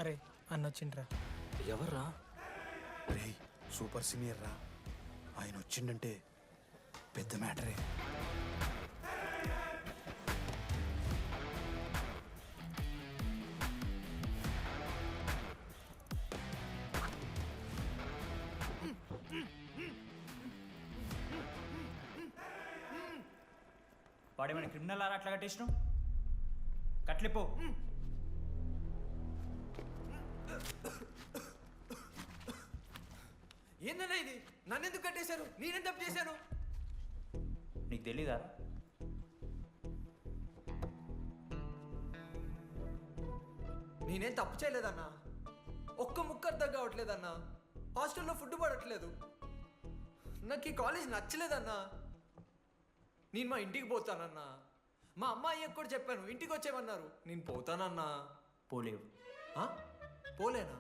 అరే అన్న వచ్చిండ్రా. ఎవర్రా? రే సూపర్ సీనియర్ రా, ఆయన వచ్చిండంటే పెద్ద మ్యాటరే. వాడేమైనా క్రిమినల్ ఆరా అట్లా కట్టేసినావు? కట్లిపో. ఏందన్నా ఇది? నన్నెందుకు కట్టేశారు? నేనేం తప్పు చేశాను? నీకు తెలీదా? నేనేం తప్పు చేయలేదన్నా. ఒక్క ముక్క అర్థం కావట్లేదన్నా. హాస్టల్లో ఫుడ్ పడట్లేదు. నాకు ఈ కాలేజ్ నచ్చలేదన్నా. నేను మా ఇంటికి పోతానన్నా. మా అమ్మాయికి కూడా చెప్పాను, ఇంటికి వచ్చేమన్నారు. నేను పోతానన్నా. పోలేవు. ఆ? పోలేనా?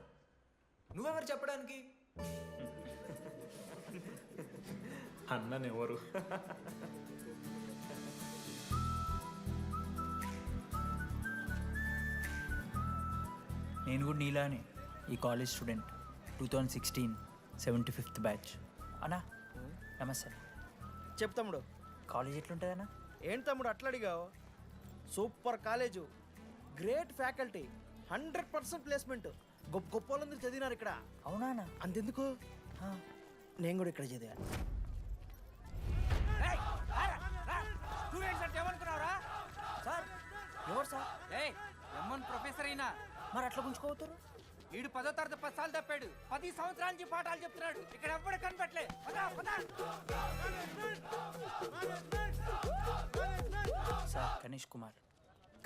నువ్వెవరు చెప్పడానికి? అన్ననెవరు? నేను కూడా నీలానే ఈ కాలేజ్ స్టూడెంట్, 2016 75th బ్యాచ్. అన్నా నమస్తే. చెప్పు తమ్ముడు. కాలేజ్ ఎట్లుంటుందన్నా? ఏంటి తమ్ముడు అట్లా అడిగావు? Super college, great faculty, 100% placement. గొప్ప గొప్ప వాళ్ళందరూ చదివినారు ఇక్కడ. అవునా అన్న? అంతెందుకు, నేను కూడా ఇక్కడ చదివా. సార్ ఎవరు సార్? ఎమ్మన్ ప్రొఫెసర్ అయినా మరి అట్లా గుంజుకోవతారు? వీడు 10వ తరగతి 10 సార్లు తప్పాడు. 10 సంవత్సరాల నుంచి పాఠాలు చెప్తున్నాడు. ఇక్కడ ఎవ్వడు కనిపెట్టలే. సార్ గణేష్ కుమార్.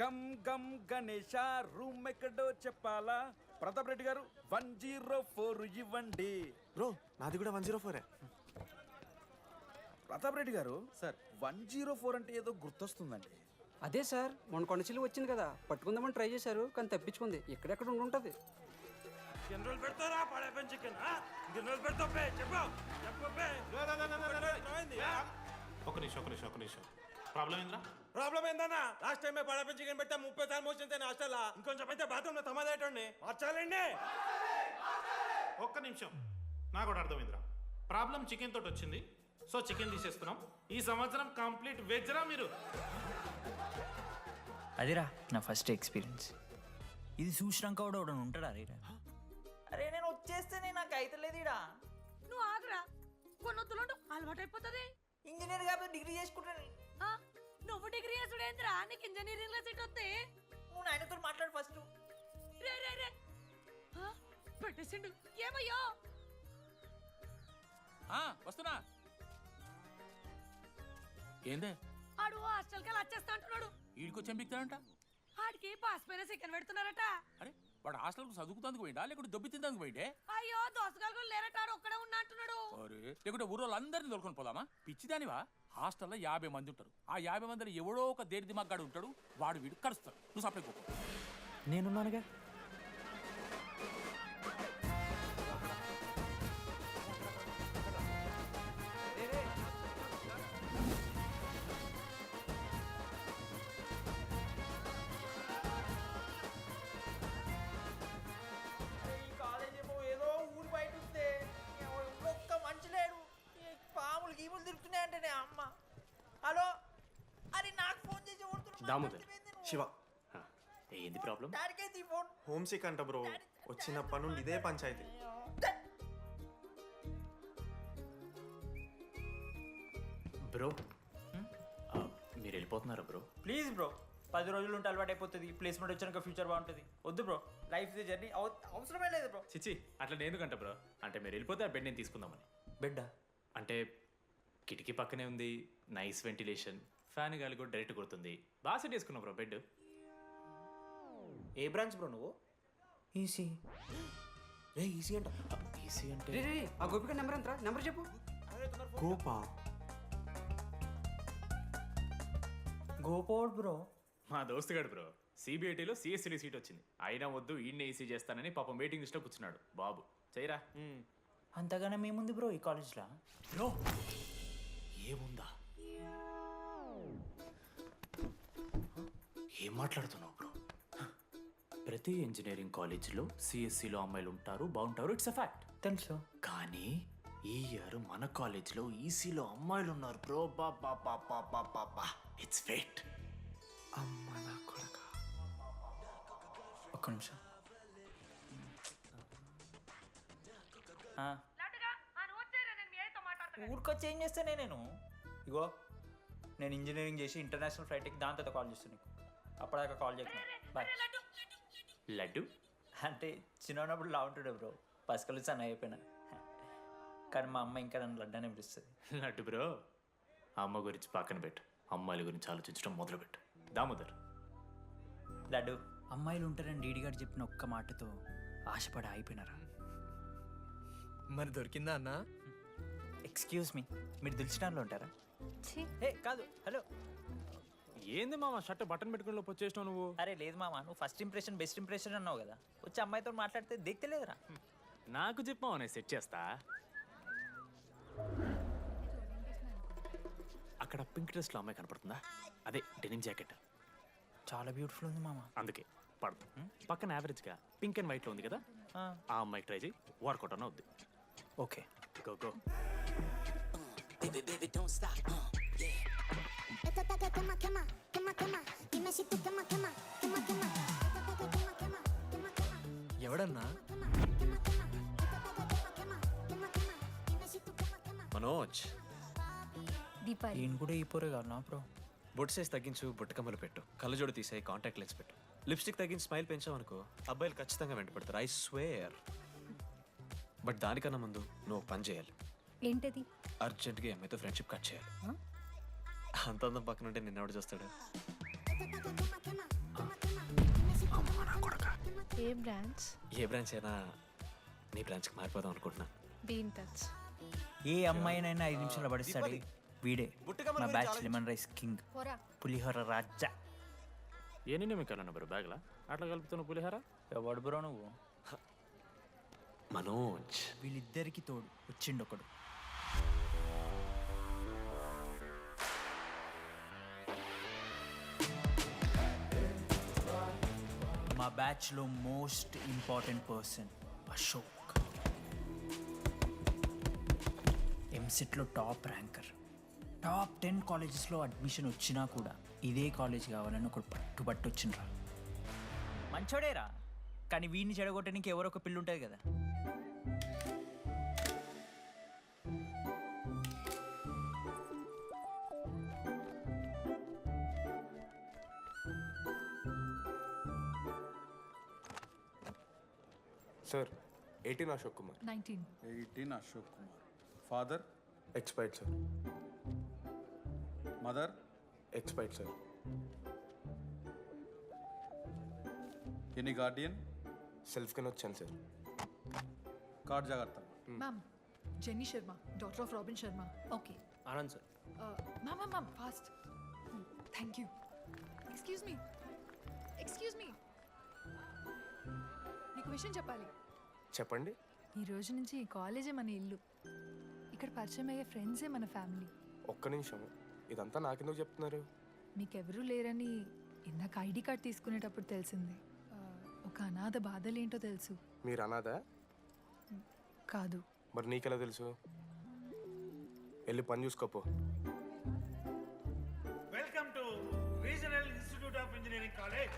గమ్ గమ్ గణేష రూమ్ ఎక్కడో చెప్పాలా? ప్రతాప్ రెడ్డి గారు 104 ఇవ్వండి. బ్రో నాది కూడా 104. ప్రతాప్ రెడ్డి గారు సార్ 104 అంటే ఏదో గుర్తొస్తుందండి. అదే సార్, మొన్న కొండచిల్లి వచ్చింది కదా, పట్టుకుందామని ట్రై చేశారు కానీ తప్పించుకుంది. ఎక్కడెక్కడ ఉండుంటది. ఒక నిమిషం ప్రాబ్లం ఏంద్రా? ప్రాబ్లం ఏందన్నా? లాస్ట్ టైం పడపి చికెన్ పెట్టా 30 సార్లు మోసింది హాస్టల్. ఇంకొంచెం అయితే బాత్రూమ్ లో తమాదేటండి మార్చాలండి. ఒక్క నిమిషం, నాకు కూడా అర్థమైందిరా. ప్రాబ్లం చికెన్ తోటి వచ్చింది, సో చికెన్ తీసేస్తున్నాం. ఈ సంవత్సరం కంప్లీట్ వెజ్ రా మీరు. అదిరా నా ఫస్ట్ ఎక్స్పీరియన్స్. ఇది చూసినాక కూడా ఒకడు ఉంటాడా? అరే నేను వచ్చేస్తేనే నాకు అయితలేదు ఇడా. నువ్వు ఆగరా, కొన్నొత్తులు అలవాటు అయిపోతుంది. ఇంజనీర్ కాబట్టి డిగ్రీ చేసుకుంటాను. నువ్వు డిగ్రీ చేసుడేంద్రా, నీకు ఇంజనీరింగ్ లో సీట్ వస్తే. నువ్వు నాయనతో మాట్లాడు ఫస్ట్. రే రే రే పెట్టేసిండు. ఏమయ్యో? వస్తున్నా. ఏందే ఆడు హాస్టల్ కి వచ్చేస్తా అంటున్నాడు. వీడికి చెంపిస్తాడంట. ఆడికి పాస్ పైన చికెన్ పెడుతున్నారట. అరే వాడు హాస్టల్కు చదువుకుతానికి పోయిండా లేకుంటే దొబ్బి తిందానికి పోయిండే? అయ్యో దోసగాలు లేరట, ఆడు ఒక్కడే ఉన్నా అంటున్నాడు. అరే లేకుంటే ఊరోళ్ళందరినీ తోలుకొని పోదామా? పిచ్చిదానివా? హాస్టల్లో 50 మంది ఉంటారు. ఆ 50 మందిలో ఎవడో ఒక దేడి దిమాగ్గాడు ఉంటాడు. వాడు వీడు కలుస్తాడు. నువ్వు సప్లై పో. నేనున్నానుగా. ఈ కాలేజ్ ఏమో ఏదో ఊరు బయట ఉంటే ఒక్క మంచి లేడు. పాములు గీములు తిరుగుతున్నాయంటే అమ్మ. హలో, అరే నాకు ఫోన్ చేసి దామోదర్, శివ, ఏంది ప్రాబ్లం? డాడీకైతే ఈ ఫోన్. హోమ్ సిక్ అంట బ్రో. వచ్చినప్పటి నుండి ఇదే పంచాయతీ. బ్రో మీరు వెళ్ళిపోతున్నారా బ్రో? ప్లీజ్ బ్రో, 10 రోజులు ఉంటే అలవాటు అయిపోతుంది. ప్లేస్మెంట్ వచ్చాక ఫ్యూచర్ బాగుంటుంది. వద్దు బ్రో, లైఫ్ జర్నీ అవసరమే లేదు బ్రో. చిచి అట్లా నేను ఎందుకంట బ్రో? అంటే మీరు వెళ్ళిపోతే ఆ బెడ్ నేను తీసుకుందామని. బెడ్డా? అంటే కిటికీ పక్కనే ఉంది, నైస్ వెంటిలేషన్, ఫ్యాన్ గాలి కూడా డైరెక్ట్ కొడుతుంది. బాగా సెట్ చేసుకున్నావు బ్రో బెడ్. ఏ బ్రాంచ్ బ్రో నువ్వు? ఈసీ. రే ఈసీ అంట. ఈసీ అంటే రే రే, ఆ గోపిక నెంబర్ ఎంతరా? నెంబర్ చెప్పు. కోపా? గోపోడ్ బ్రో. మా దోస్తుగాడు బ్రో, సిబిఐటీలో సిఎస్సిడి సీట్ వచ్చింది. అయినా వద్దు, ఈయన్నే ఈసీ చేస్తానని పాపం వెయిటింగ్ లిస్ట్లో కూర్చున్నాడు. బాబు చేయరా. అంతగానే మేముంది బ్రో ఈ కాలేజ్లో. బ్రో ఏముందా? ఏం మాట్లాడుతున్నావు బ్రో? ప్రతి ఇంజనీరింగ్ కాలేజీలో సిఎస్సిలో అమ్మాయిలు ఉంటారు, బాగుంటారు, ఇట్స్ అ ఫ్యాక్ట్. తెలుసు. కానీ ఈ ఇయర్ మన కాలేజీలో ఈసీలో అమ్మాయిలు ఉన్నారు బ్రో. బా ఇట్స్ ఫేట్. అమ్మ నా కొడక. ఒక్క నిమిషం. ఊరికొచ్చి ఏం చేస్తానే నేను? ఇగో నేను ఇంజనీరింగ్ చేసి ఇంటర్నేషనల్ ఫ్లైట్కి దాని తర్వాత కాల్ చేస్తాను నీకు. అప్పటిదాకా కాల్ చేయకు. బాయ్. లడ్డు అంటే చిన్నప్పుడు లా ఉంటుండే బ్రో, పసుకలు సన్న అయిపోయినా. కానీ మా అమ్మ ఇంకా నన్ను లడ్డు అని పిలుస్తుంది. లడ్డు బ్రో, అమ్మ గురించి పక్కన పెట్టు, అమ్మాయిల గురించి ఆలోచించడం మొదలుపెట్టు. దామోదర్. లడ్డు, అమ్మాయిలు ఉంటారని డీడీ గారు చెప్పిన ఒక్క మాటతో ఆశపడి అయిపోయినారా? మరి దొరికిందా అన్నా? ఎక్స్క్యూజ్ మీ, మీరు దిల్చినార్లో ఉంటారా? ఏ కాదు, హలో. ఏంది మామ షర్ట్ బటన్ పెట్టుకుని లోపు వచ్చేసినావు నువ్వు? అరే లేదు మామ, నువ్వు ఫస్ట్ ఇంప్రెషన్ బెస్ట్ ఇంప్రెషన్ అన్నావు కదా, వచ్చి అమ్మాయితో మాట్లాడితే దిక్కలేదురా. నాకు చెప్పావు, నేను సెట్ చేస్తా. అక్కడ పింక్ డ్రెస్లో అమ్మాయి కనపడుతుందా? అదే డెనిమ్ జాకెట్. చాలా బ్యూటిఫుల్ ఉంది మామ. అందుకే పడదు. పక్కన యావరేజ్గా పింక్ అండ్ వైట్లో ఉంది కదా, ఆ అమ్మాయికి ట్రై చేయి, వర్కౌట్ అన్న వద్దు. Okay, go go. ఎవడన్నా? మనోజ్, దీపాలి ఈయన కూడా ఈ పోరే కాదు నా బ్రో. బొట్టు సైజ్ తగ్గించు, బుట్టకమ్మలు పెట్టు, కళ్ళజోడు తీసాయి, కాంటాక్ట్ లెన్స్ పెట్టు, లిప్స్టిక్ తగ్గించి స్మైల్ పెంచావనుకో అబ్బాయిలు ఖచ్చితంగా వెంట పడతారు. I swear. బట్ దానికన్నా ముందు నువ్వు ఒక పని చేయాలి. ఏంటది? అర్జెంట్గా అమ్మాయితో ఫ్రెండ్షిప్ కట్ చేయాలి. అంత అందం పక్కన ఉంటే నిన్నెవడు చూస్తాడు? ఏ బ్రాంచ్? ఏ బ్రాంచ్ అయినా నీ బ్రాంచ్కి మారిపోదాం అనుకుంటున్నా. Be in touch. ఏ అమ్మాయినైనా 5 నిమిషాలు పడిస్తాడు వీడే. మా బ్యాచ్ లెమన్ రైస్ కింగ్, పోరా. పులిహోర రాజా. ఏ నిన్న మీకు వెళ్ళను బ్రో బ్యాగ్లా అట్లా కలుపుతున్న పులిహార? ఎవడు బ్రో నువ్వు? మనోజ్, వీళ్ళిద్దరికి తోడు వచ్చిండు ఒకడు. మా బ్యాచ్లో మోస్ట్ ఇంపార్టెంట్ పర్సన్ అశోక్. ఎంసెట్లో టాప్ ర్యాంకర్. టాప్ 10 కాలేజెస్లో అడ్మిషన్ వచ్చినా కూడా ఇదే కాలేజ్ కావాలని ఒకడు పట్టుబట్టి వచ్చిండ్రా. మంచోడేరా, కానీ వీడిని చెడగొట్టడానికి ఎవరో ఒక పిల్లు ఉంటుంది కదా. Sir 18 Ashok Kumar. 18 Ashok Kumar. Father? Expired sir. Mother? Expired sir. Any Guardian? Self కింద వచ్చాను సార్. కార్డ్ జాగ్రత్త. Ma'am, jenny Sharma, daughter of robin Sharma. Okay. Anand sir. Ma'am fast. Thank you. Excuse me, నీకు విషయం చెప్పాలి. చెప్పండి. ఈ రోజు నుంచి ఈ కాలేజే మన ఇల్లు. ఇక్కడ పరిచయం అయ్యే ఫ్రెండ్సే మన ఫ్యామిలీ. ఒక్క నిమిషం, ఇదంతా నాకెందుకు చెప్తున్నారు? మీకెవరూ లేరని ఇందాక ఐడి కార్డ్ తీసుకునేటప్పుడు తెలిసింది. ఒక అనాథ బాధలేంటో తెలుసు. మీరు అనాదా? కాదు. మరి నీకెలా తెలుసు? వెళ్ళి పని చూసుకోపో. Welcome to regional institute of engineering college.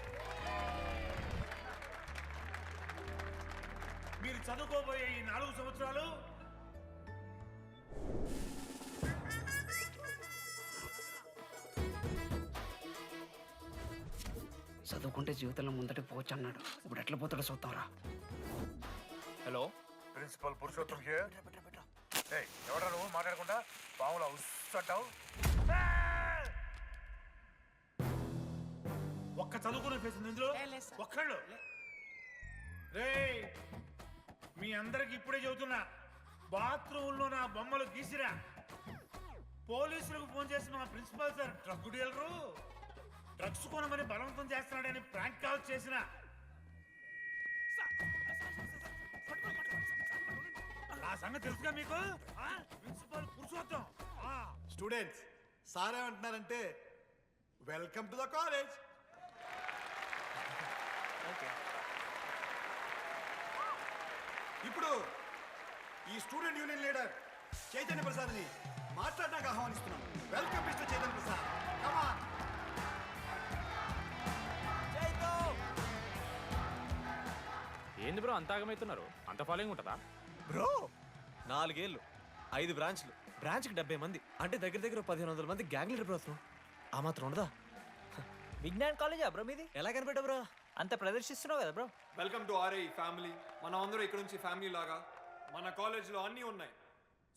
మీరు చదువుకోబోయే ఈ 4 సంవత్సరాలు చదువుకుంటే జీవితంలో ముందటికి పోవచ్చు అన్నాడు. ఇప్పుడు ఎట్లా పోతాడో చూద్దాంరా. Hello, principal Purushottam here. ఏయ్, ఎవడ్రా నువ్వు మాట్లాడకుండా పాములా ఉస్సంటావు? ఒక్క చదువుకునే ఫేస్ ఉంది ఇందులో. ఒక్కళ్ళు రేయ్, మీ అందరికి ఇప్పుడే చెబుతున్నా, బాత్రూంలో నా బొమ్మలు గీసిరా. పోలీసులకు ఫోన్ చేసి మా principal sir drug dealer drugs కొనమని బలవంతం చేస్తున్నాడని ప్రాంక్ కాల్ చేసిన. ఆ సంగతి తెలుసుగా మీకు? ప్రిన్సిపల్ పురుషోత్తం. స్టూడెంట్స్, సార్ ఏమంటున్నారంటే వెల్కమ్ టు ద కాలేజ్. ఇప్పుడు ఈ స్టూడెంట్ యూనియన్ లీడర్ చైతన్య ప్రసాద్ని మాట్లాడడానికి ఆహ్వానిస్తున్నాం. Welcome mister Chaitanya Prasad. Come on. ఏంది బ్రో అంత ఆగమవుతున్నారు? అంత ఫాలోయింగ్ ఉంటుందా? బ్రో 4 ఏళ్ళు 5 బ్రాంచ్లు, బ్రాంచ్కి 70 మంది, అంటే దగ్గర దగ్గర 1500 మంది గ్యాంగ్ లీడర్ బ్రో. అతను ఆ మాత్రం ఉండదా? విజ్ఞాన్ కాలేజా బ్రో మీది? ఎలా కనిపెట్టా బ్రో? అంత ప్రదర్శిస్తున్నావు కదా bro. Welcome to RI family. మనం అందరూ ఇక్కడ నుంచి ఫ్యామిలీ లాగా. మన కాలేజ్లో అన్నీ ఉన్నాయి.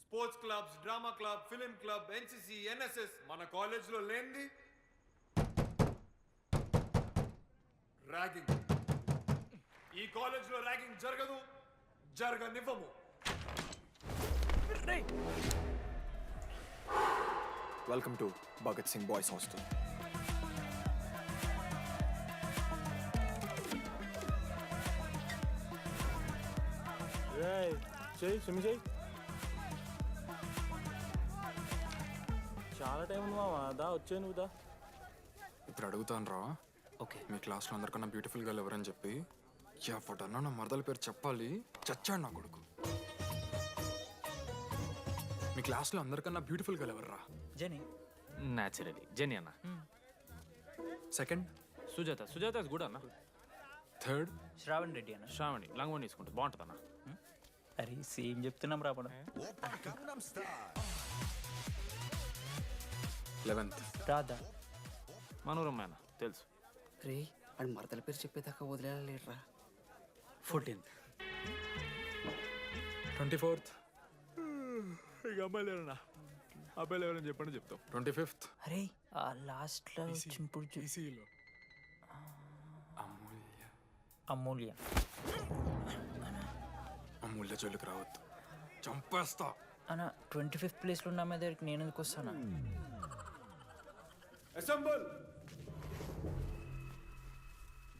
Sports clubs, drama club, film club, NCC, NSS. మన కాలేజ్లో లేనిది ర్యాగింగ్. ఈ కాలేజ్లో ర్యాగింగ్ జరగదు, జరగనివ్వము. Welcome to Bhagat Singh boys hostel. చాలా టైం ఉంది మావా. దా వచ్చే నువ్వు దా. ఇప్పుడు అడుగుతాను రా. ఓకే. మీ క్లాస్లో అందరికన్నా బ్యూటిఫుల్ గర్ల్ ఎవరని చెప్పి ఎవడన్నా నా మరదల పేరు చెప్పాలి. చచ్చాడు నా కొడుకు. మీ క్లాస్లో అందరికన్నా బ్యూటిఫుల్ గర్ల్ ఎవర్రా? జని. న్యాచురలీ జెనీ అన్న. సెకండ్ సుజాత. సుజాత గుడ్ అన్న. థర్డ్ శ్రావణ్ రెడ్డి అన్న. శ్రావణి లంగోని తీసుకుంటుంది, బాగుంటుంది అన్న. అరే సేమ్ చెప్తున్నాం రాపడం. 11th రాధా. మనోరమ్మ అన్న తెలుసు. రే వాడు మరదల పేరు చెప్పేదాకా వదిలేరా. 14th 24th ఇక అమ్మాయిలు ఎవరన్నా, అబ్బాయిలు ఎవరని చెప్పండి చెప్తాం. 25th అరే ఆ లాస్ట్లో వచ్చినప్పుడు ఈసీలో అమూల్య. అమూల్య. అమూల్య జోలికి రావద్దు, చంపేస్తా. అన్న 25th ప్లేస్లో ఉన్న అమ్మాయి దగ్గరికి నేను ఎందుకు వస్తానా? Assemble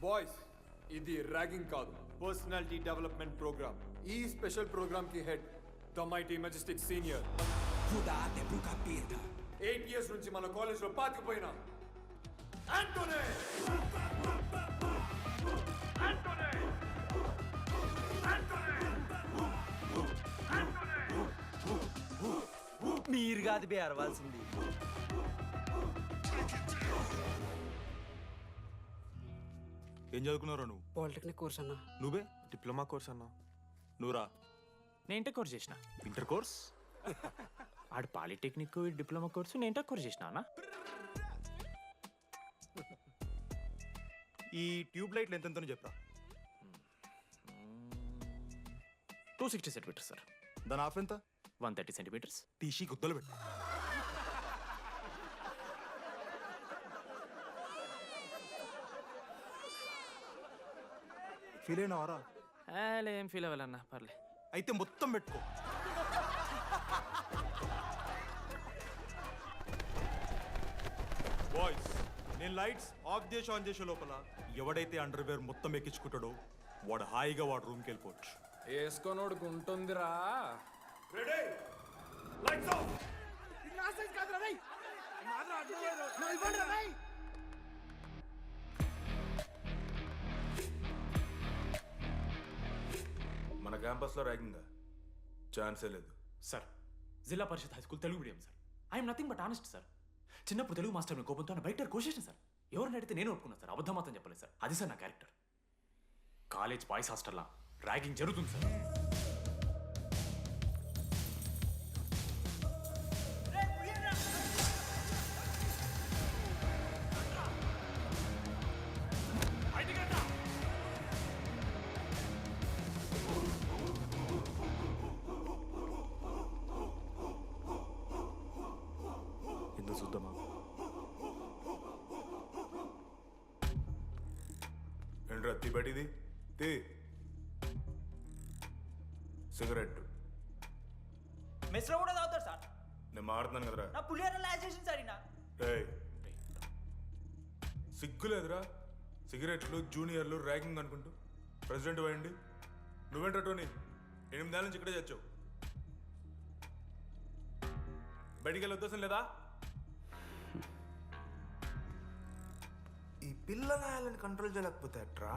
boys. ఇది ర్యాగింగ్ కాదు, పర్సనాలిటీ డెవలప్మెంట్ ప్రోగ్రామ్. ఈ స్పెషల్ ప్రోగ్రామ్ కి head the mighty Majestic senior. 8 years నుంచి మన కాలేజ్ లో పాతిపోయినా ఆంటోనీ. మీరు కాదు బే అరవాల్సింది. ఏం చదువుకున్నారా నువ్వు? పాలిటెక్నిక్ కోర్స్ అన్న. నువ్వే డిప్లొమా కోర్స్ అన్నా. నువ్వురా? నేను ఇంటర్ కోర్స్ చేసిన. Inter course? ఆడు పాలిటెక్నిక్ డిప్లొమా కోర్సు, నేను ఇంటర్ కోర్స్ చేసిన అన్న. ఈ ట్యూబ్ లైట్లు ఎంతెంతనో చెప్పరా. 260 సెంటీమీటర్స్ సార్. దాని ఆఫ్ ఎంత? 130 సెంటీమీటర్స్. తీసి గుద్దలు పెట్టు. ఫీల్ అయినావారా? ఏం ఫీల్ అవ్వాలన్నా, పర్లే. అయితే మొత్తం పెట్టుకో. బాయ్స్, నేను లైట్స్ ఆఫ్ చేసి ఆన్ చేసే లోపల ఎవడైతే అండర్వేర్ మొత్తం ఎక్కించుకుంటాడో వాడు హాయిగా వాడు రూమ్కి వెళ్ళిపోవచ్చు. వేసుకోనోడుకు ఉంటుందిరా. Ready, lights off. మన క్యాంపస్లో ర్యాగింగ్ ఛాన్సే లేదు sir. Zilla parishad high school Telugu medium sir. I'm nothing but honest sir. చిన్నప్పుడు తెలుగు మాస్టర్ కోపంతో నా బయట కోసేసిన సార్. ఎవరిని అడిగితే నేను ఒప్పుకున్నాను సార్, అబద్ధం మాత్రం చెప్పలేదు సార్. అది సార్ నా క్యారెక్టర్. కాలేజ్ బాయ్స్ హాస్టల్లా ర్యాగింగ్ జరుగుతుంది సార్. ఎందుకు చూద్దామా? ఏంట్రా తిబడిది తి సిగరెట్ మెస్లో కూడా తాగుతారు సార్. నేను మాడుతున్నాను కదరా. నా పులిహోర లాస్ట్ చేసింది సార్ ఈయన. సిగ్గులేదురా? సిగరెట్లు జూనియర్లు ర్యాగింగ్ అనుకుంటూ ప్రెసిడెంట్ పోయండి. నువ్వేంట్రా టోనీ 8 నెలల నుంచి ఇక్కడే చచ్చావు. బయటికి వెళ్ళే ఉద్దేశం లేదా? ఈ పిల్లలని కంట్రోల్ చేయలేకపోతే ఎట్రా?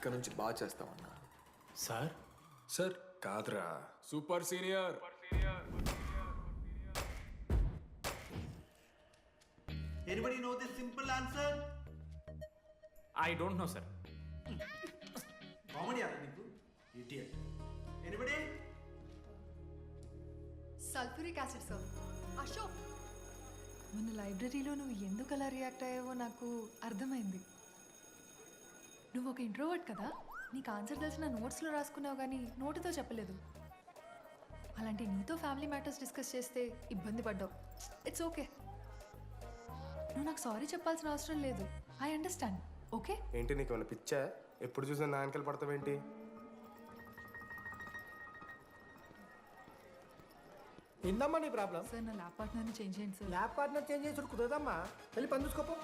ఇక్కడ నుంచి బాగా చేస్తామన్నా. సార్ సార్ కాదురా, super senior. Anybody know the simple answer? I don't know sir. Comedy నీకు idiot. Anybody? Sulphuric acid sir. Ashok, మొన్న లైబ్రరీలో నువ్వు ఎందుకు అలా రియాక్ట్ అయ్యావో నాకు అర్థమైంది. నువ్వు ఒక ఇంట్రోవర్ట్ కదా, నీకు ఆన్సర్ తెలిసిన నోట్స్లో రాసుకున్నావు కానీ నోటితో చెప్పలేదు. అలాంటి నీతో ఫ్యామిలీ మ్యాటర్స్ డిస్కస్ చేస్తే ఇబ్బంది పడ్డావు. ఇట్స్ ఓకే, నువ్వు నాకు సారీ చెప్పాల్సిన అవసరం లేదు. I understand. ఓకే? ఏంటి నీకు ఏమైనా పిచ్చా? ఎప్పుడు చూసినా నా వెనకాల పడతావేంటి? ఏందమ్మా నీ ప్రాబ్లం? సార్ నా ల్యాబ్ పార్ట్నర్ని చేంజ్ చేయండి సార్. ల్యాబ్ పార్ట్నర్ చేంజ్ చేసి కుదరదమ్మా. వెళ్ళి పని చూసుకోపో.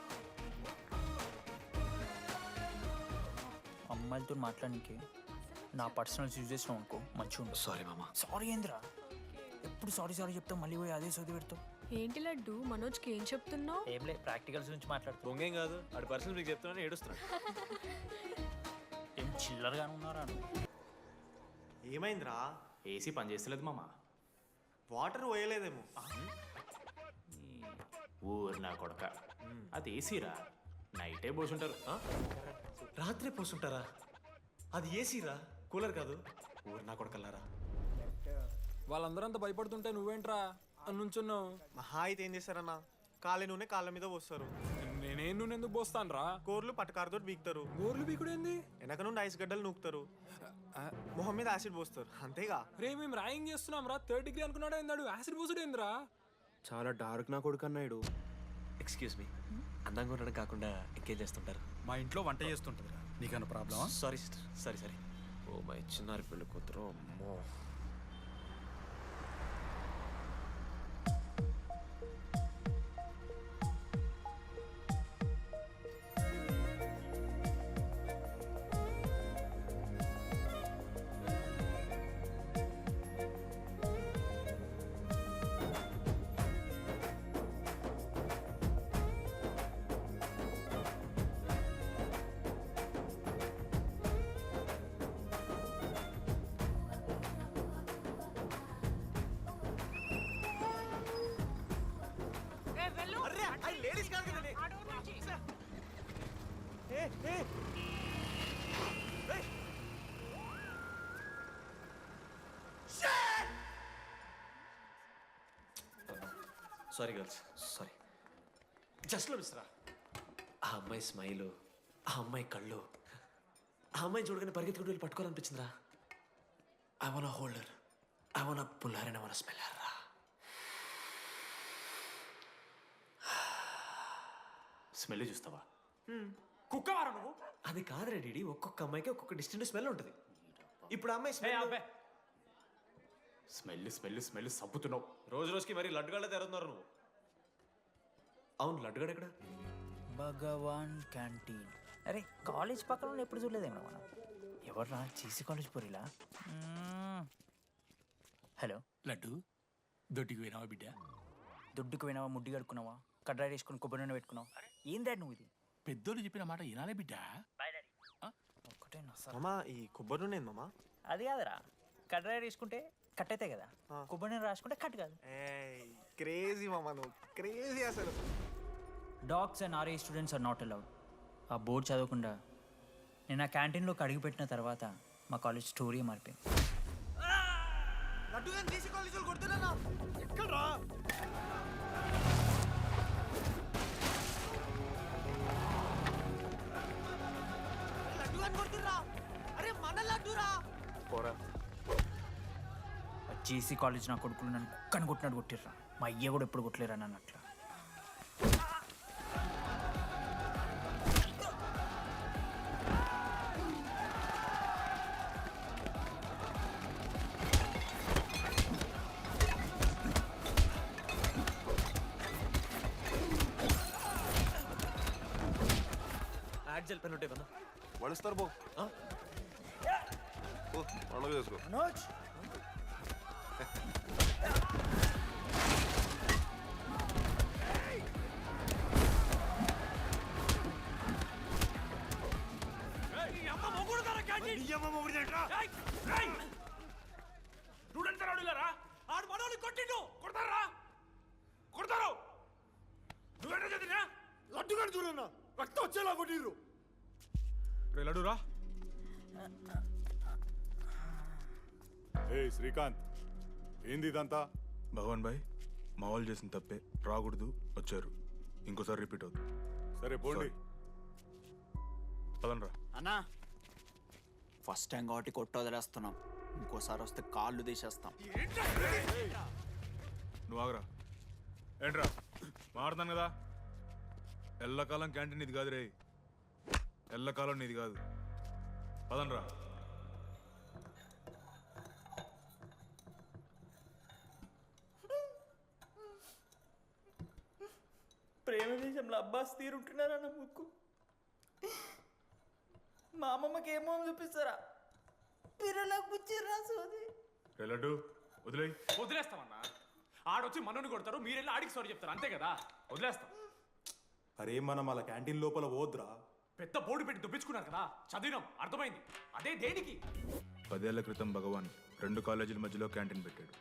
అమ్మాయిలతో మాట్లాడడానికి నా పర్సనల్స్ యూజ్ చేసినావు అనుకో మంచిగా ఉంటుంది. సారీ మామ. సారీ ఏందిరా, ఎప్పుడు సారీ సారీ చెప్తావు, మళ్ళీ పోయి అదే సోది పెడతావు. ఏంటి లడ్డు, మనోజ్కి ఏం చెప్తున్నావు? ఏం లే, ప్రాక్టికల్స్ గురించి మాట్లాడుతావు. దొంగేం కాదు, ఆడి పర్సనల్ మీకు చెప్తున్నాను ఏడుస్తున్నాను. ఏం చిల్లరగానే ఉన్నారా? ఏమైందిరా? ఏసీ పని చేస్తలేదు మామ. వాటర్ పోయలేదేమో. ఊరు నా కొడక, అది ఏసీరా, నైటే పోసుంటారు. రాత్రి పోసుంటారా? అది ఏసీరా, కూలర్ కాదు. ఊరు నా కొడకల్లారా. వాళ్ళందరూ అంత భయపడుతుంటే నువ్వేంట్రా నుంచున్నావు? మహా అయితే ఏం చేస్తారన్నా, కాళ్ళ నూనె కాళ్ళ మీద పోస్తారు. నేనేం నువ్వు ఎందుకు పోస్తాను రా? కూరలు పట్టకారుతో బీకుతారు. గోర్లు బీకుడు ఏంది? వెనక నుండి ఐస్ గడ్డలు నూకుతారు. మొహం మీద యాసిడ్ పోస్తారు, అంతేగా. రే మేము ర్యాగింగ్ చేస్తున్నాం రా, 3rd డిగ్రీ అనుకున్నాడు ఏందాడు, యాసిడ్ పోసుడు ఏందిరా? చాలా డార్క్ నా కొడుకు అన్నాడు. ఎక్స్క్యూజ్ మీ, అందంగా ఉండడం కాకుండా ఇంకేం చేస్తుంటారు? మా ఇంట్లో వంట చేస్తుంటుందిరా. నీకన్నా ప్రాబ్లమా? Sorry sister, sorry. Oh my చిన్నారి పెళ్ళి కూతురు, అమ్మో. Sorry girls, sorry. జస్ట్ లో మిస్రా. ఆ అమ్మాయి స్మైలు, ఆ అమ్మాయి కళ్ళు, ఆ అమ్మాయిని చూడగానే పరిగెత్తుకుంటూ వెళ్ళి పట్టుకోవాలనిపించిందిరా. I want holder, I want puller and I want smell her రా. స్మెల్ చూస్తావా? కుక్కవారా నువ్వు? అది కాదురా డీడీ, ఒక్కొక్క అమ్మాయికి ఒక్కొక్క డిస్టింట్ స్మెల్ ఉంటుంది. ఇప్పుడు ఆ అమ్మాయి స్మెల్ స్మెల్ స్మెల్ స్మెల్ సబ్బుతున్నావు. రోజు రోజుకి మరి లడ్డుగాళ్ళ తెరుతున్నారు నువ్వు. అవును, లడ్డుగాడు ఎక్కడ? భగవాన్ క్యాంటీన్. అరే కాలేజ్ పక్కన ఎప్పుడు చూడలేదేమో మనం. ఎవర్రా చేసి కాలేజ్ పోరిలా? హలో లడ్డు, దొడ్డికి పోయినావా బిడ్డ? దొడ్డుకు పోయినావా, ముడ్డి కడుక్కున్నావా, కడ్రాయి వేసుకుని కొబ్బరి నూనె పెట్టుకున్నావా? ఏం డాడ్ నువ్వు ఇది? పెద్దోళ్ళు చెప్పిన మాట వినాలే బిడ్డ. ఒక్కటే మామా, ఈ కొబ్బరి నూనె ఏంది మామా? అది కాదురా, కడ్రాయి వేసుకుంటే కట్ అవుతాయి కదా, కొబ్బరి నూనె రాసుకుంటే కట్ కాదు. క్రేజీ మామా, నువ్వు క్రేజీ అసలు. Dogs and RA students are not allowed. ఆ బోర్డు చదవకుండా నేను ఆ క్యాంటీన్లోకి అడుగుపెట్టిన తర్వాత మా కాలేజ్ స్టోరీ మారిపోయింది. జేసీ కాలేజ్ నా కొడుకులు నన్ను కుక్కని కొట్టినట్టు కొట్టిర్రా. మా అయ్య కూడా ఎప్పుడు కొట్టలేరా నన్ను అట్లా. యాడ్జల్ పెన్ ఉంటే కదా వడుస్తారు బో. పండుగ చేసుకో. మనోజ్, అమ్మ మొగుడు స్టూడెంట్స్ రౌడీలరా ఆడు మనోని కొట్టిండు కొడతారా కొడతారు నువ్వేంటో చదివినా లడ్డుగా చూడన్నా రక్తం వచ్చేలా కొట్టిర్రు. రే లడ్డురా. ఏ శ్రీకాంత్, ఏంది ఇదంతా? భగవాన్ భాయ్, మా వాళ్ళు చేసిన తప్పే, రాకూడదు, వచ్చారు, ఇంకోసారి రిపీట్ అవుతుంది. సరే పోండి. పదనరా. అన్నా ఫస్ట్ టైం కాబట్టి కొట్టు వదిలేస్తున్నాం, ఇంకోసారి వస్తే కాళ్ళు తీసేస్తాం. నువ్వు ఆగరా. ఏంట్రా మారుతాను కదా. ఎల్లకాలం క్యాంటీన్ ఇది కాదు రే, ఎల్లకాలం నీది కాదు. పదనరా. ప్రేమ దేశంలో అబ్బాస్ తీరుంటున్నారా నా ముక్కు? మా అమ్మమ్మకి ఏమో చూపిస్తారా? పిల్లలకు పుచ్చిర్రా సోది. రే లడ్డు వదిలేయ్. వదిలేస్తామన్నా. ఆడొచ్చి మనోని కొడతారు, మీరెళ్ళి ఆడికి సారీ చెప్తారు, అంతే కదా. వదిలేస్తాం. అరే మనం అలా క్యాంటీన్ లోపల పోద్రా. పెద్ద బోర్డు పెట్టి దుబ్బించుకున్నారు కదా, చదివినాం, అర్థమైంది. అదే దేనికి? 10 ఏళ్ల క్రితం భగవాన్ 2 కాలేజీల మధ్యలో క్యాంటీన్ పెట్టాడు.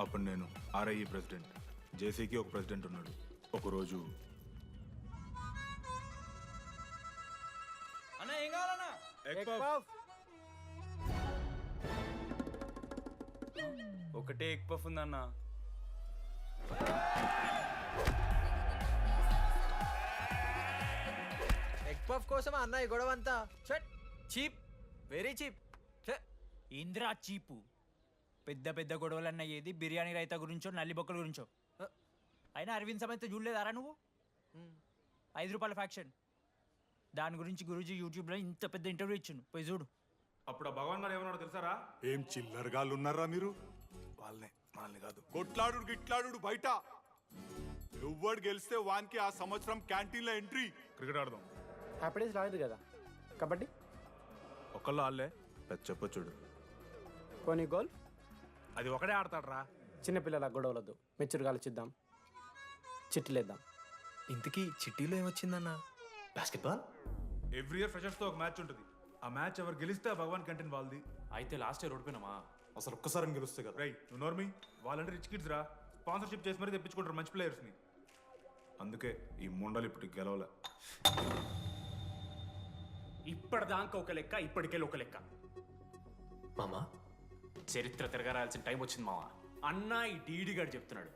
అప్పుడు నేను ఆర్ఐఈ ప్రెసిడెంట్, జేసీకి ఒక ప్రెసిడెంట్ ఉన్నాడు. ఒకరోజు అన్న ఏం కావాలన్నా? ఒకటే ఎగ్ పఫ్ ఉందన్నా. ఎగ్ పఫ్ కోసం అన్న ఈ గొడవ అంతా చీప్, వెరీ చీప్. ఇంద్రా చీపు. పెద్ద పెద్ద గొడవలన్న ఏది బిర్యానీ రైతా గురించో నల్లి బొక్కల గురించో. అయినా అరవింద్ సమేత చూడలేదారా నువ్వు? 5 రూపాయల ఫ్యాక్షన్ దాని గురించి గురూజీ యూట్యూబ్లో ఇంత పెద్ద ఇంటర్వ్యూ ఇచ్చిండు, పోయి చూడు. అప్పుడు ఆ భగవాన్ గారు ఏమన్నాడో తెలుసారా? ఏం చిల్లరగాళ్ళు ఉన్నారా మీరు? వాళ్ళనే, మనల్ని కాదు. కొట్లాడు గిట్లాడు బయట. ఎవ్వడు గెలిస్తే వానికి ఆ సంవత్సరం క్యాంటీన్లో ఎంట్రీ. క్రికెట్ ఆడదాం. హ్యాపీడేస్ రాలేదు కదా. కబడ్డీ ఒకళ్ళు ఆడలే, పెద్ద చెప్పొచ్చుడు. కొన్ని గోల్. అది ఒకడే ఆడతాడు రా. చిన్నపిల్లల గొడవలొద్దు, మెచ్యూర్గా ఆలోచిద్దాం, చిట్టిలేద్దాం. ఇంతకీ చిట్టీలో ఏమొచ్చిందన్నా? బాస్కెట్బాల్. ఎవ్రీ ఇయర్ ఫ్రెషర్స్ తో ఒక మ్యాచ్ ఉంటుంది. ఆ మ్యాచ్ ఎవరు గెలిస్తే ఆ భగవాన్ క్యాంటీన్ వాళ్ళది. అయితే లాస్ట్ ఇయర్ ఓడిపోయినామా? అసలు ఒక్కసారి గెలుస్తే కదా. రై నువ్వు నోర్మి. వాళ్ళంటే రిచ్ కిడ్స్ రా, స్పాన్సర్షిప్ చేసి మరీ తెప్పించుకుంటారు మంచి ప్లేయర్స్ని. అందుకే ఈ ముండలు ఇప్పుడు గెలవలే. ఇప్పటిదాకా ఒక లెక్క, ఇప్పటికెళ్ళి ఒక లెక్క. మామా చరిత్ర తిరగరాల్సిన టైం వచ్చింది మావా. అన్నా ఈ డీడీ గారు చెప్తున్నాడు,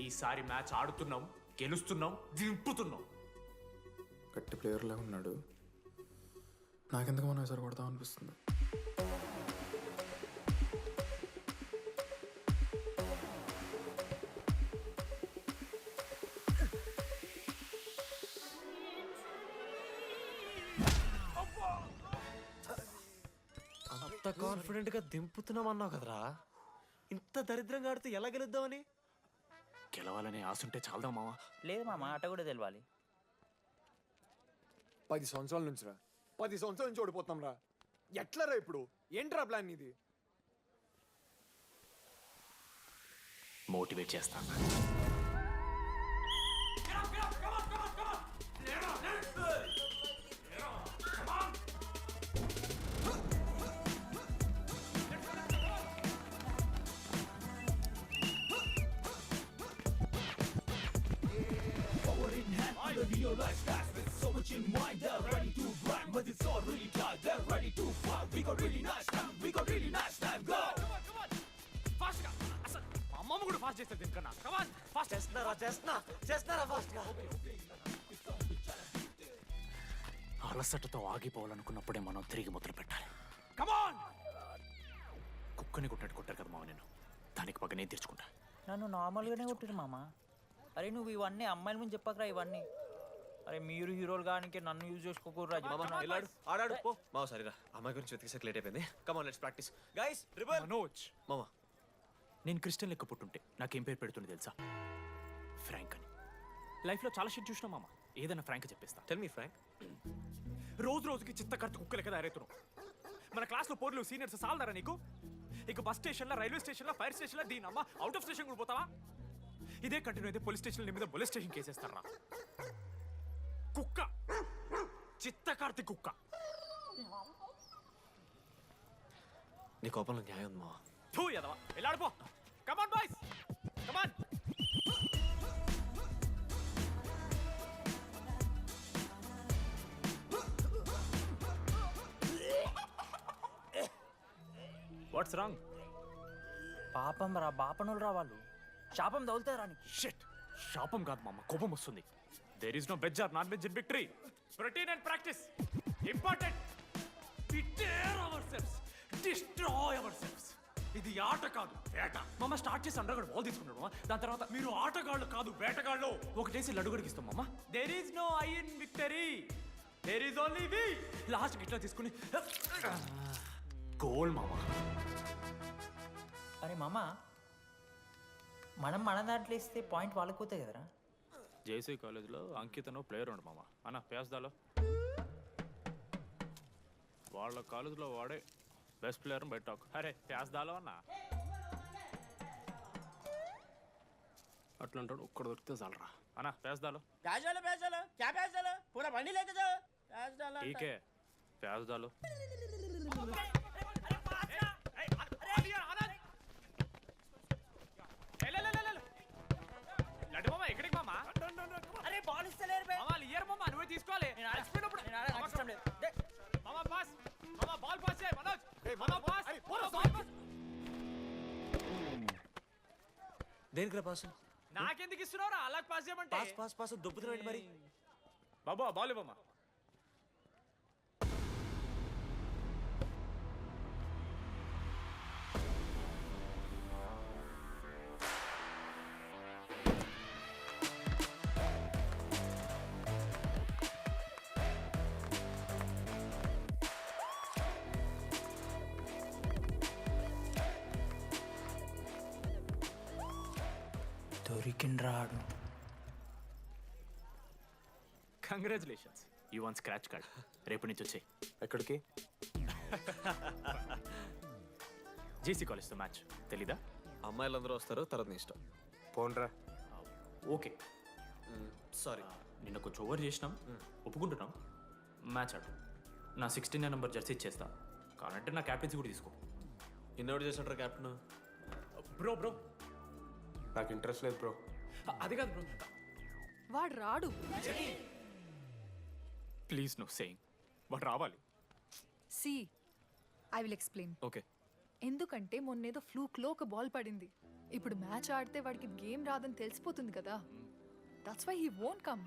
ఈసారి మ్యాచ్ ఆడుతున్నాం, గెలుస్తున్నాం, దింపుతున్నాం. గట్టి ప్లేయర్లా ఉన్నాడు. నాకెందుకు మనం ఎసరు కొడతాం అనిపిస్తుంది. అంత కాన్ఫిడెంట్ గా దింపుతున్నాం అన్నావు కదరా. ఇంత దరిద్రంగా ఆడితే ఎలా గెలుద్దామని? గెలవాలనే ఆశుంటే చాలదా మావా? లేదు మామ, ఆట కూడా తెలవాలి. 10 సంవత్సరాల నుంచి రా, 10 సంవత్సరాల నుంచి ఓడిపోతాం రా. ఎట్లరా ఇప్పుడు? ఏంట్రా ప్లాన్ ఇది? మోటివేట్ చేస్తాను. అమ్మమ్మ కూడా ఫాస్ట్ చేస్తారు దీనికన్నా. కమాన్ ఫాస్ట్ చేస్తున్నారా ఫాస్ట్ గా. అలసటతో ఆగిపోవాలనుకున్నప్పుడే మనం తిరిగి మొదలు పెట్టాలి. కమాన్. కుక్కని కొట్టాడు కొట్టారు కదా మావ, నేను దానికి పక్క నేను తెచ్చుకుంటా. నన్ను నార్మల్గానే కొట్టిరు మామ. అరే నువ్వు ఇవన్నీ అమ్మాయిల ముందు చెప్పకరా ఇవన్నీ. అరే మీరు హీరోలు కానీ నన్ను యూజ్ చేసుకోకూడరా. ఆడాడు పో మావ. సరిరా, అమ్మాయి గురించి వెతికేసరికి లేట్ అయిపోయింది. Come on let's practice guys. Manoj మామ, నేను క్రిస్టియన్ లెక్క పుట్టుంటే నాకేం పేరు పెడుతుంది తెలుసా? ఫ్రాంక్ అని. లైఫ్లో చాలా షిట్ చూసినా మామ, ఏదైనా ఫ్రాంక్ చెప్పేస్తా. Tell me frank. రోజు రోజుకి చిత్తకర్త కుక్క లెక్క తయారవుతున్నావు. మన క్లాస్లో పోర్లు సీనియర్స్ సాలదారా నీకు? ఇక బస్ స్టేషన్లో, రైల్వే స్టేషన్లో, ఫైర్ స్టేషన్లో, దీని అమ్మ అవుట్ ఆఫ్ స్టేషన్ కూడా పోతావా? ఇదే కంటిన్యూ అయితే పోలీస్ స్టేషన్ మీద పోలీస్ స్టేషన్ కేసేస్తారా? కుక్క, చిత్తకార్తి కుక్క. నీ కోపంలో న్యాయం ఉంది మావా. టూ ఎదవా వెళ్ళాడిపో. Come on boys come on. What's wrong? పాపం రా, బాపనులు రా వాళ్ళు. శాపం తగులుతుంది రా నీకు. షిట్, శాపం కాదు మామ, కోపం వస్తుంది. There is no veg or non veg in victory. Protein and practice important. We tear ourselves, destroy ourselves. ఇది ఆట కాదు, వేట. మామ స్టార్ట్ చేసి అండర్గాడు బాల్ తీసుకున్నాడు. దాని తర్వాత మీరు ఆటగాళ్ళు కాదు వేటగాళ్ళు. ఒకటేసి లడ్డు గడిగిస్తాం మామ. There is no I in victory, there is only we. Last ఇట్లా తీసుకుని గోల్ మామ. అరే మామ, మనం మన దాంట్లో ఇస్తే పాయింట్ వాళ్ళకి పోతాయి కదరా. జేసీ కాలేజ్లో అంకితను ప్లేయర్ ఉండు మామ. అన్న పేస్దాలో వాళ్ళ కాలేజ్లో వాడే బెస్ట్ ప్లేయర్ బయట టాక్. అరే పేస్దాలో అన్న అట్లా అంటాడు. ఒక్కడ దొరికితే చాలరా అన్న. పేస్దాలో టీకే పేస్దాలో. లడ్డు మామ ఎక్కడికి మామ? అరే బాల్ ఇస్తలేరు బే. మామ ఇయర్ మామ, నువ్వే తీసుకోవాలి. మామ పాస్, మామ బాల్ పాస్ చేయి మనోజ్. మామ పాస్, బాల్ పాస్. దేనికి పాస్? నాకెందుకు ఇస్తున్నావురా అలా పాస్ చేయమంటే? పాస్ పాస్ పాస్ దొబ్బుతున్నాడు మరి. బాబా బాల్ ఇవ్వమ్మా. దొరికిండ్రాడు. Congratulations, you won scratch card. రేపు నుంచి వచ్చాయి. ఎక్కడికి? జేసీ కాలేజ్తో మ్యాచ్ తెలీదా? అమ్మాయిలందరూ వస్తారు, తర్వాత నీ ఇష్టం. పోన్రా. ఓకే సారీ, నిన్న కొంచెం ఓవర్ చేసినాం, ఒప్పుకుంటున్నాం. మ్యాచ్ ఆడు. నా 69 నెంబర్ జెర్సీ ఇచ్చేస్తా. కావాలంటే నా క్యాప్టెన్సీ కూడా తీసుకో. ఇన్నోటి చేసినట్టు క్యాప్టెన్. బ్రో బ్రో నాకు ఇంట్రెస్ట్ లేదు బ్రో. అది కాదు బ్రో. వాడు రాడు. Please no saying. వాడు రావాలి. See I will explain. Okay. ఎందుకంటే మొన్నేదో ఫ్లూక్లో ఒక బాల్ పడింది. ఇప్పుడు మ్యాచ్ ఆడితే వాడికి గేమ్ రాదని తెలిసిపోతుంది కదా. That's why he won't come.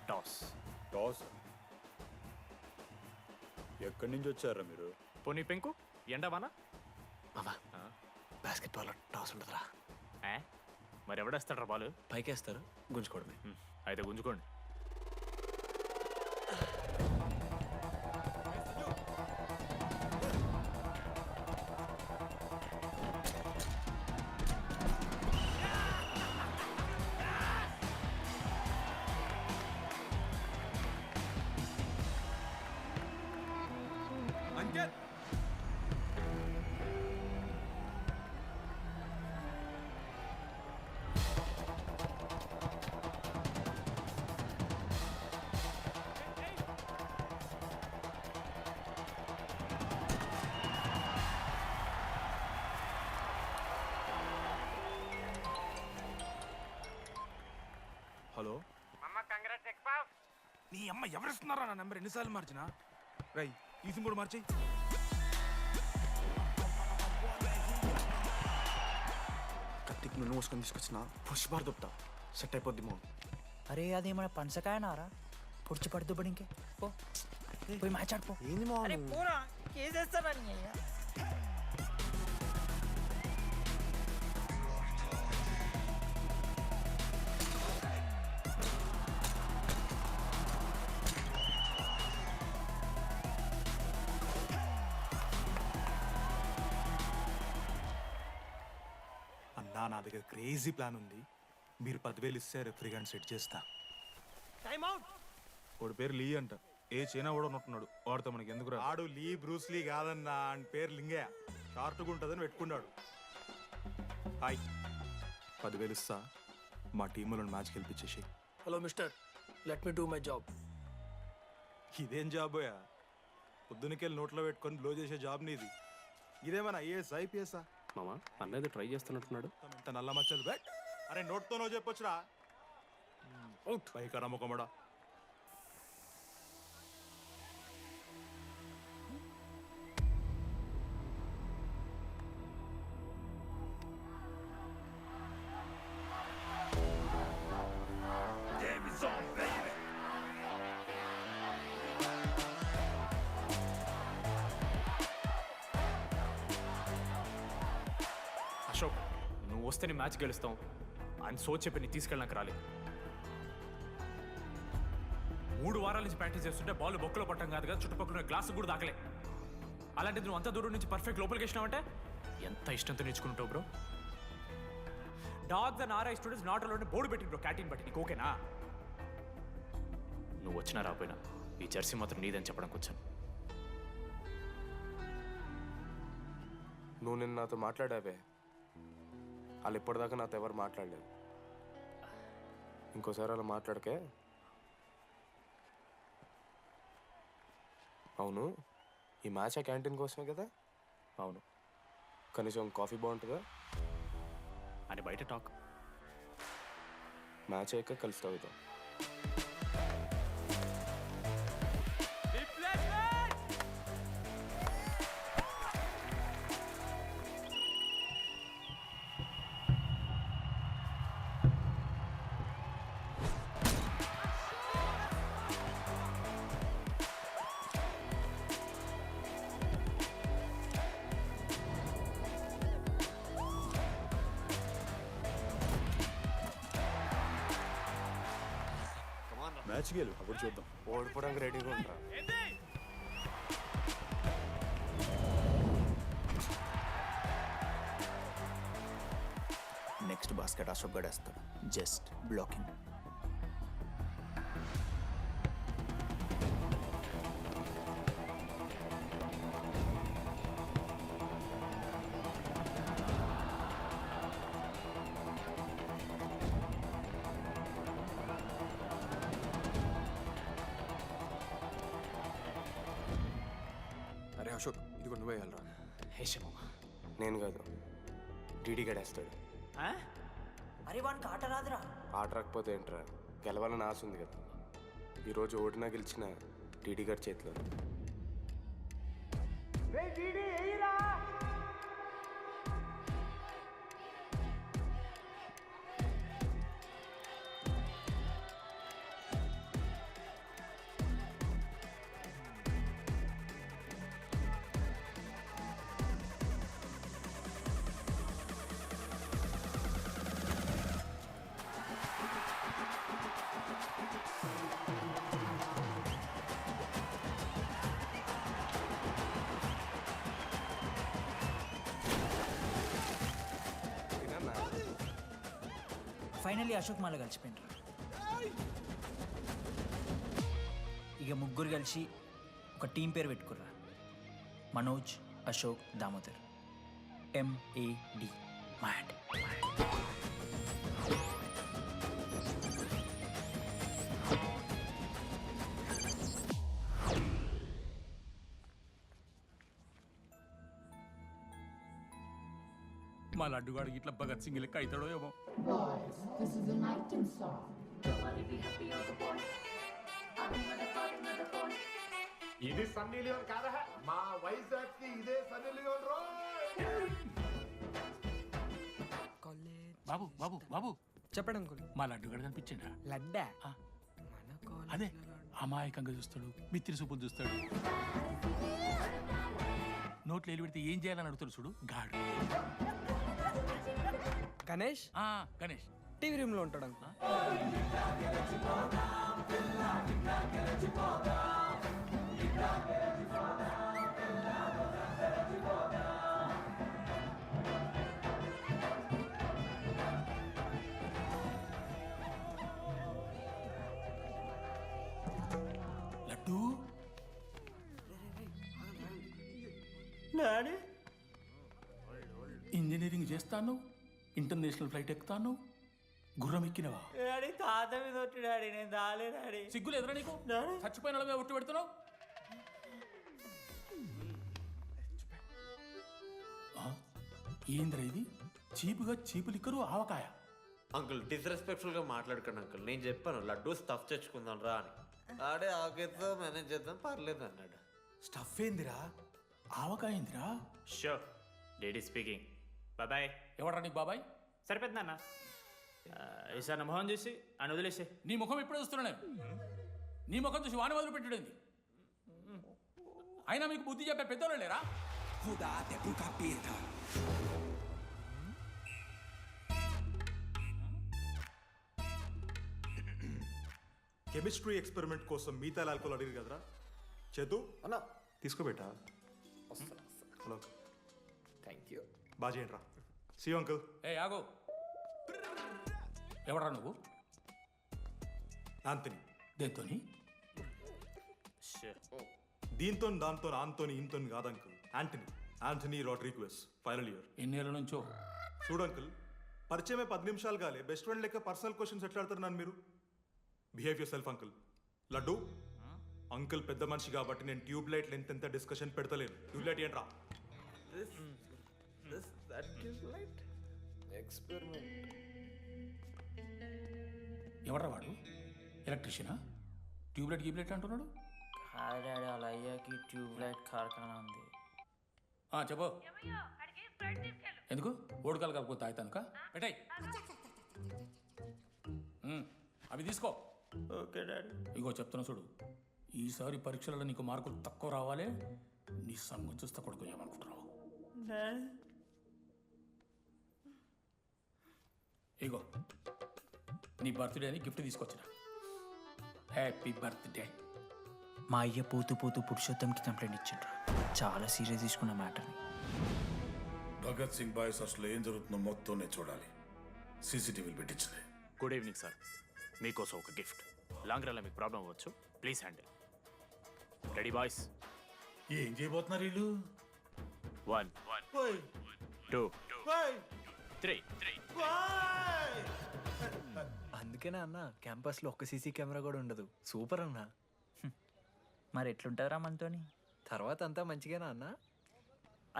Toss. Toss? ఎక్కడి నుంచి వచ్చారా మీరు? పోనీ పెంకు ఎండవానా? మామా బాస్కెట్ బాల్ టాస్ ఉండదురా. మరి ఎవడేస్తాడ్రా బాల్? పైకేస్తారు, గుంజుకోవడమే. అయితే గుంజుకోండి. అంకిత్, హలో నీ అమ్మ ఎవరిస్తున్నారా నా నెంబర్? ఎన్నిసార్లు మార్చినా? రై ఈ సిమ్ కూడా మార్చి. కత్తికి నూనె మోసుకొని తీసుకొచ్చిన పుష్ బార్ దొప్తా సెట్ అయిపోద్ది మో. అరే అదేమన్నా పనసకాయనారా? పొడిచి పడుతూ పడి ఇంకే పో, పోయి మ్యాచ్ ఆడిపో. ఏంది మా పూరా కేసేస్తారని. అన్నా నా దగ్గర క్రేజీ ప్లాన్ ఉంది. మీరు 10,000 ఇస్తే రెఫ్రీ గారిని సెట్ చేస్తా. Time out. వాడి పేరు లీ అంట. ఏ చైనా కూడా ఉన్నట్టున్నాడు వాడితో మనకి ఎందుకు ఆడు లీ బ్రూస్లీ కాదన్నా అని పేరు లింగయ్య షార్ట్గా ఉంటుందని పెట్టుకున్నాడు. హాయ్ 10,000 ఇస్తా, మా టీంలో మ్యాచ్ గెలిపించేసి. Hello mister, let me do my job. ఇదేం జాబోయా? పొద్దునకెళ్ళి నోట్లో పెట్టుకొని బ్లో చేసే జాబ్ నీది. ఇదేమన్నా ఐఏఎస్ ఐపీఎస్ఆ? మామా అన్నది ట్రై చేస్తున్నట్టున్నాడు. ఇంత నల్ల మచ్చలు బెట్. అరే నోట్తోనో చెప్పొచ్చురా. పైకరా ముఖమడా. అశోక్, నువ్వు వస్తే నీ మ్యాచ్ గెలుస్తాం అని సో చెప్పి నీ తీసుకెళ్ళడానికి రాలేదు. 3 వారాల నుంచి ప్రాక్టీస్ చేస్తుంటే బాల్ బొక్కలో పట్టం కాదు కదా, చుట్టుపక్కల గ్లాసు కూడా దాకలే. అలాంటిది నువ్వు అంత దూరం నుంచి పర్ఫెక్ట్ లోపలికి వేసినావంటే ఎంత ఇష్టంతో నేర్చుకుంటావు bro. Dogs and RI students not allowed board పెట్టింది బ్రో, క్యాటీన్ బట్టి. నీకు ఓకేనా? నువ్వు వచ్చినా రాపోయినా ఈ జెర్సీ మాత్రం నీదని చెప్పడానికి వచ్చాను. నువ్వు నిన్న నాతో మాట్లాడావే, వాళ్ళు ఇప్పటిదాకా నాతో ఎవరు మాట్లాడలేదు. ఇంకోసారి అలా మాట్లాడకే. అవును, ఈ మ్యాచ్ ఆ క్యాంటీన్ కోసమే కదా? అవును. కనీసం కాఫీ బాగుంటుందా అని బయట టాక్. మ్యాచ్ అయ్యాక కలిసి తాగుతాం. మ్యాచ్ గెలు, అప్పుడు చూద్దాం. ఓడిపోవడానికి రెడీగా ఉంటా. నెక్స్ట్ బాస్కెట్ అశోక్ గడేస్తాడు. Just blocking. అరే అశోక్, ఇది కూడా నువ్వే వెళ్ళరా. హేషమా, నేను కాదు, డీడీ గడేస్తాడు. అరే వానికి ఆట రాదురా. ఆట రాకపోతే ఏంట్రా, గెలవాలని ఆశ ఉంది కదా. ఈరోజు ఓడినా గెలిచిన డీడీ గారి చేతిలో. ఫైనల్లీ అశోక్ మాల కలిసిపోయినరా. ఇక ముగ్గురు కలిసి ఒక టీం పేరు పెట్టుకుర్రా. మనోజ్, అశోక్, దామోదర్. MAD. మ్యాడ్. మా లడ్డుగాడికి ఇట్లా భగత్ సింగ్ లెక్క అవుతాడో ఏమో. ఇది సన్నీ లియోన్ కాదా? మా వైజాగ్ కి ఇదే సన్నీ లియోన్ రో. బాబు బాబు బాబు చెప్పండి అంకుల్. మా లడ్డుగాడు కనిపించిండా? లడ్డా? అదే అమాయకంగా చూస్తాడు, మిత్రి చూపులు చూస్తాడు, నోట్లో ఎల్లు పెడితే ఏం చేయాలని అడుగుతాడు చూడు గాడు. గణేష్? గణేష్ టీవీ రూమ్ లో ఉంటాడు అంకుల్. లడ్డు చేస్తాను, ఇంటర్నేషనల్ ఫ్లైట్ ఎక్కుతాను, గుర్రం ఎక్కినవా? డాడీ తాత మీద ఒట్టు డాడీ, నేను దాలే డాడీ. సిగ్గులు ఎదురా నీకు? చచ్చిపోయిన వాళ్ళ మీద ఒట్టు పెడుతున్నావు. ఏంద్రా ఇది? చీపుగా చీపు లిక్కరు ఆవకాయ. అంకుల్ డిస్రెస్పెక్ట్ఫుల్గా మాట్లాడకండి అంకుల్. నేను చెప్పాను లడ్డూ స్టఫ్ తెచ్చుకుందాం రా అని. ఆడే ఆకేతో మేనేజ్ చేద్దాం పర్లేదు అన్నాడు. స్టఫ్ ఏందిరా? ఆవకాయ ఏందిరా? Show daddy speaking. బాబాయ్. ఎవరా నీకు బాబాయ్? సరిపోతుంది అన్న. ఈసారి నా మొహం చూసి అని వదిలేసే. నీ ముఖం ఎప్పుడు చూస్తున్నా నేను? నీ ముఖం చూసి వాని వదిలి పెట్టడండి. అయినా మీకు బుద్ధి చెప్పే పెద్దోళ్ళు లేరా? కెమిస్ట్రీ ఎక్స్పెరిమెంట్ కోసం మీథైల్ ఆల్కహాల్ అడిగారు కదరా చేతు అన్న తీసుకోబెట్టా. Hello thank you. బాగా చేయండి రా. See uncle. ఏ ఆగో, ఎవరా నువ్వు? ఆంథనీ. దేంతోని? దీంతో దాంతో ఆంతోని ఇంతో కాదు uncle. Anthony Rodrigues, final year. ఎన్నేళ్ళ నుంచో? చూడు అంకుల్, పరిచయమే 10 నిమిషాలు కాలే బెస్ట్ ఫ్రెండ్ లెక్క పర్సనల్ క్వశ్చన్స్ ఎట్లా ఆడతారు నన్ను మీరు? Behave yourself uncle. Laddu uncle పెద్ద మనిషి కాబట్టి నేను ట్యూబ్ లైట్ లెంత్ ఎంత డిస్కషన్ పెడతలేను. ట్యూబ్ లైట్ ఏంట్రా? ఎవరా వాడు? ఎలక్ట్రీషియనా? ట్యూబ్లైట్ గీబ్లైట్ అంటున్నాడు. డాడీ అలా అయ్యాకి ట్యూబ్ లైట్ కార్ఖానా ఉంది. చెప్పు. ఎందుకు ఓడకాలు కలుపుకొని తాగుతానుక? పెట్టాయి అవి తీసుకో. Okay daddy. ఇగో చెప్తున్నా చూడు, ఈసారి పరీక్షలలో నీకు మార్కులు తక్కువ రావాలి. నీ సంగం చూస్తే కొడుకు ఏమనుకుంటున్నావు? ఇగో నీ బర్త్డే అని గిఫ్ట్ తీసుకొచ్చిన. Happy birthday. మా అయ్య పోతూ పోతూ పురుషోత్తంకి కంప్లైంట్ ఇచ్చిండ్రు. చాలా సీరియస్ తీసుకున్న మ్యాటర్ని. భగత్ సింగ్ బాయ్స్ అసలు ఏం జరుగుతుందో మొత్తం నేను చూడాలి. సీసీటీవీలు పెట్టించలే. Good evening sir. మీకోసం ఒక గిఫ్ట్. లాంగ్ రన్లో మీకు ప్రాబ్లం అవ్వచ్చు, ప్లీజ్ హ్యాండిల్. Ready boys? ఏం చేయబోతున్నారు వీళ్ళు? 1 2 3. అందుకేనా అన్న క్యాంపస్లో ఒక్క సీసీ కెమెరా కూడా ఉండదు. సూపర్ అన్న. మరి ఎట్లుంటారా మనతోని? తర్వాత అంతా మంచిగానా అన్న?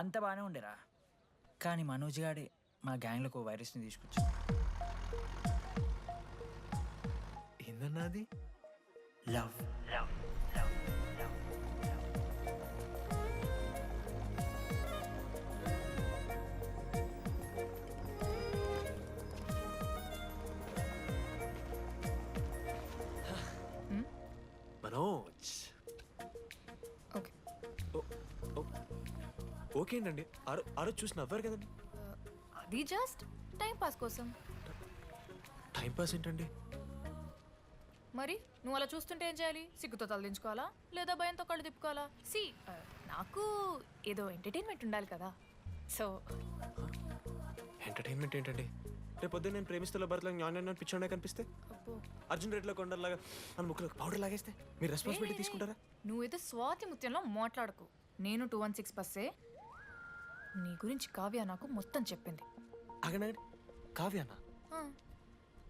అంత బాగానే ఉండేరా, కానీ మనోజ్ గాడే మా గ్యాంగ్లోకి ఓ వైరస్ని తీసుకొచ్చి. ఏందన్నా అది? లవ్. మనోజ్. ఓకే అండి. ఆరో చూసి నవ్వారు కదండి. అది జస్ట్ టైం పాస్ కోసం. టైం పాస్ ఏంటండి? మరి నువ్వు అలా చూస్తుంటే ఏం చేయాలి? సిగ్గుతో తలదించుకోవాలా లేదా భయంతో కళ్ళు తిప్పుకోవాలా? నాకు ఏదో ఎంటర్టైన్మెంట్ ఉండాలి కదా. సో ఎంటర్టైన్మెంట్ ఏంటండి? రేపు పొద్దున్న నేను ప్రేమిస్తున్న భర్తలో జ్ఞానం పిచ్చోడే కనిపిస్తే, అర్జున్ రెడ్డిలో కొండలాగా మన ముక్కులో పౌడర్ లాగేస్తే మీరు రెస్పాన్సిబిలిటీ తీసుకుంటారా? నువ్వేదో స్వాతి ముత్యంలో మాట్లాడకు. నేను 216 బస్సే. నీ గురించి కావ్య నాకు మొత్తం చెప్పింది. అగనండి. కావ్యానా?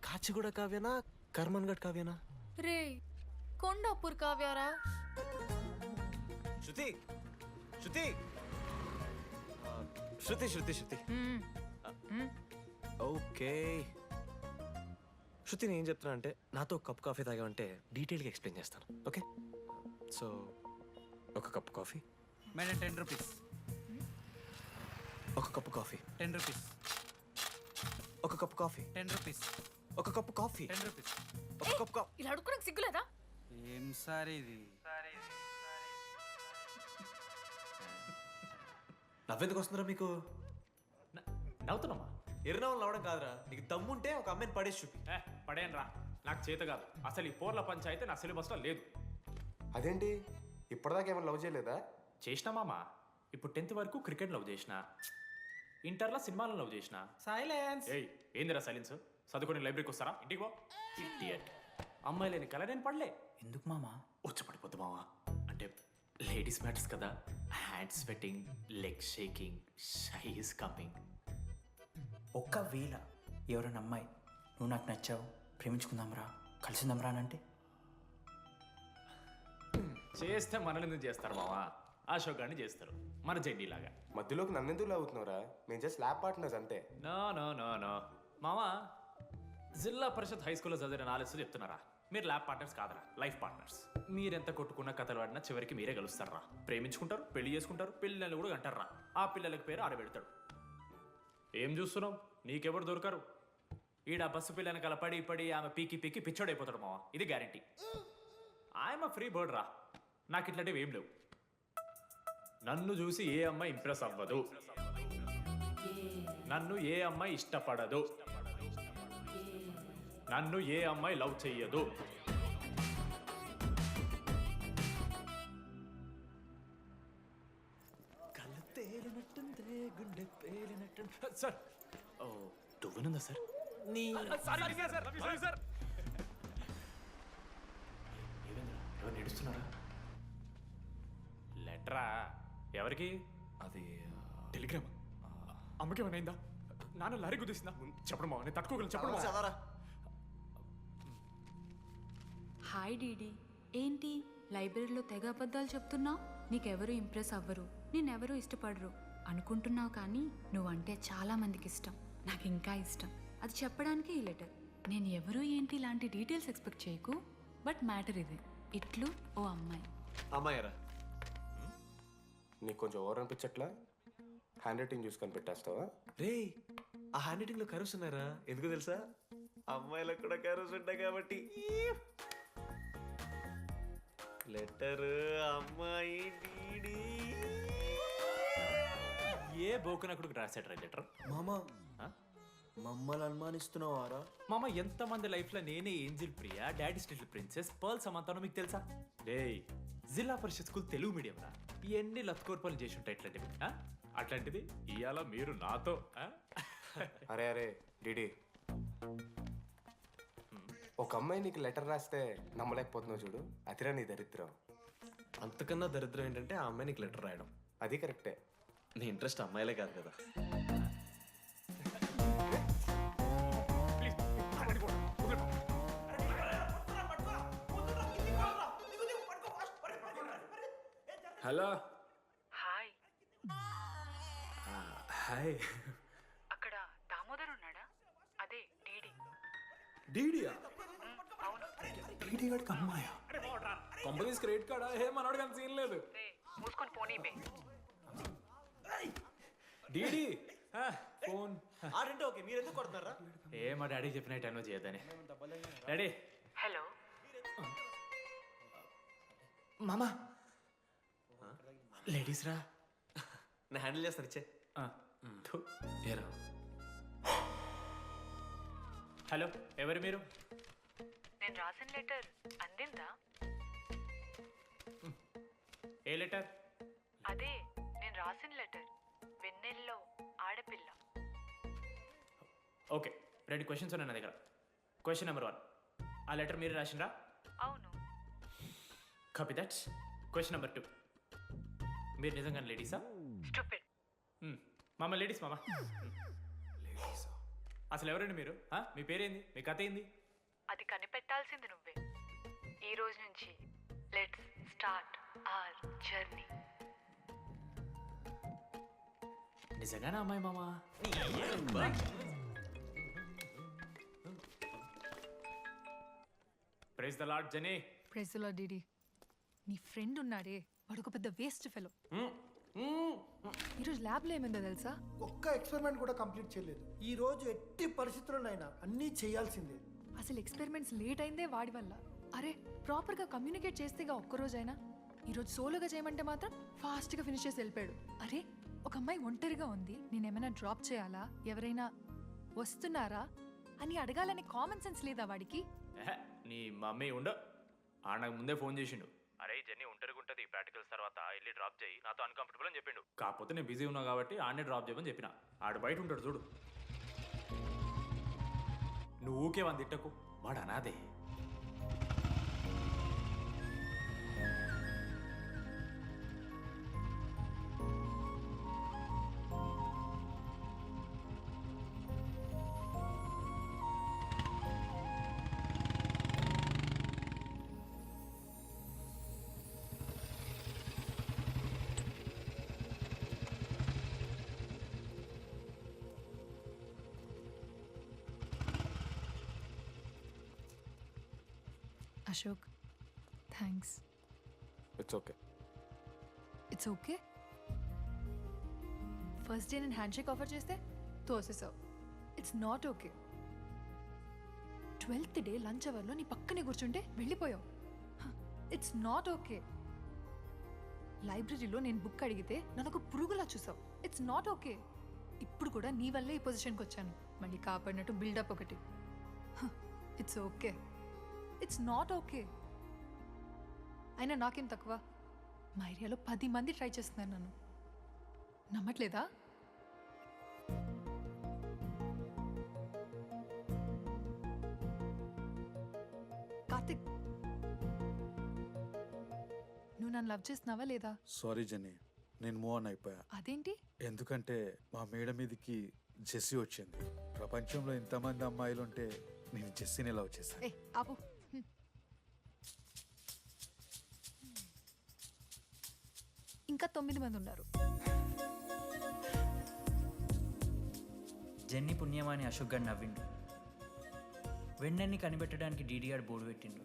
కాచిగూడ కావ్యానా? కర్మన్ గడ్ కావ్యానా? రే కొండాపూర్ కావ్యారా? శృతి శృతి శృతి శృతి శృతి ఓకే. శృతి నేను ఏం చెప్తున్నా అంటే, నాతో కప్ కాఫీ తాగామంటే డీటెయిల్గా ఎక్స్ప్లెయిన్ చేస్తాను. ఓకే? సో ఒక కప్ కాఫీ. Madam 10 rupees. ఒక కప్పు కాఫీ. 10 రూపీస్. ఒక కప్పు కాఫీ. 10 రూపీస్. ఒక కప్పు కాఫీ. 10 రూపీస్. ఒక కప్పు కాఫీ. ఇలా అడుక్కోడానికి సిగ్గులేదా? ఏం సార్ ఇది? నవ్వెందుకు వస్తున్నారా మీకు? నవ్వుతున్నామా? ఎర్రనవ్వులు నవ్వడం కాదురా, నీకు దమ్ముంటే ఒక అమ్మాయిని పడేసి చూపి. పడేయను రా, నాకు చేత కాదు. అసలు ఈ పోర్ల పంచాయితీ నా సిలబస్లో లేదు. అదేంటి ఇప్పటిదాకా ఏమైనా లవ్ చేయలేదా? చేసినా మామా. ఇప్పుడు 10th వరకు క్రికెట్ లవ్ చేసిన, ఇంటర్లో సినిమాలను లవ్ చేసిన. సైలెన్స్. ఏయ్ ఏందిరా సైలెన్స్? చదువుకొని లైబ్రరీకి వస్తారా? ఇంటికి పో. ఇడియట్. అమ్మాయి లేని కల నేను పడలే. ఎందుకు మామా? వచ్చి పడిపోద్దు మామా. అంటే లేడీస్ మ్యాటర్స్ కదా. Hand sweating, leg shaking, shy is coming. ఒకవేళ ఎవరైనా అమ్మాయి నువ్వు నాకు నచ్చావు ప్రేమించుకుందాంరా కలిసిందాంరా అని అంటే చేస్తే మనల్ని ఎందుకు చేస్తారు మావా? అశోక్ గారిని చేస్తారు, మన జెండీలాగా. మధ్యలోకి నన్నెందుకు లాగుతున్నారా? మేము జస్ట్ ల్యాబ్ పార్ట్నర్స్ అంతే. నో నో నో నో మావా, జిల్లా పరిషత్ హై స్కూల్లో చదివిన నాలెడ్జ్ చెప్తున్నారా? మీరు ల్యాబ్ పార్ట్నర్స్ కాదరా, లైఫ్ పార్ట్నర్స్. మీరెంత కొట్టుకున్న కథలు పడినా చివరికి మీరే కలుస్తారా, ప్రేమించుకుంటారు, పెళ్లి చేసుకుంటారు, పిల్లలు కూడా అంటారా. ఆ పిల్లలకి పేరు ఆడబెడతాడు. ఏం చూస్తున్నావు? నీకెవరు దొరకరు. ఈడ బస్సు పిల్లని కల పడి పడి ఆమె పీకి పీకి పిచ్చోడైపోతాడు మావా, ఇది గ్యారంటీ. ఆయమ ఫ్రీ బర్డ్ రా, నాకు ఇట్లాంటివి ఏం లేవు. నన్ను చూసి ఏ అమ్మాయి ఇంప్రెస్ అవ్వదు, నన్ను ఏ అమ్మాయి ఇష్టపడదు, నన్ను ఏ అమ్మాయి లవ్ చెయ్యదు. కళ్ళు తేలినట్టుందే, గుండె పేలినట్టు. సార్, ఓ దువ్వనుందా సార్? నీ సార్ ఎవరు నడుస్తున్నారా? లెటరా? ఎవరికి? అది టెలిగ్రామ్. అమ్మకి ఏమైనా నాన్న లారీ గుద్దేసిందా? చెప్పడం మా నేను తట్టుకోగలను. చెప్పడం చదవరా. హాయ్ డీడీ, ఏంటి లైబ్రరీలో తెగ అబద్ధాలు చెప్తున్నావు? నీకెవరు ఇంప్రెస్ అవ్వరు, నేనెవరూ ఇష్టపడరు అనుకుంటున్నావు, కానీ నువ్వంటే చాలా మందికి ఇష్టం, నాకు ఇంకా ఇష్టం. అది చెప్పడానికి ఈ లెటర్. నేను ఎవరు ఏంటి ఇలాంటి డీటెయిల్స్ ఎక్స్పెక్ట్ చేయకు, బట్ మ్యాటర్ ఇది. ఇట్లు ఓ అమ్మాయి. అమ్మాయరా, నీకు కొంచెం ఓవర్ అనిపించట్లా? హ్యాండ్ రైటింగ్ చూసి కనిపెట్టేస్తావా? రే, ఆ హ్యాండ్ రైటింగ్లో కర్వ్స్ ఉన్నారా? ఎందుకు తెలుసా? అమ్మాయిలకు కూడా కర్వ్స్ ఉంటాయి కాబట్టి. లెటర్ అమ్మాయి డీడీ. ఏ బోకనకుడికి రాశాడు లెటర్? మామా మమ్మల్ని అనుమానిస్తున్నావారా? మామ, ఎంతమంది లైఫ్లో నేనే angel Priya, daddy still princess, pearl సమంతానో మీకు తెలుసా? డే, జిల్లా పరిషత్ స్కూల్ తెలుగు మీడియం రా, ఎన్ని లత్కోర్పాలు చేసి ఉంటాయి ఇట్లాంటివి. అట్లాంటిది ఇవాళ మీరు నాతో. అరే అరే డీడీ, ఒక అమ్మాయి నీకు లెటర్ రాస్తే నమ్మలేకపోతున్నావు చూడు, అతిరా నీ దరిద్రం. అంతకన్నా దరిద్రం ఏంటంటే ఆ అమ్మాయి నీకు లెటర్ రాయడం. అది కరెక్టే. నీ ఇంట్రెస్ట్ అమ్మాయిలే కాదు కదా. హలో. హాయ్. హాయ్. అక్కడ దామోదర్ ఉన్నాడా? అదే డీడీ. డీడీయా? అవును. డీడీ గడికి అమ్మాయా? Companies credit కార్డా? ఏ మనోడు కానీ సీన్ లేదు. మూసుకొని పోనీ బే. డీడీ ఫోన్ ఆడంటే ఓకే, మీరు ఎందుకు కొడుతున్నారా? ఏ మా డాడీ చెప్పిన టైంలో చేయొద్దని. డాడీ. హలో మామా, లేడీస్ రా. నేను హ్యాండిల్ చేస్తాను, ఇచ్చే. ఏరా. హలో, ఎవరు మీరు? నేను రాసిన లెటర్ అందిందా? ఏ లెటర్? అదే నేను రాసిన లెటర్, వెన్నెల్లో ఆడపిల్ల. ఓకే, 2 క్వశ్చన్స్ ఉన్నాయి నా దగ్గర. క్వశ్చన్ నెంబర్ 1, ఆ లెటర్ మీరు రాసిండ్రా? అవును. Copy that. క్వశ్చన్ నెంబర్ 2, మీరు నిజంగానే లేడీసా? స్టూపిడ్. మామ లేడీస్ మామ. అసలు ఎవరండి మీరు? మీ పేరేంది? మీ కథ ఏంది? అది కనిపెట్టాల్సింది నువ్వే. ఈ రోజు నుంచి లెట్స్ స్టార్ట్ అవర్ జర్నీ. నిజంగానే అమ్మాయి మామా? Praise the lord Jenny. Praise the lord DD. నీ ఫ్రెండ్ ఉన్నాడే, వాడు ఒక పెద్ద వేస్ట్ ఫెలో. ఈరోజు ల్యాబ్లో ఏమైందో తెలుసా? ఒక్క ఎక్స్పెరిమెంట్ కూడా కంప్లీట్ చేయలేదు. ఈ రోజు ఎట్టి పరిస్థితుల్లోనైనా అన్నీ చేయాల్సిందే. అసలు ఎక్స్పెరిమెంట్స్ లేట్ అయిందే వాడి వల్ల. అరే, ప్రాపర్గా కమ్యూనికేట్ చేస్తేగా ఒక్కరోజైనా. ఈరోజు సోలోగా చేయమంటే మాత్రం ఫాస్ట్గా ఫినిష్ చేసి వెళ్ళిపోయాడు. అరే, ఒక అమ్మాయి ఒంటరిగా ఉంది, నేనేమైనా డ్రాప్ చేయాలా, ఎవరైనా వస్తున్నారా అని అడగాలనే కామన్ సెన్స్ లేదా వాడికి? నీ మమ్మీ ఉండ నాకు ముందే ఫోన్ చేసిండు. అరే జెన్నీ ఒంటరిగా ఉంటుంది, ప్రాక్టికల్స్ తర్వాత వెళ్ళి డ్రాప్ చేయి, నాతో అన్కంఫర్టబుల్ అని చెప్పిండు. కాకపోతే నేను బిజీ ఉన్నా కాబట్టి ఆడనే డ్రాప్ చేయమని చెప్పిన. ఆడు బయట ఉంటాడు చూడు. నువ్వు ఊకే వాని తిట్టకు, వాడు అనాదే. Ashok thanks. It's okay. It's okay. First day నేను హ్యాండ్ షేక్ ఆఫర్ చేస్తే తోసేసావు. It's not okay. 12th day lunch అవర్లో నీ పక్కనే కూర్చుంటే వెళ్ళిపోయావు. It's not okay. లైబ్రరీలో నేను బుక్ అడిగితే నన్ను ఒక పురుగులా చూసావు. It's not okay. ఇప్పుడు కూడా నీ వల్లే ఈ పొజిషన్కి వచ్చాను. మళ్ళీ కాపాడినట్టు బిల్డప్ ఒకటి. It's okay. It's not okay. అయినా నాకేం తక్కువ? మా ఏరియాలో 10 మంది ట్రై చేస్తున్నారు నన్ను. నమ్మట్లేదా? కార్తిక్, నువ్వు నన్ను లవ్ చేస్తున్నావా లేదా? సారీ జెన్నీ, నేను మూవ్ ఆన్ అయిపోయా. అదేంటి? ఎందుకంటే మా మేడ మీదకి జెస్సీ వచ్చింది. ప్రపంచంలో ఇంతమంది అమ్మాయిలు ఉంటే నేను జెస్సీని లవ్ చేశాను. ఏ ఆపు. ఇంకా 9 మంది ఉన్నారు. జెన్నీ పుణ్యమాని అశోక్ గారు నవ్విండు. వెన్నెన్ని కనిపెట్టడానికి డీడీఆర్ బోర్డు పెట్టిండు.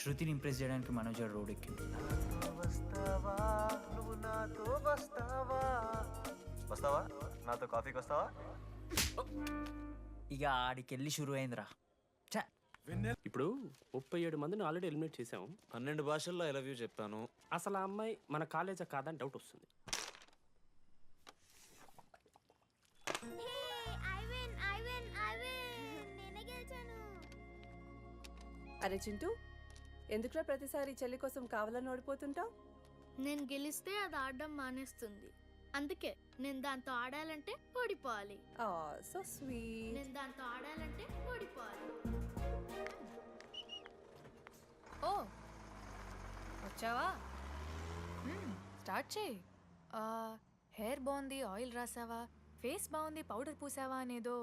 శృతిని ఇంప్రెస్ చేయడానికి మనోజ్ గారు రోడ్ ఎక్కిండు. వస్తావా నాతో కాఫీకి వస్తావా? ఇక ఆడికెళ్ళి షురు అయిందిరా. ఇప్పుడు 37 మందిని ఆల్రెడీ ఎలిమినేట్ చేసాము. 12 భాషల్లో ఐ లవ్ యూ చెప్పాను. అసలు ఆ అమ్మాయి మన కాలేజా కాదని డౌట్ వస్తుంది. అరే చింటూ, ఎందుకురా ప్రతిసారి చెల్లి కోసం కావాలని ఓడిపోతుంటావు? నేను గెలిస్తే అది ఆడడం మానేస్తుంది. అందుకే నేను దాంతో ఆడాలంటే ఓడిపోవాలి. So sweet. నేను దాంతో ఆడాలంటే ఓడిపోవాలి. ఓ వచ్చావా? స్టార్ట్ చేయి. హెయిర్ బాగుంది, ఆయిల్ రాసావా, ఫేస్ బాగుంది, పౌడర్ పూసావా అనేదో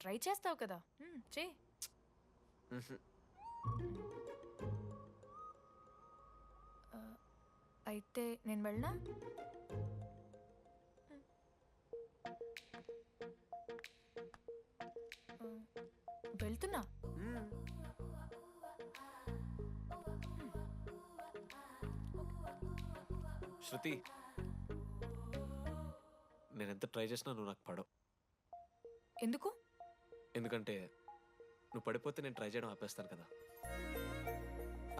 ట్రై చేస్తావు కదా. చేయి. అయితే నేను వెళ్ళనా? వెళ్తున్నా. శృతి, నేను ఎంత ట్రై చేసినా నువ్వు నాకు పడవు. ఎందుకు? ఎందుకంటే నువ్వు పడిపోతే నేను ట్రై చేయడం ఆపేస్తాను కదా.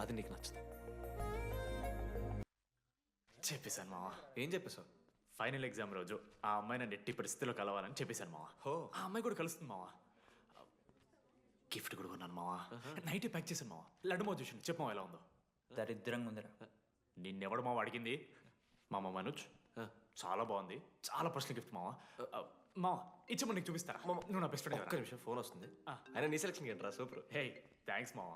అది నీకు నచ్చదు. చెప్పేశాను మావా. ఏం చెప్పేశావు? ఫైనల్ ఎగ్జామ్ రోజు ఆ అమ్మాయి నన్ను ఎట్టి పరిస్థితిలో కలవాలని చెప్పేశాను మావా. ఆ అమ్మాయి కూడా కలుస్తుంది మావా. గిఫ్ట్ కూడా కొన్నాను మావా. నైటే ప్యాక్ చేశాను మావా. లడ్డు మావ చూసిండు. చెప్పు మావా ఎలా ఉందో. దరిద్రంగా ఉందిరా. నిన్నెవడు మావ అడిగింది? మామ మనోజ్. చాలా బాగుంది, చాలా పర్సనల్ గిఫ్ట్ మావా. మావా ఇచ్చమని నీకు చూపిస్తారా? నువ్వు నా బెస్ట్ ఫ్రెండ్. ఒక్క నిమిషం, ఫోన్ వస్తుంది. అయినా నీ సెలక్షన్ ఏంట్రా? సూపర్. హే థ్యాంక్స్ మావా.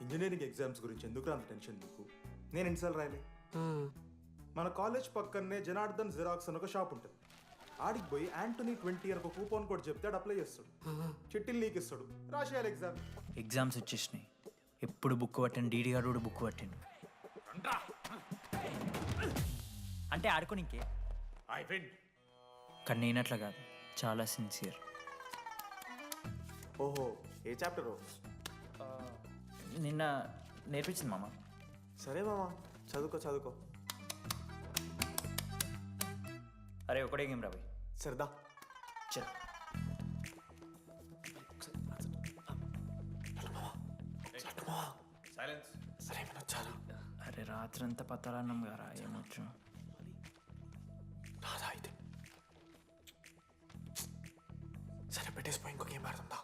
ఇంజనీరింగ్ ఎగ్జామ్స్ గురించి ఎందుకు అంత టెన్షన్ నీకు? నేను ఎన్నిసార్లు రాయలే. మన కాలేజ్ పక్కనే జనార్దన్ జిరాక్స్ అని ఒక షాప్ ఉంటుంది. ఆడికి పోయి యాంటనీ 20 అని ఒక కూపన్ కోడ్ చెప్తే ఆడు అప్లై చేస్తాడు. చిట్టిల్ నీకు ఇస్తాడు, రాసేయాలి ఎగ్జామ్. ఎగ్జామ్స్ వచ్చేసినాయి. ఎప్పుడు బుక్ పట్టాను, డీడీఆర్ కూడా బుక్ పట్టిండు. అంటే ఆడుకోనికే. కానీ నేనట్లా కాదు, చాలా సిన్సియర్. ఓహో, ఏ చాప్టరు? నిన్న నేర్పించింది మామ. సరే మామ, చదువుకో చదువుకో. అరే ఒకటే గేమ్ రాబోయ్. సరదా చల్. అరే రాత్రంతా పత్తాలన్నం గారా, ఏమొచ్చు? అయితే సరే పెట్టేసిపోయి ఇంకో గేమ్ ఆడుతుందా?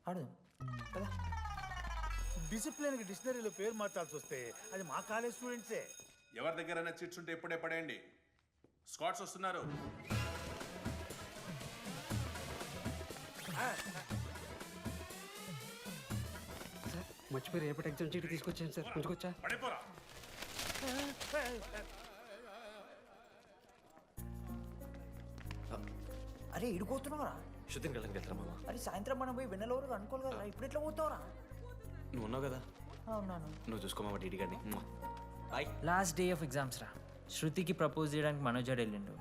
ఆడు కదా. డిసిప్లిన్కి డిక్షనరీలో పేరు మార్చాల్సి వస్తే అది మా కాలేజ్ స్టూడెంట్సే. ఎవరి దగ్గరైనా చిట్స్ ఉంటే ఇప్పుడే పడేయండి. స్కాట్స్ వస్తున్నారు. మర్చిపోయి రేపటి ఎగ్జామ్ చీటి తీసుకొచ్చాను సార్. ఉంచుకొచ్చా? పడిపోరా. అరే ఇడిపోతున్నావురా. శృతిని వెళ్ళడానికి వెళ్తారా మామ? అరే సాయంత్రం మనం పోయి వెన్నెలవరకు అనుకోవాలి కదా, ఇప్పుడు ఎట్లా పోతావురా? నువ్వు ఉన్నావు కదా. అవునాను. నువ్వు చూసుకోమా డీడీ గారిని. లాస్ట్ డే ఆఫ్ ఎగ్జామ్స్ రా. శృతికి ప్రపోజ్ చేయడానికి మనోజ్ గారు వెళ్ళిండు.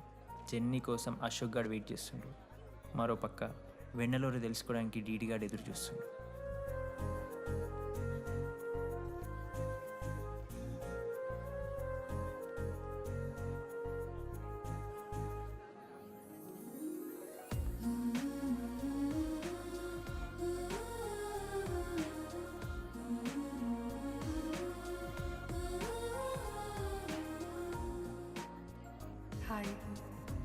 జెన్నీ కోసం అశోక్ గారు వెయిట్ చేస్తుండు. మరోపక్క వెన్నెలూరు తెలుసుకోవడానికి డీడీగాడు ఎదురు చూస్తుండు. హాయ్.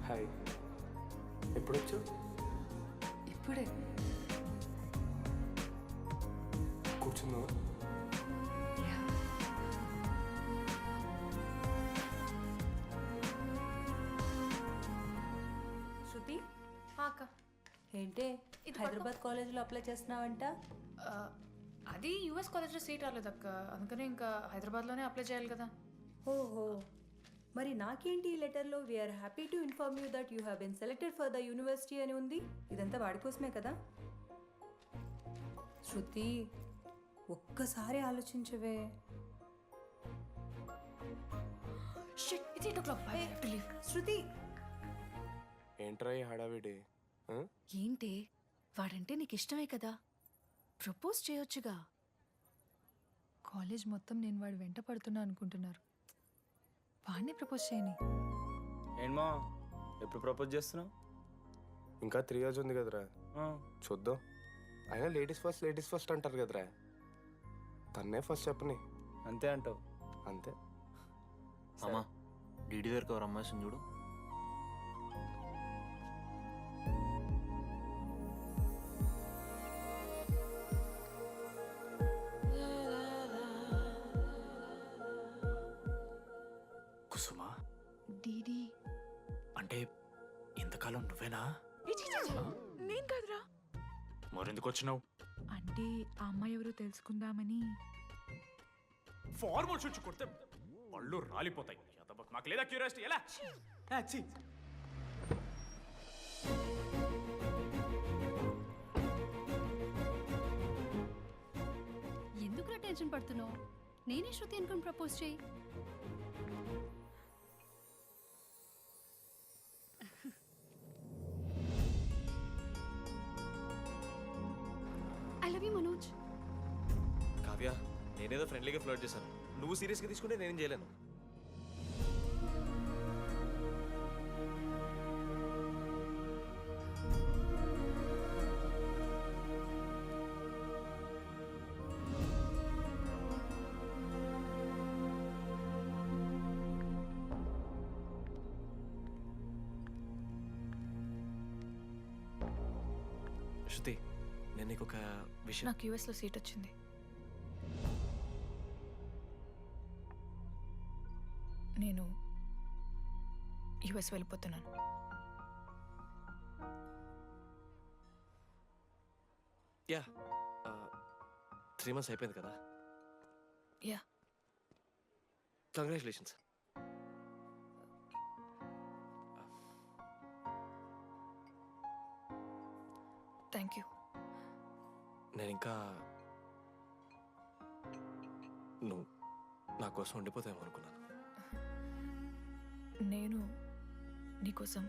హాయ్, ఎప్పుడొచ్చు? ఇప్పుడే. కూర్చున్నావా? శృతి, అక్క ఏంటే హైదరాబాద్ కాలేజీలో అప్లై చేస్తున్నావంట? అది యూఎస్ కాలేజ్లో సీట్ రాలేదు అక్క, అందుకనే ఇంకా హైదరాబాద్లోనే అప్లై చేయాలి కదా. ఓహో, మరి నాకేంటి ఈ లెటర్లో we are happy to inform you that you have been selected for the university అని ఉంది. ఇదంతా వాడి కోసమే కదా? శృతి, ఒక్కసారి ఆలోచించవే. శృతి, ఏంట్రా ఈ హడావిడి? ఏంటి వాడంటే నీకు ఇష్టమే కదా, ప్రపోజ్ చేయొచ్చుగా. కాలేజ్ మొత్తం నేను వాడు వెంట పడుతున్నా అనుకుంటున్నారు, వాడిని ప్రపోజ్ చేయని. ఏంటమ్మా ఎప్పుడు ప్రపోజ్ చేస్తున్నావు? ఇంకా 3 years ఉంది కదరా, చూద్దాం. అయినా లేడీస్ ఫస్ట్ అంటారు కదరా, తన్నే ఫస్ట్ చెప్పని. అంతే అంటావు? అంతే. అమ్మా డీడీ దగ్గరికి ఎవరు అమ్మాయిస్తుంది చూడు. కుసుమా, డీడీ అంటే ఇంతకాలం నువ్వేనా? నేను కాదురా. మరెందుకు వచ్చినావు? అంటే ఆ అమ్మాయి ఎవరో తెలుసుకుందామని. ఫార్మల్ షూట్ కొడితే పళ్ళు రాలిపోతాయి. మాకు లేదా క్యూరియాసిటీ? ఎలా? ఎందుకు టెన్షన్ పడుతున్నావు? నేనే శృతి అనుకుని ప్రపోజ్ చేయి. I love you Manoj. Kavya, నేనేదో ఫ్రెండ్లీగా ఫ్లర్ట్ చేశాను, నువ్వు సీరియస్గా తీసుకుంటే నేనేం చేయలేను. శృతి, నేను నీకు ఒక విషయం. నాకు యూఎస్లో సీట్ వచ్చింది. నేను యూఎస్ వెళ్ళిపోతున్నాను. యా, 3 months అయిపోయింది కదా. Yeah, congratulations. Thank you. నేను ఇంకా నువ్వు నా కోసం ఉండిపోతాయేమో అనుకున్నాను. నేను నీకోసం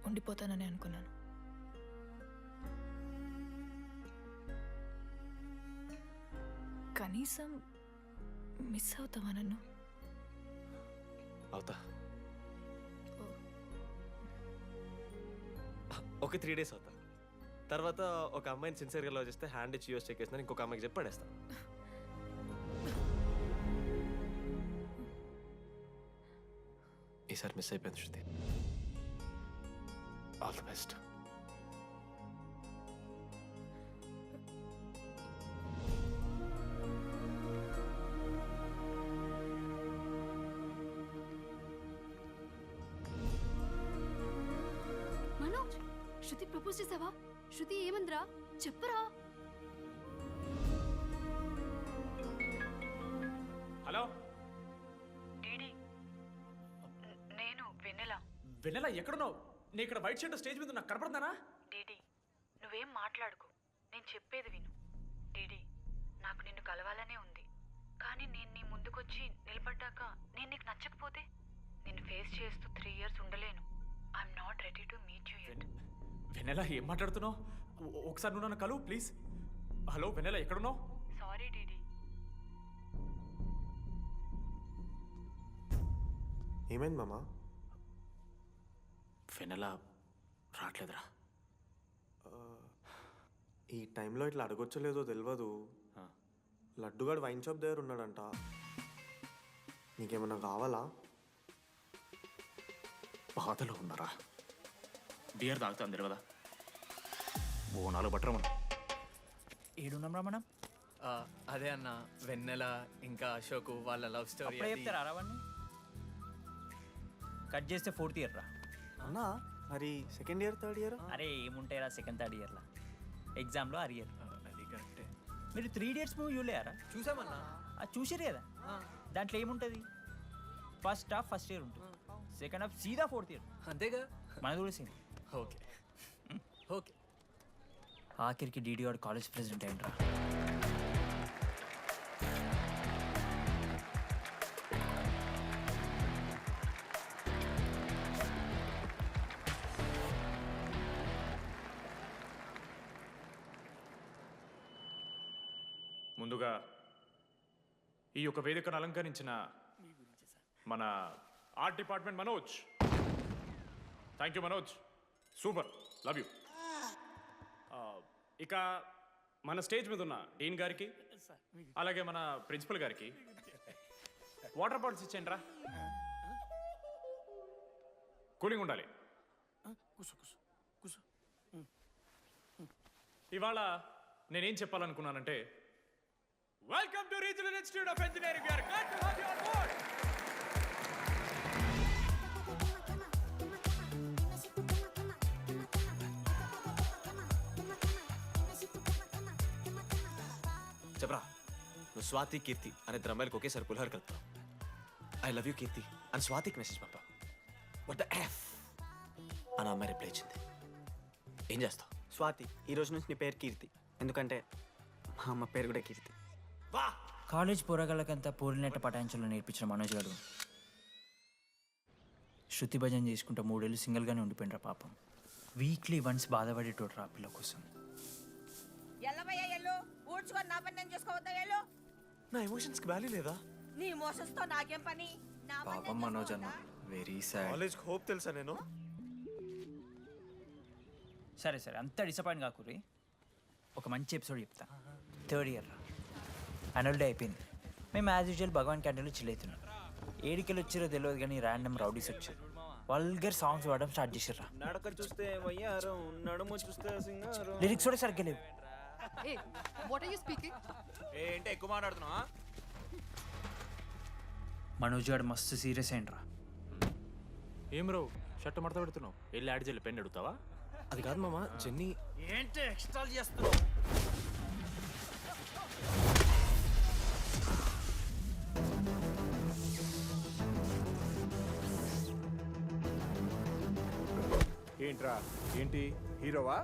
ఉండిపోతానని అనుకున్నాను. కనీసం మిస్ అవుతావా నన్ను? అవుతా. ఓకే, 3 days అవుతా. తర్వాత ఒక అమ్మాయిని సిన్సియర్గా లవ్ చేస్తే హ్యాండ్ ఇచ్చి యూఎస్ చెక్ చేసిన ఇంకొక అమ్మాయికి చెప్పి పడేస్తాను. ఈసారి మిస్ అయిపోయింది Shruti. All the best. Manoj, Shruti propose చేసావా? శృతి ఏమందిరా చెప్పరా? హలో డీడీ, నేను వెన్నెల. వెన్నెల, ఎక్కడున్నావు? నేను ఇక్కడ వైట్ షర్ట్ స్టేజ్ మీద నాకు కనపడుతున్నానా? డీడీ, నువ్వేం మాట్లాడుకో, నేను చెప్పేది విను. డీడీ, నాకు నిన్ను కలవాలనే ఉంది, కానీ నేను నీ ముందుకొచ్చి నిలబడ్డాక నేను నీకు నచ్చకపోతే నిన్ను ఫేస్ చేస్తూ 3 years ఉండలేను. I'm not ready to meet you yet. Vennela ఏం మాట్లాడుతున్నావు? ఒకసారి నువ్వు నన్ను కలువు ప్లీజ్. హలో వెన్నెల, ఎక్కడున్నావు? Sorry DD. ఏమైంది మామ? వెన్నెల రావట్లేదురా. ఈ టైంలో ఇట్లా అడగొచ్చలేదో తెలియదు. లడ్డుగాడు వైన్ షాప్ దగ్గర ఉన్నాడంట. నీకేమన్నా కావాలా? బాధలో ఉన్నారా? బియర్ తాగుతా అందరు కదా. ఓ 4 బట్టరు మనం ఏడున్నాం రా మనం. అదే అన్న, వెన్నెల ఇంకా అశోక్ వాళ్ళ లవ్ స్టోరీ. అప్పుడే చెప్తారా రావన్నీ? కట్ చేస్తే 4th ఇయర్ రా అన్నా. మరి సెకండ్ ఇయర్ థర్డ్ ఇయర్? అరే ఏముంటాయిరా సెకండ్ థర్డ్ ఇయర్లో, ఎగ్జామ్లో అరియర్. అది కరెక్టే. మీరు 3 Idiots మూవీ చూడలేరా? చూసామన్నా. చూసిరు కదా. దాంట్లో ఏముంటుంది? ఫస్ట్ హాఫ్ ఫస్ట్ ఇయర్ ఉంటుంది, సెకండ్ హాఫ్ సీదా 4th ఇయర్. అంతేగా మనది కూడా సేమ్. Okay okay. ఆఖరికి డీడీ వాడు కాలేజ్ ప్రెసిడెంట్ అయ్యిండ్రా. ముందుగా ఈ యొక్క వేదికను అలంకరించిన మన art department Manoj. Thank you Manoj, super, love you. ఇక మన స్టేజ్ మీద ఉన్న డీన్ గారికి, అలాగే మన ప్రిన్సిపల్ గారికి వాటర్ బాటిల్స్ ఇచ్చేయండి రా. కూలింగ్ ఉండాలి. ఇవాళ నేనేం చెప్పాలనుకున్నానంటే, welcome to regional institute of engineering. We are glad to have you on board. చెప్పరా, నువ్వు స్వాతి కీర్తి అనే ఇద్దరు అమ్మాయిలకు ఒకేసారి పులిహోర కలుపుతావు. ఐ లవ్ యూ కీర్తి అని స్వాతికి మెసేజ్ పంపా. వాట్ ద ఎఫ్ అని అమ్మాయి రిప్లై ఇచ్చింది. ఏం చేస్తావు? స్వాతి, ఈ రోజు నుంచి నీ పేరు కీర్తి, ఎందుకంటే మా అమ్మ పేరు కూడా కీర్తి. వా! కాలేజ్ పోరగాళ్ళకంతా పూరినట్ట పటాయించలో నేర్పించిన మనోజ్ గారు శృతి భజన చేసుకుంటూ 3 ఏళ్ళు సింగిల్గానే ఉండిపోయినరా పాపం. వీక్లీ వన్స్ బాధపడేటోడు రా పిల్ల కోసం. నా ఎమోషన్స్కి వాల్యూ లేదా? నీ ఎమోషన్స్ తో నాకేం పని? పాపం మనోజ్ అన్న, వెరీ సాడ్. కాలేజ్కి హోప్ తెలుసా నేను? సరే సరే, అంత డిసప్పాయింట్ కాకూరి. ఒక మంచి ఎపిసోడ్ చెప్తా. 3rd ఇయర్ రా, యాన్యువల్ డే అయిపోయింది. మేము యాజ్ యూజువల్ భగవాన్ క్యాంటీన్లో చిల్ అవుతున్నాం. ఏడికెళ్ళి వచ్చారో తెలియదు కానీ ర్యాండమ్ రౌడీస్ వచ్చారు. వల్గర్ సాంగ్స్ పాడడం స్టార్ట్ చేసారు. నడక చూస్తే వయ్యారం, నడుము చూస్తే సింగారం. లిరిక్స్ కూడా సరిగ్గా లేవు. Hey, what are you speaking? ఏంటి ఎక్కువ మాట్లాడుతున్నావా? మనోజ్ గారు మస్తు సీరియస్ అయిండ్రా. ఏం రో షర్ట్ మడత పెడుతున్నావు? వెళ్ళి యాడ్ చేయాలి, పెన్ అడుగుతావా? అది కాదు మామ, జెన్నీ. ఏంటి ఎక్స్ట్రా చేస్తున్నావు? ఏంట్రా, ఏంటి హీరోవా?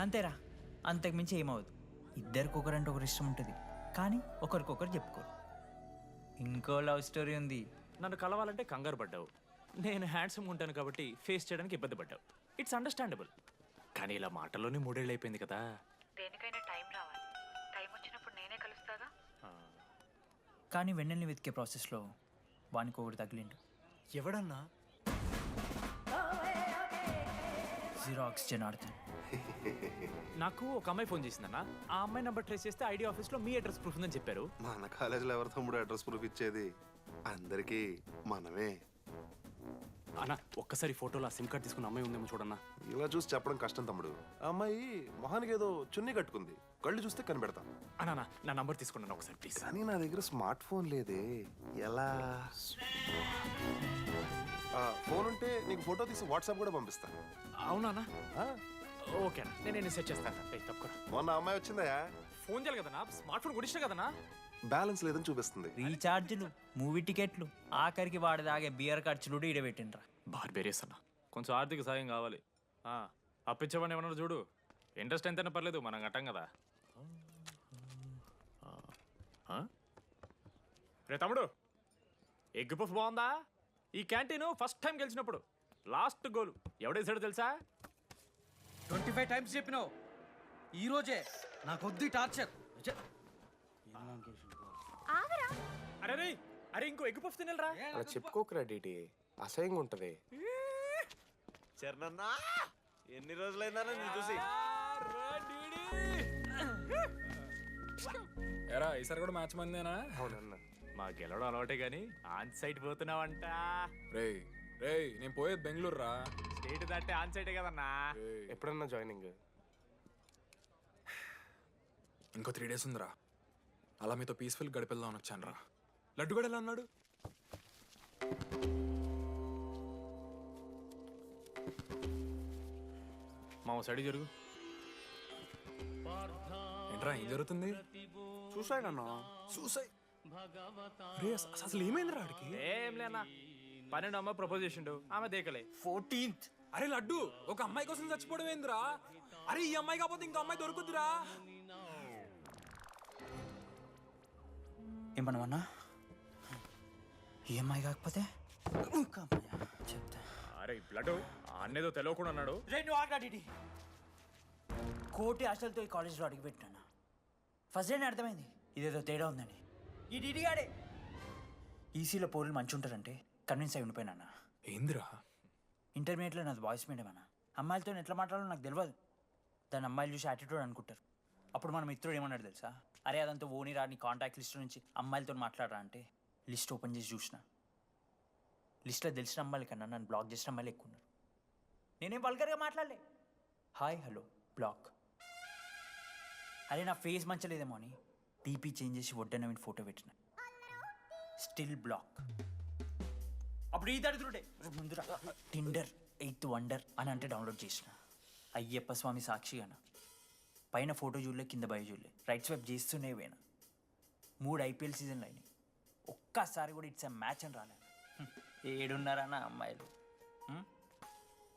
అంతేరా, అంతకుమించి ఏమవుదు. ఇద్దరికి ఒకరంటే ఒకరు ఇష్టం ఉంటుంది, కానీ ఒకరికొకరు చెప్పుకోరు. ఇంకో లవ్ స్టోరీ ఉంది. నన్ను కలవాలంటే కంగారు పడ్డావు. నేను హ్యాండ్సమ్ ఉంటాను కాబట్టి ఫేస్ చేయడానికి ఇబ్బంది పడ్డావు. It's understandable. కానీ ఇలా మాటల్లోనే 3 ఏళ్ళు అయిపోయింది కదా. దేనికైనా టైం రావాలి. టైం వచ్చినప్పుడు నేనే కలుస్తాగా. కానీ వెన్నెల్ని వెతికే ప్రాసెస్లో వానికి ఒకటి తగిలిండు. ఎవడన్నా? జిరాక్స్ జనార్దన్. నాకు ఒక అమ్మాయి ఫోన్ చేసిందన్న. ఆ అమ్మాయి నెంబర్ ట్రేస్ చేస్తే ఐడి ఆఫీస్లో మీ అడ్రస్ ప్రూఫ్ ఉందని చెప్పారు. మన కాలేజీలో ఎవరి తమ్ముడు అడ్రస్ ప్రూఫ్ ఇచ్చేది? అందరికీ మనమే. అన్న ఒక్కసారి ఫోటోలో సిమ్ కార్డ్ తీసుకున్న అమ్మాయి ఉందేమో చూడన్నా. ఇలా చూసి చెప్పడం కష్టం తమ్ముడు. ఆ అమ్మాయి మొహానికి ఏదో చున్నీ కట్టుకుంది, కళ్ళు చూస్తే కనిపెడతా. అన్నా నా నంబర్ తీసుకున్నాను ఒకసారి ప్లీజ్. కానీ నా దగ్గర స్మార్ట్ ఫోన్ లేదే, ఎలా? ఫోన్ ఉంటే నీకు ఫోటో తీసి వాట్సాప్ కూడా పంపిస్తా. అవునా? ఓకే అన్న, నేను సెట్ చేస్తాను. తప్పకుండా. మొన్న అమ్మాయి వచ్చిందా? ఫోన్ చేయాలి కదన్నా, స్మార్ట్ ఫోన్ కొనిష్టం కదన్నా. బ్యాలెన్స్ లేదని చూపిస్తుంది. రీఛార్జ్లు, మూవీ టికెట్లు, ఆఖరికి వాడి దాగే బియర్ ఖర్చులు కూడా ఈడబెట్టిండ్రా. బార్బేరియస్ అన్న, కొంచెం ఆర్థిక సాయం కావాలి. అప్పించమని ఏమన్నారు చూడు. ఇంట్రెస్ట్ ఎంతైనా పర్లేదు, మనం కట్టాం కదా. రే తమ్ముడు, ఎగ్ పఫ్ బాగుందా? ఈ క్యాంటీన్ ఫస్ట్ టైం గెలిచినప్పుడు లాస్ట్ గోల్ ఎవడేసాడో తెలుసా? 25 టైమ్స్ చెప్పినావు, ఈ రోజే నాకొద్ది టార్చర్. అరే అరే ఇంకో ఎగ్ పఫ్ తినరా. అలా చెప్పుకోకరా డీటీ, అసహ్యంగా ఉంటది. చరణన్నా ఎన్ని రోజులైందా నేను చూసి. ఎరా ఈసారి కూడా మ్యాచ్ మందేనా? అవునన్నా. మా గెలవడం అలవాటే గానీ ఆన్ సైట్ పోతున్నావంట. రే నేను పోయేది బెంగళూరు రా. స్టేట్ దాటే ఆన్ సైటే కదన్నా. ఎప్పుడన్నా జాయినింగ్? ఇంకో 3 days ఉందిరా. అలా మీతో పీస్ఫుల్ గడిపెళ్దామని వచ్చాను రా. లడ్డు కూడా ఎలా అన్నాడు? మా సైడ్ జరుగు. ఏంట్రా ఏం జరుగుతుంది? సూసైడ్ అన్నా. సూసైడ్? అసలు ఏమైందిరా ఆడికి? ఏం లేనా, 12 అమ్మాయి ప్రపోజ్ చేసిండు, ఆమె దేకలే. 14th. అరే లడ్డు, ఒక అమ్మాయి కోసం చచ్చిపోవడం ఏందిరా? అరే ఈ అమ్మాయి కాకపోతే ఇంకో అమ్మాయి దొరుకుద్దిరా. ఏమన్నా ఈ అమ్మాయి కాకపోతే చెప్తా. అరే బ్లడ్ అన్నేదో తెలియకుండా అన్నాడు. కోటి ఆశలతో ఈ కాలేజ్లో అడిగిపెట్టాను. ఫస్ట్ డే అర్థమైంది ఇదేదో తేడా ఉందని. ఈ డిడిగాడే ఈసీలో పౌరులు మంచి ఉంటారంటే కన్విన్స్ అయి ఉండిపోయినా. ఏందిరా? ఇంటర్మీడియట్లో నాది బాయ్స్ మీడియం అన్న. అమ్మాయిలతో ఎట్లా మాట్లాడాలో నాకు తెలియదు. దాని అమ్మాయిలు చూసి యాటిట్యూడ్ అనుకుంటారు. అప్పుడు మన మిత్రుడు ఏమన్నాడు తెలుసా? అరే అదంతా ఓనిరా, నీ కాంటాక్ట్ లిస్ట్ నుంచి అమ్మాయిలతో మాట్లాడరా అంటే లిస్ట్ ఓపెన్ చేసి చూసిన. లిస్ట్లో తెలిసిన అమ్మాయిల కన్నా నన్ను బ్లాక్ చేసిన అమ్మాయిలు ఎక్కువ ఉన్నారు. నేనేం వల్గర్గా మాట్లాడలే. Hi hello block. అరే నా ఫేస్ మంచలేదేమో అని డీపీ చేంజ్ చేసి వడ్డన ఫోటో పెట్టిన. Still block. అప్పుడు ఈ దరిద్రుడే ముందు టిండర్ 8th వండర్ అని అంటే డౌన్లోడ్ చేసిన. అయ్యప్ప స్వామి సాక్షిగాన పైన ఫోటో చూడలే, కింద బయ చూడలే, రైట్ స్వైప్ చేస్తూనే పోయినా. 3 IPL సీజన్లు అయినాయి, ఒక్కసారి కూడా ఇట్స్ మ్యాచ్ అని రాలేదు. ఏడున్నారన్న అమ్మాయిలు.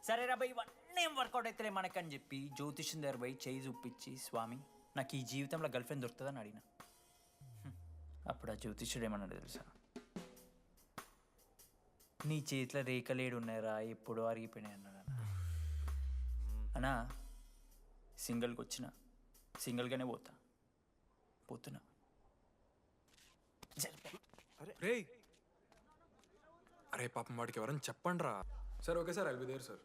సరే రా భయ్, ఇవన్నీ ఏం వర్కౌట్ అవుతలే మనకని చెప్పి జ్యోతిష్యం దగ్గర పోయి చేయి చూపించి, స్వామి నాకు ఈ జీవితంలో గర్ల్ ఫ్రెండ్ దొరుకుతుందని అడిగిన. అప్పుడు ఆ జ్యోతిష్యుడు ఏమన్నాడు తెలుసా? నీ చేతిలో రేఖలేడు ఉన్నాయరా, ఎప్పుడో అరిగిపోయినాయి అన్నాడు. అన్నా సింగిల్కి వచ్చిన సింగిల్గానే పోతున్నా. రే అరే పాపం వాడికి ఎవరైనా చెప్పండి రా. Sir okay sir, I'll be there sir.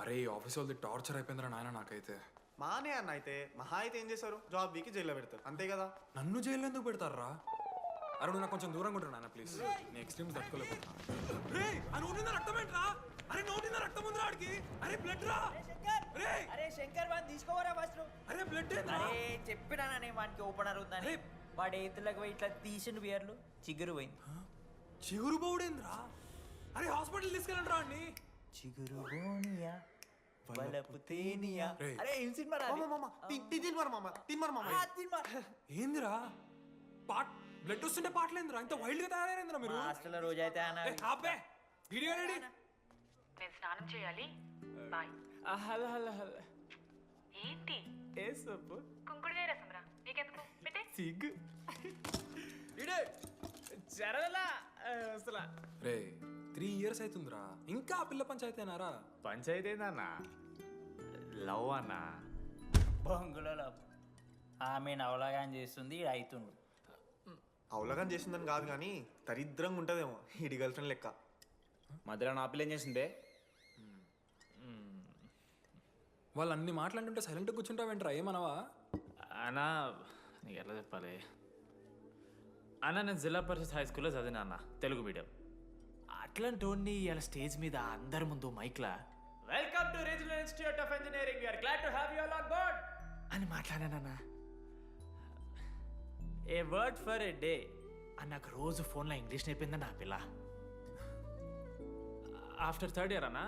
అరే ఈ ఆఫీస్ వాళ్ళది టార్చర్ అయిపోయిందిరా నాయన నాకైతే. మానే అన్న అయితే మహా అయితే ఏం చేశారు, జాబ్ వీకి జైల్లో పెడతారు అంతే కదా. నన్ను జైల్లో ఎందుకు పెడతారా? అరే నువ్వు నాకు కొంచెం దూరంగా ఉంటాను నాన్న ప్లీజ్. నేను ఎక్స్ట్రీమ్స్ తట్టుకోలేకపోతున్నా. అరే నోటిందా రక్తం ఉందిరా ఆడికి. అరే బ్లడ్ రా. అరే శంకర్ వాడిని తీసుకోవరా ఫస్ట్. అరే బ్లడ్. అరే చెప్పినా నేను వాడికి ఓపెనర్ అవుతాను. వాడు ఎత్తులకు పోయి ఇట్లా తీసిన బియర్లు చిగురు పోయింది. చిగురు బోడేంద్రా? అరే హాస్పిటల్ తీసుకెళ్ళండి రా అండి. చిగురు బోనియా వలపు తేనియా. అరే ఏం సినిమా రా? ఏందిరా బ్లడ్ వస్తుంటే పాటలేందిరా? ఇంత వైల్డ్ గా తయారైందిరా మీరు. హాస్టల్లో రోజైతే నేను స్నానం చేయాలి. బాయ్. Hello hello hello. ఏంటి? ఏ సబ్బు? కుంకుడుగాయ రసం రా. నీకెందుకు? పెట్టే. సిగ్గు. ఇడే జరగలా అసలు. రే 3 years అవుతుందిరా, ఇంకా ఆ పిల్ల పంచాయతీ అన్నారా? పంచాయతీ ఏందన్నా? లవ్ అన్నా. బొంగులో లవ్. ఆమె అవలాగా చేస్తుంది, అవుతుండు. అవలగాని చేసిందని కాదు కానీ దరిద్రంగా ఉంటుందేమో ఈడి గర్ల్ ఫ్రెండ్ లెక్క. మధ్యలో నా పిల్ల ఏం చేసిందే? వాళ్ళు అన్ని మాట్లాడుతుంటే సైలెంట్గా కూర్చుంటావేంట్రా? ఏమనవా? అన్నా నీకు ఎట్లా చెప్పాలి? అన్న నేను జిల్లా పరిషత్ హై స్కూల్లో చదివినా అన్న తెలుగు మీడియం. అట్లాంటి వాడిని ఇలా స్టేజ్ మీద అందరి ముందు మైక్లా welcome to regional institute of engineering we are glad to have you all on board అని మాట్లాడానన్నా. A word for a day అని నాకు రోజు ఫోన్లో ఇంగ్లీష్ నేర్పిందన్న ఆ పిల్ల. ఆఫ్టర్ థర్డ్ ఇయర్ అన్న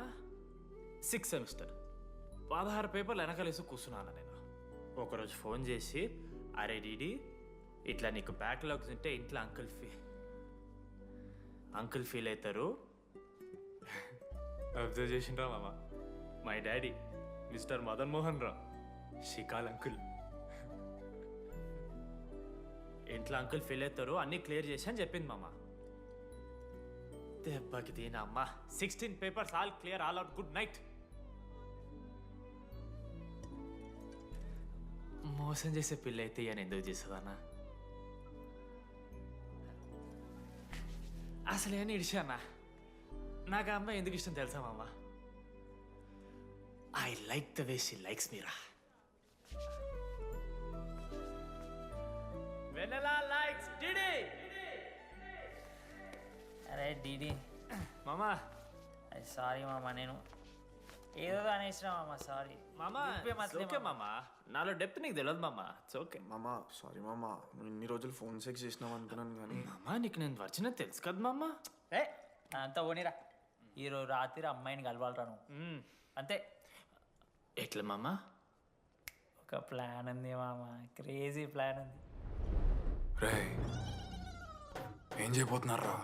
6th సెమిస్టర్ 16 పేపర్లు వెనకాలేసి కూర్చున్నాను నేను. ఒకరోజు ఫోన్ చేసి అరే డీడీ ఇట్లా నీకు బ్యాక్లాగ్స్ ఉంటే ఇంట్లో అంకుల్ ఫీల్ అవుతారు. అబ్జర్వ్ చేసిండ్రా మామ, my daddy mister Madan Mohan Rao షికాల్ అంకుల్. ఇంట్లో అంకుల్ ఫీల్ అవుతారు అన్నీ క్లియర్ చేసి అని చెప్పింది మామ. దెబ్బకి దీని అమ్మ 16 papers all clear all out good night. మోసం చేసే పిల్ల అయితే అని ఎందుకు చేస్తుందన్నా? అసలు ఏమని ఇడిచానా? నాకు ఆ అమ్మాయి ఎందుకు ఇష్టం తెలుసా మామ? I like the way she likes Meera. Vanilla likes DD. అరే డీడీ మామా సారీ మామ, నేను ఏదో అనేసిన మామ, సారీ మామా. ఓకే మామా, నాలో డెప్త్ నీకు తెలియదు మామా. ఇట్స్ ఓకే మామా. సారీ మామా, నువ్వు ఇన్ని రోజులు ఫోన్ సెక్స్ చేసినావు అనుకున్నాను కానీ. మామా నీకు నేను వచ్చిన తెలుసు కదా మామా. ఏ అంతా ఓనిరా, ఈరోజు రాత్రి అమ్మాయిని కలవాలరా నువ్వు అంతే. ఎట్లా మామా? ఒక ప్లాన్ ఉంది మామ, క్రేజీ ప్లాన్ ఉంది. రే ఏం చేయబోతున్నారా?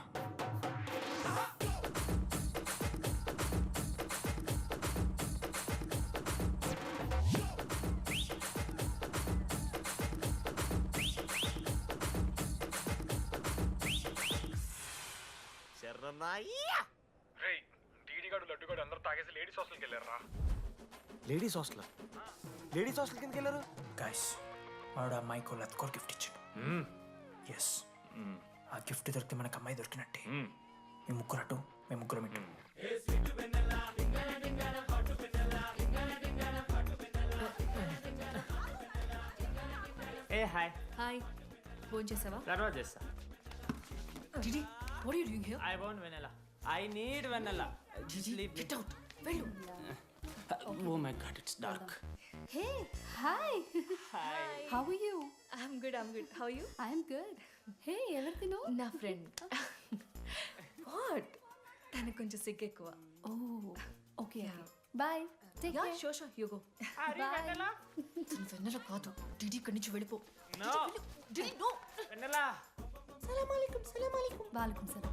టీడీగాడు లడ్డుగాడు అందరూ తాగేసి లేడీస్ హాస్టల్కి వెళ్ళారా? లేడీస్ హాస్టల్ కిందకి వెళ్ళారు. గైస్ వాడు అమ్మాయికి లత్కోర్ గిఫ్ట్ ఇచ్చాడు. ఎస్, ఆ గిఫ్ట్ దొరికితే మనకు అమ్మాయి దొరికినట్టే. మీ ముగ్గురు అటు, మేము ముగ్గురం ఇటు. ఏ హాయ్. హాయ్, ఫోన్ చేసావా? తర్వాత చేస్తా. DD, what are you doing here? I want vanilla. I need vanilla. Just leave me. Get out. వెళ్ళు. Oh my god, it's dark. Hey, hi. Hi. How are you? I'm good. How are you? I'm good. Hey, ఎవరిది నువ్వు? నా friend. What? తనకు కొంచెం సిగ్గు ఎక్కువ. Oh, okay. Bye. Take care. Sure. You go. Bye. తను వెన్నెల కాదు. డిడి ఇక్కడి నుంచి వెళ్ళిపో. No. DD, no. Vanilla. సలాం అలైకుం. వాలేకుం సలాం.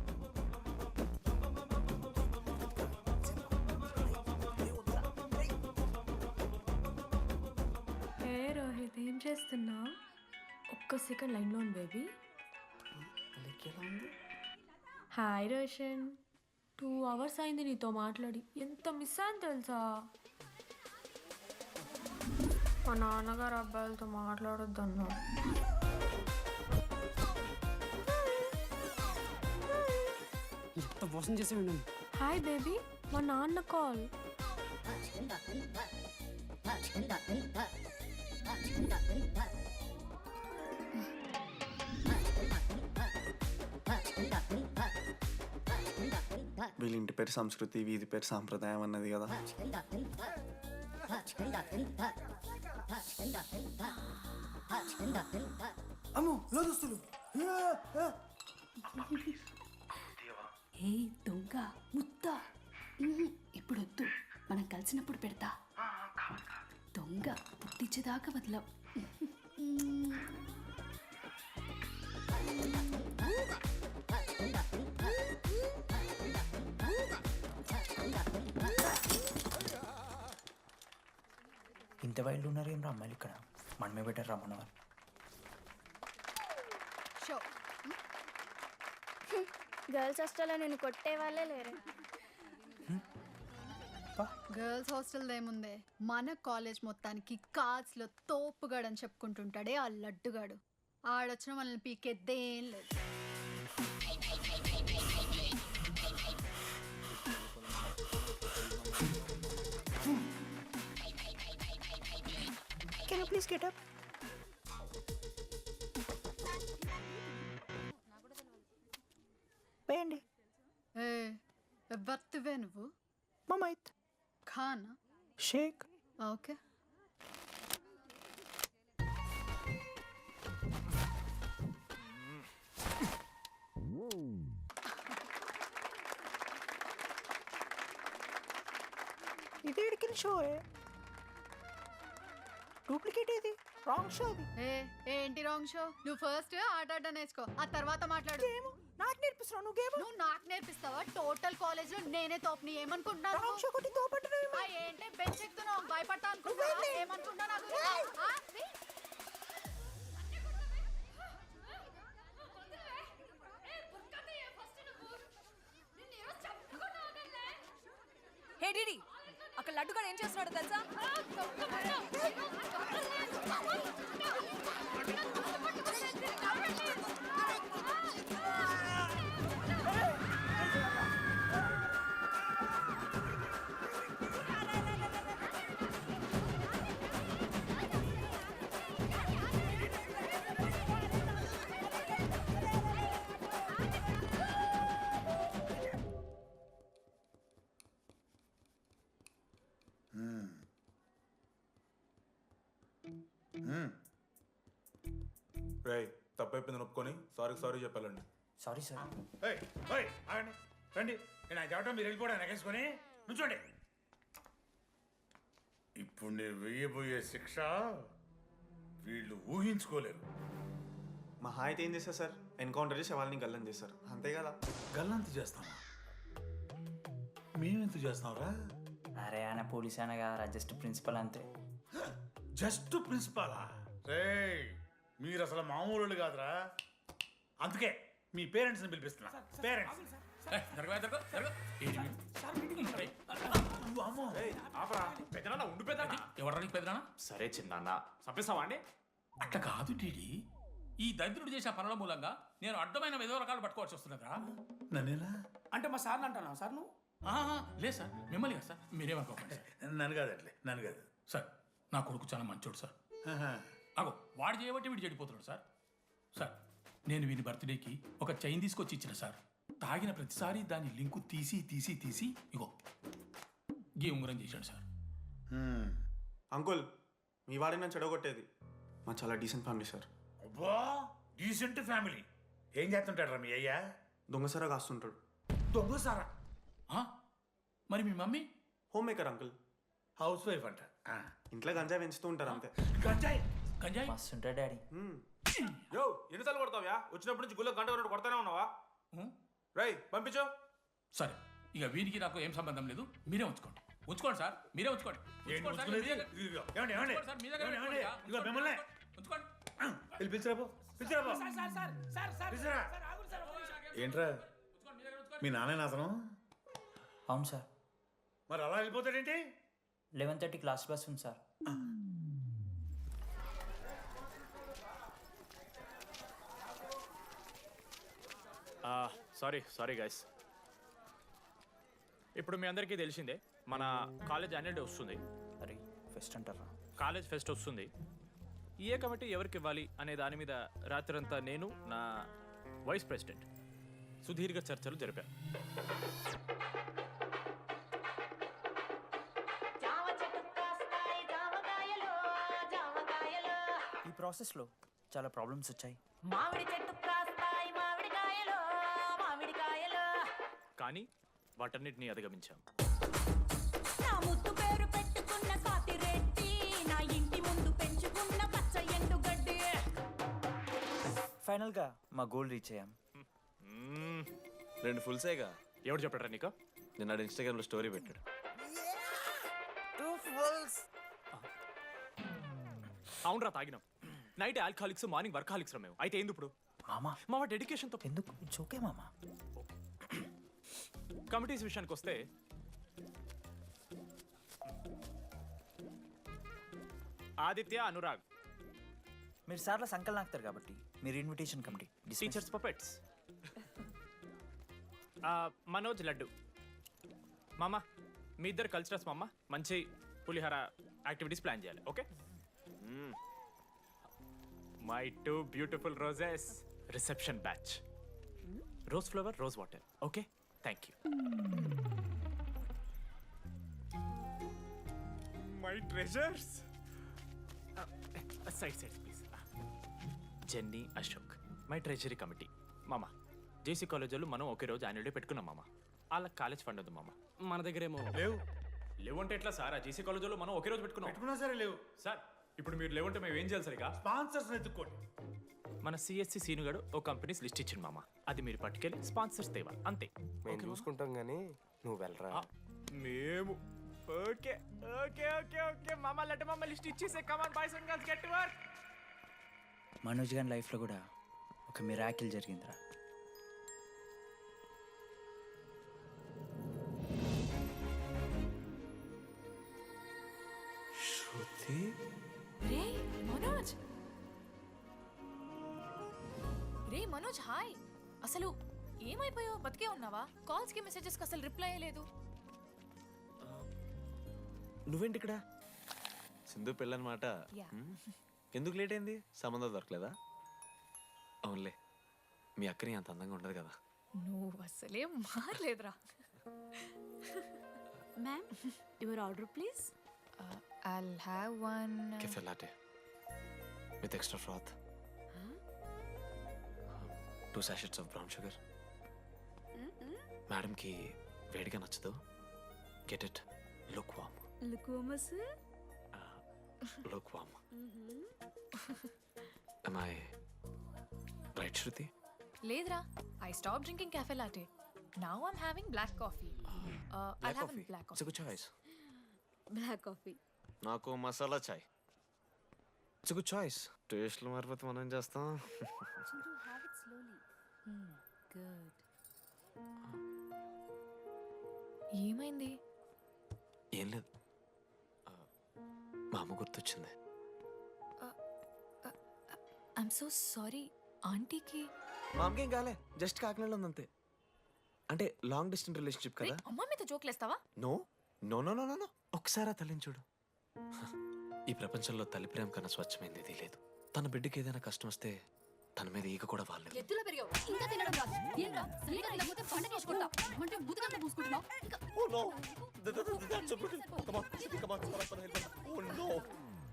ఏ రోహిత్, ఏం చేస్తున్నా? ఒక్క సెకండ్ లైన్లో ఉంది బేబీ. హాయ్ రోషన్, 2 hours అయింది నీతో మాట్లాడి. ఎంత మిస్ అయ్యాను తెలుసా? మా నాన్నగారు అబ్బాయిలతో మాట్లాడొద్దన్నారు. ఎంత మోసం చేసి విన్నాను. హాయ్ బేబీ, మా నాన్న కాల్. వీళ్ళ ఇంటి పేరు సంస్కృతి, వీధి పేరు సాంప్రదాయం అన్నది కదా. అమ్మో లోదస్తులు. ఏ దొంగ ముత్త, ఇప్పుడు వద్దు, మనం కలిసినప్పుడు పెడతా. దొంగ పుట్టించేదాకా వదలం. ఇంత వైల్డ్ ఉన్నారు ఏం రా అమ్మాయిలు ఇక్కడ? మనమే బెటర్ రా మన వాళ్ళు. గర్ల్స్ హాస్టల్లో నేను కొట్టే వాళ్ళే లేరు. గర్ల్స్ హాస్టల్ ఏముందే, మన కాలేజ్ మొత్తానికి కార్డ్స్లో తోపుగాడని చెప్పుకుంటుంటాడే ఆ లడ్డుగాడు. ఆడొచ్చిన మనల్ని పీకెద్దేం లేదు. Can you please get up? ఇవే నువ్వు మమైత్ ఖాన్ షేక్ ఓకే ఇది ఎడికిన షో డూప్లికేట్ ఇది రాంగ్ షో అది ఏంటి రాంగ్ షో? నువ్వు ఫస్ట్ ఆట ఆట నేర్చుకో, ఆ తర్వాత మాట్లాడు. నాకు నేర్పిస్తున్నావు నువ్వు గేమ్. నువ్వు నాకు నేర్పిస్తావా? టోటల్ కాలేజ్ లో నేనే తోపుని ఏమనుకుంటున్నావు? రాంగ్ షో కొట్టి తోపంటున్నావు. ఏంటి బెంచ్ ఎక్కుతున్నావు? భయపడతా అనుకుంటున్నావా? ఏమనుకుంటున్నావు నా గురించి? హే డిడి, అక్కడ లడ్డుగాడు ఏం చేస్తున్నాడో తెలుసా? రేయ్ తప్పైపోయింది ఒప్పుకొని సారీ చెప్పాలండి. Sorry sir. ఆగండి రండి. నేను చెప్పడం మీరు వెళ్ళిపోవడానికి ఎగేసుకొని నుంచోండి. ఇప్పుడు నేను వేయబోయే శిక్ష వీళ్ళు ఊహించుకోలేరు. మా హాయితే ఏం చేస్తారు సార్? ఎన్కౌంటర్ చేసి వాళ్ళని గల్లం చేస్తారు అంతే కదా. గల్లంత చేస్తామా? మేమెంత చేస్తాంరా? అరే ఆయన పోలీస్ అయినా కదా, జస్ట్ ప్రిన్సిపల్ అంతే. జస్ట్ ప్రిన్సిపాలా? రే మీరు అసలు మామూలు కాదురా. అందుకే మీ పేరెంట్స్ని పిలిపిస్తున్నా. పేరెంట్స్ సరే చిన్న చంపేస్తావా అండి? అట్లా కాదు డీడీ. ఈ దరిద్రుడు చేసిన పనుల మూలంగా నేను అడ్డమైన ఏదో రకాలు పట్టుకోవాల్సి వస్తున్నదా? నన్నేలా అంటే మా సార్ని అంటున్నావు సార్ నువ్వు? లేదు సార్, మిమ్మల్ని కదా సార్. మీరేమనుకోకండి సార్. నన్ను కాదండి, నన్ను కాదు సార్. నా కొడుకు చాలా మంచోడు సార్. అగో వాడు చేయబట్టి వీడు చెడిపోతున్నాడు సార్. సార్ నేను వీని బర్త్డేకి ఒక చైన్ తీసుకొచ్చి ఇచ్చిన సార్. తాగిన ప్రతిసారి దాని లింకు తీసి ఇగో గీ ఉంగరం చేశాడు సార్. అంకుల్ మీ వాడిని నన్ను చెడగొట్టేది. మా చాలా డీసెంట్ ఫ్యామిలీ సార్. అబ్బా డీసెంట్ ఫ్యామిలీ. ఏం చేస్తుంటాడు రా మీ అయ్యా? దొంగసారా కాస్తుంటాడు. దొంగసారా? మరి మీ mummy? Home maker uncle. House wife అంట. ఇంట్లో గంజాయి పెంచుతూ ఉంటారు అంతే. గంజాయి మస్తు ఉంటాడు డాడీ. యో ఎన్నిసార్లు కొడతావ్యా? వచ్చినప్పటి నుంచి గుళ్ళ గంట కొట్టు కొడతానే ఉన్నావా? రై పంపించు. సరే ఇక వీరికి నాకు ఏం సంబంధం లేదు. మీరే ఉంచుకోండి సార్. మీరే ఉంచుకోండి. ఏంట్రా మీ నాన్న అతను? అవును సార్. మరి అలా వెళ్ళిపోతాడేంటి? 11:30 క్లాస్ బస్ ఉంది సార్. Sorry guys. ఇప్పుడు మీ అందరికీ తెలిసిందే మన కాలేజ్ యాన్యువల్ డే వస్తుంది. అరే ఫెస్ట్ అంటారా? కాలేజ్ ఫెస్ట్ వస్తుంది. ఏ కమిటీ ఎవరికి ఇవ్వాలి అనే దాని మీద రాత్రంతా నేను నా వైస్ ప్రెసిడెంట్ సుదీర్ఘ చర్చలు జరిపాను. ఈ ప్రాసెస్లో చాలా ప్రాబ్లమ్స్ వచ్చాయి. మామిడి చెట్టు కాస్తాయి మామిడికాయలు మామిడికాయలు. కానీ వాటన్నిటిని అధిగమించాం. నా ముద్దు పేరు పెట్టుకున్న కాతిరెట్టి, నా ఇంటి ముందు పెంచుకున్న పచ్చ ఎండుగడ్డి. ఫైనల్గా మా గోల్ రీచ్ అయ్యాం. 2 ఫుల్సేగా. ఎవరు చెప్పారా నీకు? నిన్న ఇన్స్టాగ్రామ్లో స్టోరీ పెట్టాడు. 2 ఫుల్స్. అవునరా తాగినాం. నైట్ ఆల్కహాలిక్స్, మార్నింగ్ వర్కాలిక్స్ రా మేము. అయితే ఏంది ఇప్పుడు? మా డెడికేషన్తో ఎందుకు? ఇట్స్ ఓకే మామా. కమిటీస్ విషయానికి వస్తే ఆదిత్య, అనురాగ్ మీరు సార్ల సంకల్ నాకుతారు కాబట్టి మీరు invitation committee. Teachers puppets. Manoj, laddu. మామ మీ ఇద్దరు కల్చరల్స్ మామ. మంచి పులిహార యాక్టివిటీస్ ప్లాన్ చేయాలి. Okay? My 2 beautiful roses reception batch. Rose flower, rose water. Okay? Thank you. My treasures. Side please. Jenny, Ashok, my treasury committee. మామ, జేసీ కాలేజ్ వాళ్ళు మనం ఒకే రోజు యాన్యువల్ డే పెట్టుకున్నాం మామ. వాళ్ళకి కాలేజ్ ఫండ్ ఉంది మామ. మన దగ్గర ఏమో లేవు అంటే ఎట్లా సార్? ఆ జేసీ కాలేజ్ వాళ్ళు మనం ఒకే రోజు పెట్టుకున్నా సరే లేవు సార్. ఇప్పుడు మీరు లేవంటే మేము ఏం చేయాలి సరిగా? స్పాన్సర్స్ ఎత్తుక్కోండి. మన సిఎస్సి సీనుగాడు ఓ కంపెనీస్ లిస్ట్ ఇచ్చింది మామ. అది మీరు పట్టుకెళ్ళి స్పాన్సర్స్ తేవాలి అంతే. మేము చూసుకుంటాం కానీ నువ్వు వెళ్ళరా. మేము ఓకే ఓకే ఓకే ఓకే మామ. లెట్ మామ లిస్ట్ ఇచ్చేసే. Come on boys and girls, get to work. Manoj గారి లైఫ్లో కూడా ఒక మిరాకిల్ జరిగిందిరా. శృతి. రే మనోజ్, రే మనోజ్, హాయ్. అసలు ఏమైపోయావు? బతికే ఉన్నావా? కాల్స్ కి మెసేజెస్ కి అసలు రిప్లై అయ్యలేదు. నువ్వేంటి ఇక్కడ? సింధు పెళ్ళనమాట. ఎందుకు లేట్ అయింది? సంబంధం దొరకలేదా? అవునులే, మీ అక్కని అంత అందంగా ఉండదు కదా. నువ్వు అసలే మారలేదురా. Ma'am, your order please. I'll have one Cafe latte with extra froth. 2 sachets of brown sugar. Madam కి వేడిగా నచ్చదు. Get it lukewarm. Lukewarm, sir? Lukewarm. Am I right, Shruti? లేదురా, I stopped drinking cafe latte. Now I'm having black coffee. I'll have a black It's a coffee. good choice. Black coffee. నాకు మసాలా చాయ్. It's good choice. టేస్ట్లు మారిపోతే మనం ఏం చేస్తాం? Chintu, have it slowly. Good. ఏమైంది? ఏం లేదు, మా అమ్మ గుర్తొచ్చింది. I'm so sorry. ఆంటీకి మా అమ్మకి ఏం కాలే, జస్ట్ కాకినాడలో ఉందంతే. అంటే లాంగ్ డిస్టెన్స్ రిలేషన్షిప్ కదా. అమ్మ మీద జోక్లేస్తావా? No no no no no no. ఒకసారి ఆ తల్లిని చూడు. ఈ ప్రపంచంలో తల్లి ప్రేమ కన్నా స్వచ్ఛమైంది ఏదీ లేదు. తన బిడ్డకి ఏదైనా కష్టం వస్తే తన మీద ఈగ కూడా వాళ్ళలేదు. ఎత్తులో పెరిగావు, ఇంకా తినడం రాదు. ఏంట్రా సరిగా తినకపోతే పంట చేసుకుంటా అంటే బుద్ధకంతా పూసుకుంటున్నావు.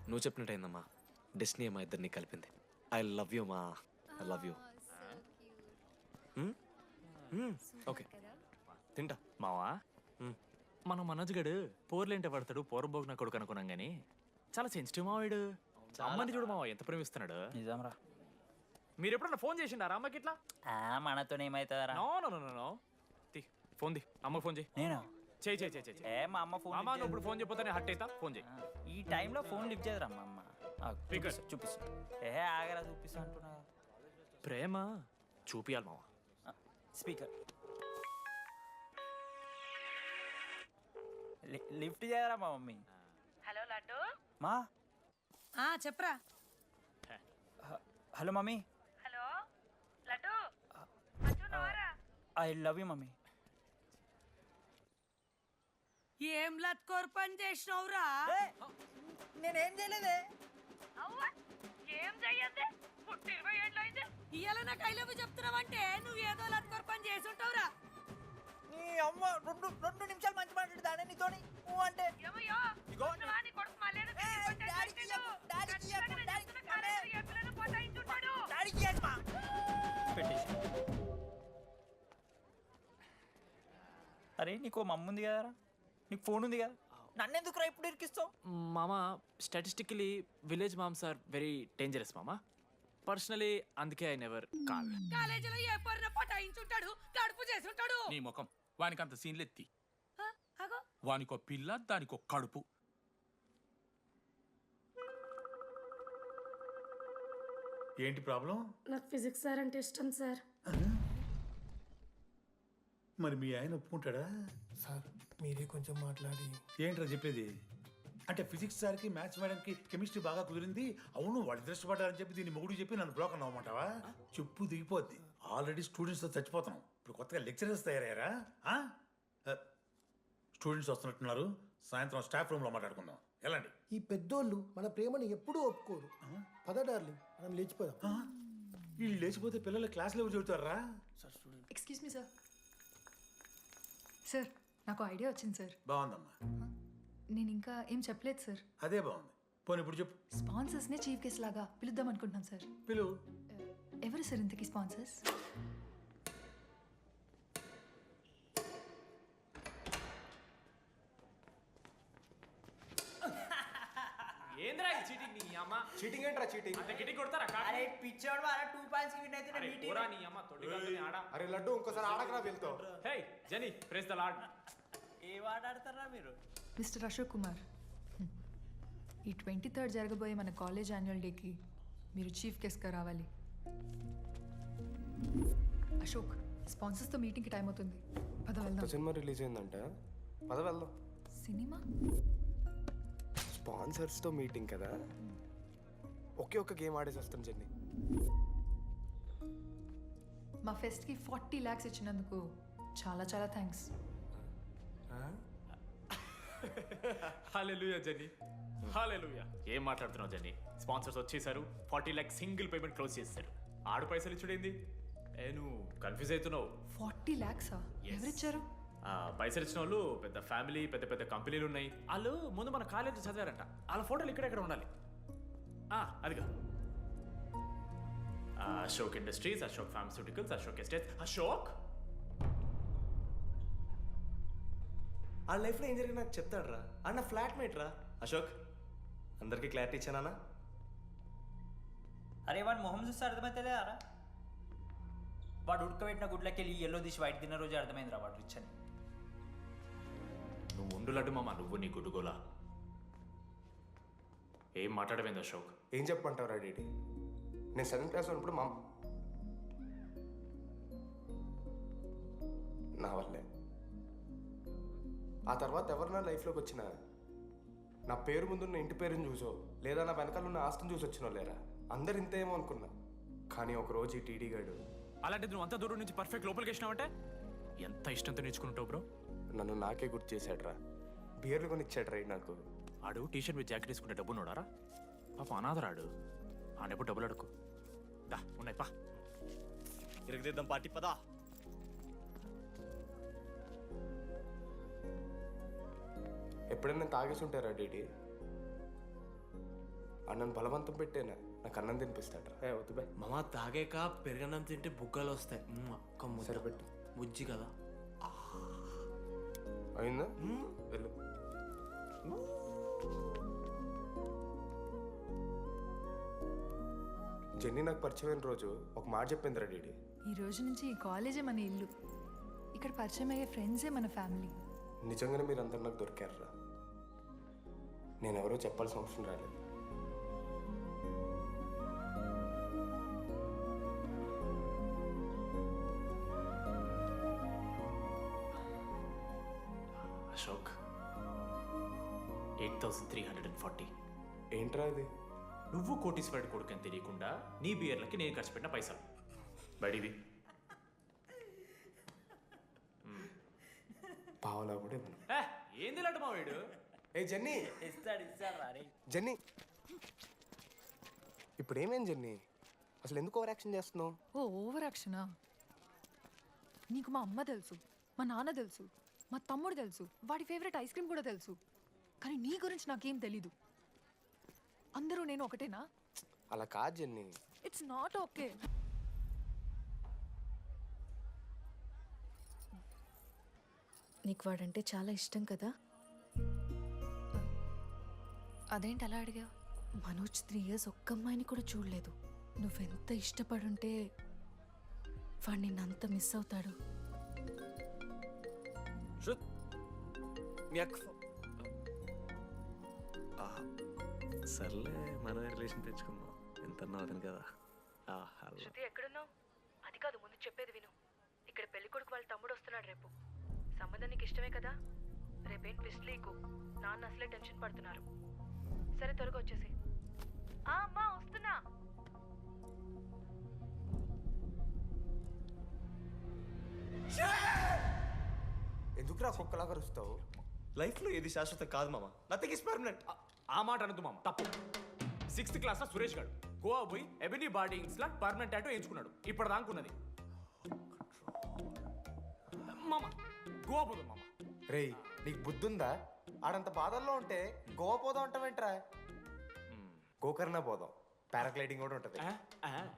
నువ్వు చెప్పినట్టయిందమ్మా, డెస్టినీ మా ఇద్దరిని కలిపింది. ఐ లవ్ యూ మా, ఐ లవ్ యూ. ఓకే తింటా. మావా, మనం మనోజ్ గడు పోర్లేంటే పడతాడు, పోరబోగు నా కొడుకు అనుకున్నాం కానీ చాలా సెన్సిటివ్ మావాడు. అమ్మని చూడు మావా ఎంత ప్రేమిస్తున్నాడు. నిజంరా. మీరు ఎప్పుడన్నా ఫోన్ చేసిండారా అమ్మకి ఇట్లా? మనతో ఏమవుతుందా? No no no no. Phone ది, అమ్మకి ఫోన్ చేయి. నేను చేయి చేయి చేయి. ఏ మా అమ్మ ఫోన్ అమ్మ నువ్వు ఇప్పుడు ఫోన్ చెప్పితే హట్ అవుతా. ఫోన్ చేయి. ఈ టైంలో ఫోన్ లిఫ్ట్ చేయదురా మా అమ్మ. చూపిస్తా. ఆగరా చూపిస్తా అంటున్నా. ప్రేమ చూపియాలి మావా. స్పీకర్ లిఫ్ట్ చేయరా మా మమ్మీ. హలో లడ్డు. మా చెప్పరా. Hello mummy. Hello laddu. I love you mummy. ఏం లత్కోర్ పని చేసినవురా? నేనేం చేయలేదే. ఏం చెయ్యద్దే, పుట్టి 20 ఏళ్ళు అయింది. ఇయ్యాల నాకు ఐ లవ్ యూ చెప్తున్నావంటే నువ్వు ఏదో లత్కోర్ పని చేసి ఉంటావురా. నీ అమ్మ రెండు నిమిషాలు మంచి మాట్లాడుతానే నీతోని. నువ్వు అంటే ఏమయ్యో నీ కొడుకు మళ్ళీ అరే నీకు మమ్మ ఉంది కదరా, నీకు ఫోన్ ఉంది కదా, నన్నెందుకు రా ఇప్పుడు ఇరికిస్తావు? మామా, statistically village moms are very dangerous మామా. పర్సనలీ అందుకే ఐ నెవర్ కాల్. కాలేజీలో ఏ పర్న పటాయించుంటాడు, కడుపు చేసి ఉంటాడు. నీ ముఖం వానికి అంత సీన్లెత్తి. వానికో పిల్ల, దానికో కడుపు. ఏంటి ప్రాబ్లం? నాకు ఫిజిక్స్ సార్ అంటే ఇష్టం సార్. మరి మీ ఆయన ఒప్పుకుంటాడా? సార్ మీరే కొంచెం మాట్లాడి. ఏంట్రా చెప్పేది? అంటే ఫిజిక్స్ సార్కి మ్యాథ్స్ మేడంకి కెమిస్ట్రీ బాగా కుదిరింది, అవును వాళ్ళు ఇష్టపడ్డారని చెప్పి దీన్ని మొగుడు చెప్పి నన్ను బ్రోకన్ అవ్వమంటావా? చెప్పు దిగిపోద్ది. ఆల్రెడీ స్టూడెంట్స్తో చచ్చిపోతున్నాం, ఇప్పుడు కొత్తగా లెక్చరర్స్ తయారయ్యారా? స్టూడెంట్స్ వస్తున్నట్టున్నారు, సాయంత్రం స్టాఫ్ రూమ్లో మాట్లాడుకుందాం. ఎలాంటి ఈ పెద్దోళ్ళు మన ప్రేమను ఎప్పుడూ ఒప్పుకోరు. పద డార్లింగ్, మనం లేచిపోదాం. వీళ్ళు లేచిపోతే పిల్లలు క్లాస్లో చెబుతారా? Excuse me sir. సార్ నాకు ఐడియా వచ్చింది సార్. బాగుందమ్మా. నేను ఇంకా ఏం చెప్పలేదు సార్. అదే బాగుంది. పోనీ ఇప్పుడు చెప్పు. స్పాన్సర్స్నే చీఫ్ గెస్ట్ లాగా పిలుద్దాం అనుకుంటున్నాను సార్. పిలువు. ఎవరు సార్ ఇంతకీ స్పాన్సర్స్? ఏంద్రా ఈ చీటింగ్ నీ అమ్మ? చీటింగ్ ఏంట్రా చీటింగ్? అంత గిటి కొడతారా కాకి? అరే పిచ్చోడు వారా 2 పాయింట్స్ విన్ అయితే అరే పోరా నీ అమ్మ తొడిగాల్ని ఆడ. అరే లడ్డు ఇంకోసారి ఆడకరా వెళ్తావు. హే జెనీ ప్రెస్ ద లార్డ్. ఏ ఆట ఆడతారా మీరు? మిస్టర్ అశోక్ కుమార్, ఈ 23rd జరగబోయే మన కాలేజ్ యాన్యువల్ డేకి మీరు చీఫ్ గెస్ట్గా రావాలి. అశోక్, స్పాన్సర్స్తో మీటింగ్కి టైం అవుతుంది. పద వెళ్దాం. సినిమా రిలీజ్ అయిందంట, పద వెళ్దాం. సినిమా? స్పాన్సర్స్తో మీటింగ్ కదా, ఒకే ఒక్క గేమ్ ఆడేసి వస్తాం జెన్నీ. మా ఫెస్ట్కి 40 lakhs ఇచ్చినందుకు చాలా చాలా థ్యాంక్స్. హల్లెలూయా జెన్నీ, హల్లెలూయా. ఏం మాట్లాడుతున్నావు జెన్నీ? స్పాన్సర్స్ వచ్చేసారు, 40 lakhs సింగిల్ పేమెంట్ క్లోజ్ చేస్తారు. ఆడు పైసలు ఇచ్చుడేంది? నువ్వు కన్ఫ్యూజ్ అవుతున్నావు. 40 lakhs ఎవరిచ్చారు? పైసలు ఇచ్చిన వాళ్ళు పెద్ద ఫ్యామిలీ, పెద్ద పెద్ద కంపెనీలు ఉన్నాయి. వాళ్ళు ముందు మన కాలేజ్ చదివారంట. వాళ్ళ ఫోటోలు ఇక్కడెక్కడ ఉండాలి. అదిగా Ashok industries, Ashok pharmaceuticals, Ashok estates. Ashok ఆ లైఫ్లో ఏం జరిగింది నాకు చెప్తాడు రా. అన్న ఫ్లాట్మేట్ రా అశోక్. అందరికీ క్లారిటీ ఇచ్చానా? అరే వాడు మొహం చూస్తే అర్థమైతే అరా. వాడు ఉడకబెట్టిన గుడ్లకి వెళ్ళి ఎల్లో తీసి వైట్ తిన్న రోజు అర్థమైందిరా వాడు రిచ్ అని. నువ్వు ఉండులడ్డు మామ, నువ్వు నీ గుడ్డుగోలా. ఏం మాట్లాడమైంది అశోక్? ఏం చెప్పమంటావు రా డీడీ? నేను 7th క్లాస్ ఉన్నప్పుడు నా వల్లే. ఆ తర్వాత ఎవరు నా లైఫ్లోకి వచ్చినా నా పేరు ముందున్న ఇంటి పేరుని చూసో లేదా నా వెనకాల ఉన్న ఆస్తిని చూసి వచ్చినో లేరా, అందరు ఇంతేమో అనుకున్నా. కానీ ఒకరోజు ఈ టీడీ గాడు. అలాంటిది నువ్వు అంత దూరం నుంచి పర్ఫెక్ట్ లోపలికి వచ్చినావంటే ఎంత ఇష్టంతో నేర్చుకుంటావు బ్రో. నన్ను నాకే గుర్తు చేశాడు రా. బియర్లు కొని ఇచ్చాడు రా నాకు. ఆడు టీషర్ట్ మీద జాకెట్ వేసుకుంటే డబ్బు నోడారా? పాప అనాథరాడు. ఆడెప్పుడు డబ్బులు అడుకు. దా ఉన్నాయి పా, ఇరగదిద్దాం పార్టీ పదా. ఎప్పుడైనా తాగేసి ఉంటారా డీడీ? అన్నను బలవంతం పెట్టేనా నాకు అన్నం తినిపిస్తాడు రా. వద్దు బే మామ, తాగాక పెరగన్నం తింటే బుగ్గలు వస్తాయి. సరిపెట్టు. బుజ్జి కదా. అయిందా? వెళ్ళు. జెన్నీ నాకు పరిచయమైన రోజు ఒక మాట చెప్పిందిరా డీడీ. ఈ రోజు నుంచి ఈ కాలేజే మన ఇల్లు. ఇక్కడ పరిచయం అయ్యే ఫ్రెండ్సే మన ఫ్యామిలీ. నిజంగానే మీరు అందరు నాకు దొరికారురా. నేను ఎవరో చెప్పాల్సిన అవసరం రాలేదు. అశోక్ 8,340. ఏంట్రా ఇది? నువ్వు కోటీశ్వరుడు కొడుకు అని తెలియకుండా నీ బియర్లకి నేను ఖర్చు పెట్టిన పైసలు. బడివి పావలా కూడా ఇవ్వను. ఏంది లడ్డు మా వీడు? ఏ జెన్నీ, ఇస్తాడు రా. జెన్నీ ఇప్పుడు ఏమేం జెన్నీ? అసలు ఎందుకు ఓవర్ యాక్షన్ చేస్తున్నావు? ఓవర్ యాక్షనా? నీకు మా అమ్మ తెలుసు, మా నాన్న తెలుసు, మా తమ్ముడు తెలుసు, వాడి ఫేవరెట్ ఐస్ క్రీమ్ కూడా తెలుసు. కానీ నీ గురించి నాకేం తెలీదు. అందరూ నేను ఒకటేనా? అలా కాదు జెన్నీ. It's not okay. నీకు వాడంటే చాలా ఇష్టం కదా? అదేంటి అలా అడిగా? మనోజ్ 3 years ఒక్క అమ్మాయిని కూడా చూడలేదు. నువ్వెంత ఇష్టపడుంటే వాడు నిన్నంత మిస్ అవుతాడు. సర్లే, మన రిలేషన్ తెచ్చుకుందాం. ఎంత అతను కదా. శృతి ఎక్కడున్నావు? అది కాదు, ముందు చెప్పేది విను. ఇక్కడ పెళ్లి కొడుకు వాళ్ళ తమ్ముడు వస్తున్నాడు రేపు. సంబంధం నీకు ఇష్టమే కదా? రేపేం ట్విస్ట్ లీకు. నాన్న అసలే టెన్షన్ పడుతున్నారు. సరే త్వరగా వచ్చేసి. అమ్మా వస్తున్నా. ఎందుకురా కుక్కలాగా అరుస్తావు? లైఫ్లో ఏది శాశ్వతం కాదు మామ. Nothing is permanent. ఆ మాట అనదు మామ, తప్పు. 6th క్లాస్ లో సురేష్ గారు గోవా పోయి ఎబినీ బార్డింగ్స్ లా పర్మనెంట్ టాటూ ఎంచుకున్నాడు. ఇప్పుడు దానుకున్నది మామ. గోవా పోదు మామ. రేయ్, నీకు బుద్ధుందా? ఆడంత బాధల్లో ఉంటే గోవా పోదాం అంటావేంట్రా గోకర్ణ పోదాం పారాగ్లైడింగ్ కూడా ఉంటుంది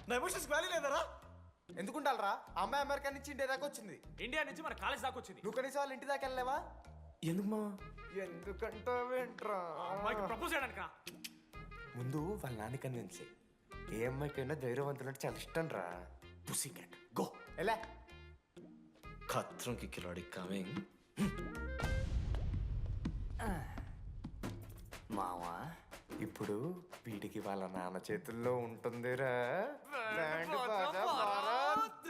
నా ఎమోషన్స్ వాల్యూ లేదరా? ఎందుకుంటారా అమ్మాయి అమెరికా నుంచి ఇండియా దాకా వచ్చింది. ఇండియా నుంచి మన కాలేజ్ దాకా వచ్చింది. నువ్వు కనీసం వాళ్ళ ఇంటి దాకా వెళ్ళలేవా? ఎందుకు మా ఎందుకంటావేంట్రా? అమ్మాయికి ప్రపోజ్ చేయడానికి ముందు వాళ్ళ నాన్న కన్విన్స్ ఏ అమ్మాయికైనా ధైర్యవంతులంటే చాలా ఇష్టం రా. పుసి క్యాట్ గో ఎలా ఖత్రం కి కిలాడి కమింగ్. మావా ఇప్పుడు వీడికి వాళ్ళ నాన్న చేతుల్లో ఉంటుందిరా బ్యాండ్ బాజా భారత్.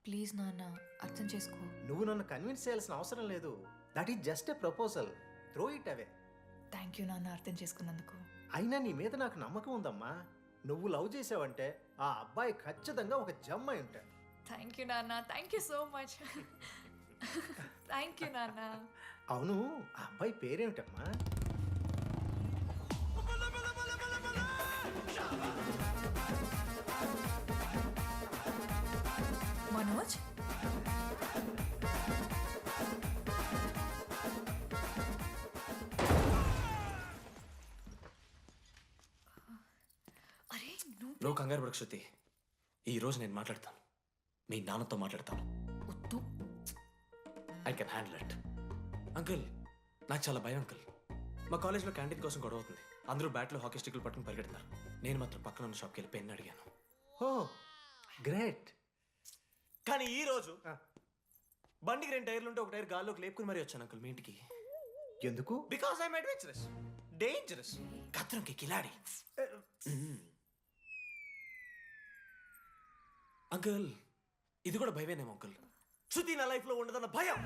ప్లీజ్ నాన్న అర్థం చేసుకో. నువ్వు నన్ను కన్విన్స్ చేయాల్సిన అవసరం లేదు. That is just a proposal. Throw it away. Thank you నాన్న అర్థం చేసుకున్నందుకు. అయినా నీ మీద నాకు నమ్మకం ఉందమ్మా. నువ్వు లవ్ చేసావంటే ఆ అబ్బాయి ఖచ్చితంగా ఒక జమ్మాయి ఉంటాడు. థ్యాంక్ యూ నాన్న, thank you so much. Thank you నాన్న. అవును, ఆ అబ్బాయి పేరేమిటమ్మా? మనోజ్. అరే నువ్వు కంగారు పడకు శృతి. ఈ రోజు నేను మాట్లాడతాను, మీ నాన్నతో మాట్లాడతాను. I can handle it. Uncle నాకు చాలా భయం అంకుల్. మా కాలేజ్లో క్యాంటీన్ కోసం గొడవ అవుతుంది. అందరూ బ్యాట్లో హాకీ స్టిక్లు పట్టుకుని పరిగెడుతున్నారు. నేను మాత్రం పక్కన ఉన్న షాప్కి వెళ్ళి పెన్ అడిగాను. ఓ గ్రేట్. కానీ ఈ రోజు బండికి 2 టైర్లు ఉంటే ఒక టైర్ గాల్లోకి లేపుకుని మరీ వచ్చాను అంకుల్ మీ ఇంటికి. ఎందుకు? బికాస్ ఐఎమ్ అడ్వెంచరస్, డేంజరస్, ఖత్రంకి కిలాడి. అంకుల్ ఇది కూడా భయమేనేమో అంకుల్. శృతి నా లైఫ్ లో ఉండదన్న భయం.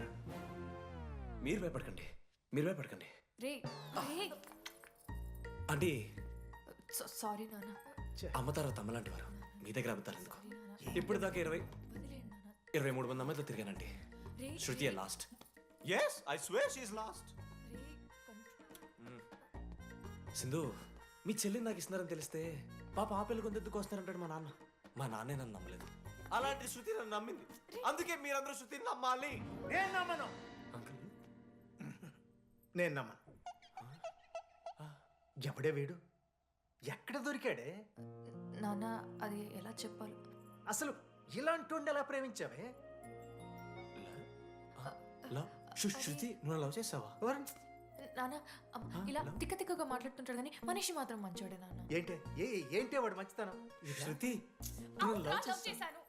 మీరు భయపడకండి, మీరు భయపడకండి. రే రే అంటే సారీ నాన్న. అమ్మ తర్వాత అమ్మలాంటి వారు మీ దగ్గర అబద్ధాలు ఎందుకు? ఇప్పుడు దాకా 23 మంది అమ్మాయితో తిరిగానండి. Shruti last. Yes I swear she is last. Sindhu మీ చెల్లిని నాకు ఇస్తున్నారని తెలిస్తే పాప ఆ పెళ్లి కొందెందుకు వస్తారంటాడు మా నాన్న. మా నాన్నే నన్ను నమ్మలేదు. అలాంటి శృతి నన్ను నమ్మింది. అందుకే మీరందరూ శృతిని నమ్మాలి. నేను నమ్మను. నేను నమ్మను. ఎవడే వీడు? ఎక్కడ దొరికాడే? నాన్న అది ఎలా చెప్పాలి? అసలు ఇలాంటి ఎలా ప్రేమించావే? శృతి నువ్వు లవ్ చేసావా? నాన్న ఇలా తిక్క తిక్కగా మాట్లాడుతుంటాడు కానీ మనిషి మాత్రం మంచోడే నాన్న. ఏంటి వాడు మంచితనం? శృతి లవ్ చేశాను.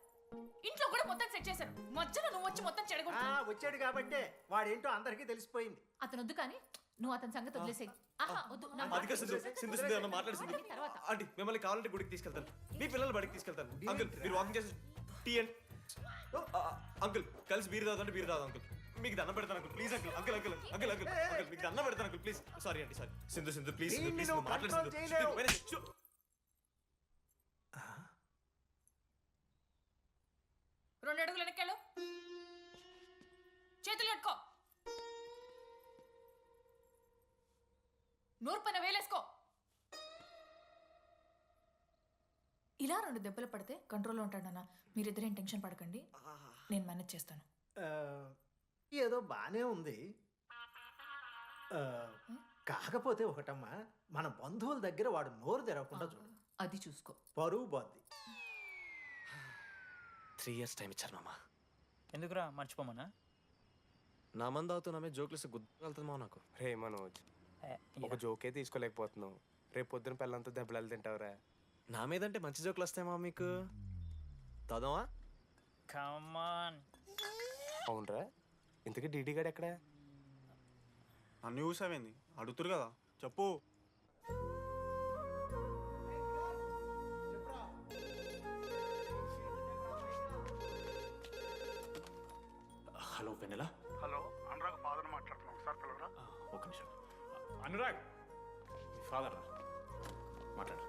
ఇంట్లో కూడా మొత్తం సెట్ చేశాను. మధ్యలో నువ్వు వచ్చి మొత్తం చెడగొట్టావు. వచ్చాడు కాబట్టే వాడేంటో అందరికీ తెలిసిపోయింది. అతను వద్దు కానీ నువ్వు అతని సంగతి వదిలేసేయి. ఆహా వద్దు. అదిగా సింధు అన్న మాట్లాడుతుంది. ఆంటీ మిమ్మల్ని కావాలంటే గుడికి తీసుకెళ్తాను, మీ పిల్లలు బడికి తీసుకెళ్తాను. అంకుల్ మీరు వాకింగ్ చేసి టీ అండ్ అంకుల్ కలిసి బీరు తాగుతుంటే బీరు తాగు అంకుల్. మీకు దండం పెడతాను uncle please uncle. Uncle uncle uncle uncle uncle మీకు దండం పెడతాను అంకుల్ ప్లీజ్. సారీ అండి సారీ. సింధు ప్లీజ్ ప్లీజ్ మాట్లాడుతుంది. 2 అడుగులు వెనక్కెళ్ళు. చేతులు కట్టుకో. నోరు పైన వేలేసుకో. ఇలా 2 దెబ్బలు పడితే కంట్రోల్లో ఉంటాడన్న. మీరిద్దరేం టెన్షన్ పడకండి, నేను మేనేజ్ చేస్తాను. ఏదో బానే ఉంది. కాకపోతే ఒకటమ్మా, మన బంధువుల దగ్గర వాడు నోరు తెరవకుండా చూడు. అది చూసుకో. పరువు బాద్ది. 3 years టైం ఇచ్చారు మామ. ఎందుకురా మర్చిపోమన్నా? నా మంది అవుతూ నా మీద జోక్లేసి గుర్తుకెళ్తుంది మా నాకు. రే మనోజ్ ఒక జోకే తీసుకోలేకపోతున్నావు. రేపు పొద్దున పిల్లలతో దెబ్బలు తింటావురా. నా మీదంటే మంచి జోకులు వస్తాయమ్మా మీకు. తదమా కమాన్. అవునరా ఇంతకీ డీడీ గాడు ఎక్కడ? అన్ని చూసావేంది? అడుగుతురు కదా చెప్పు. హలో వెన్నెలా. హలో అనురాగ్ ఫాదర్ మాట్లాడుతున్నాం. ఒకసారి పిలవరా? ఒక నిమిషం. అనురాగ్ మీ ఫాదర్ మాట్లాడు.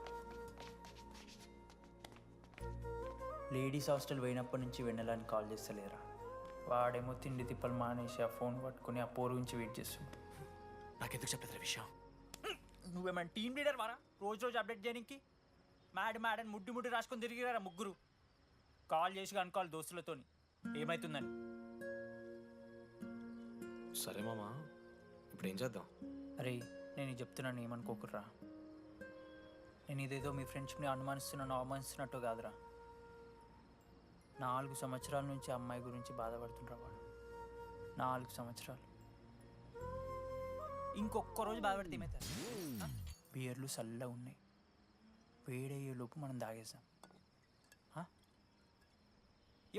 లేడీస్ హాస్టల్ పోయినప్పటి నుంచి వెన్నెలని కాల్ చేస్తలేరా. వాడేమో తిండి తిప్పలు మానేసి ఆ ఫోన్ పట్టుకుని ఆ పోరు గురించి వెయిట్ చేస్తుంది. నాకెందుకు చెప్పలేదు విషయం? నువ్వేమైనా టీమ్ లీడర్ వారా రోజు అప్డేట్ చేయడానికి? మేడం ముడ్డి రాసుకొని తిరిగిరారా ముగ్గురు. కాల్ చేసి అనుకోవాలి దోస్తులతోని ఏమవుతుందని. సరే మామా, ఇప్పుడు ఏం చేద్దాం? అరే నేను ఇది చెప్తున్నాను ఏమనుకోకుర్రా. నేను ఇదేదో మీ ఫ్రెండ్షిప్ని అనుమానిస్తున్నాను అవమానిస్తున్నట్టు కాదురా. 4 సంవత్సరాల నుంచి అమ్మాయి గురించి బాధపడుతుండ్రా వాడు. 4 సంవత్సరాలు. ఇంకొక్క రోజు బాధపడితే ఏమవుతారు? బియర్లు చల్లగా ఉన్నాయి, వేడయ్యే లోపు మనం తాగేసాం.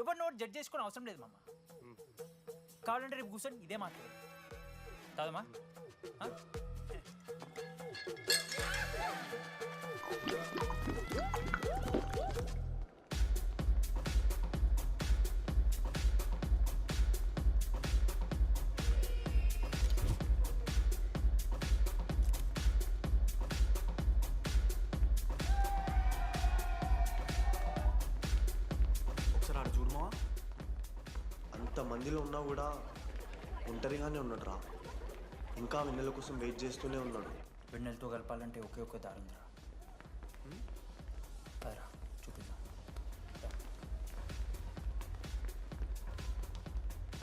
ఎవరు నోట్ జడ్జ్ చేసుకుని అవసరం లేదు మామ. కావాలంటే రేపు కూర్చొని ఇదే మాట్లాడు కాదమ్మా. ఒకసారి ఆడ చూడమా, అంతమందిలో ఉన్నా కూడా ఒంటరిగానే ఉన్నాడు రా. ఇంకా వెన్నెల కోసం వెయిట్ చేస్తూనే ఉన్నాడు. వెన్నెలతో కలపాలంటే ఒకే ఒక దారి ఉందిరా. అదరా చూపిద్దాం.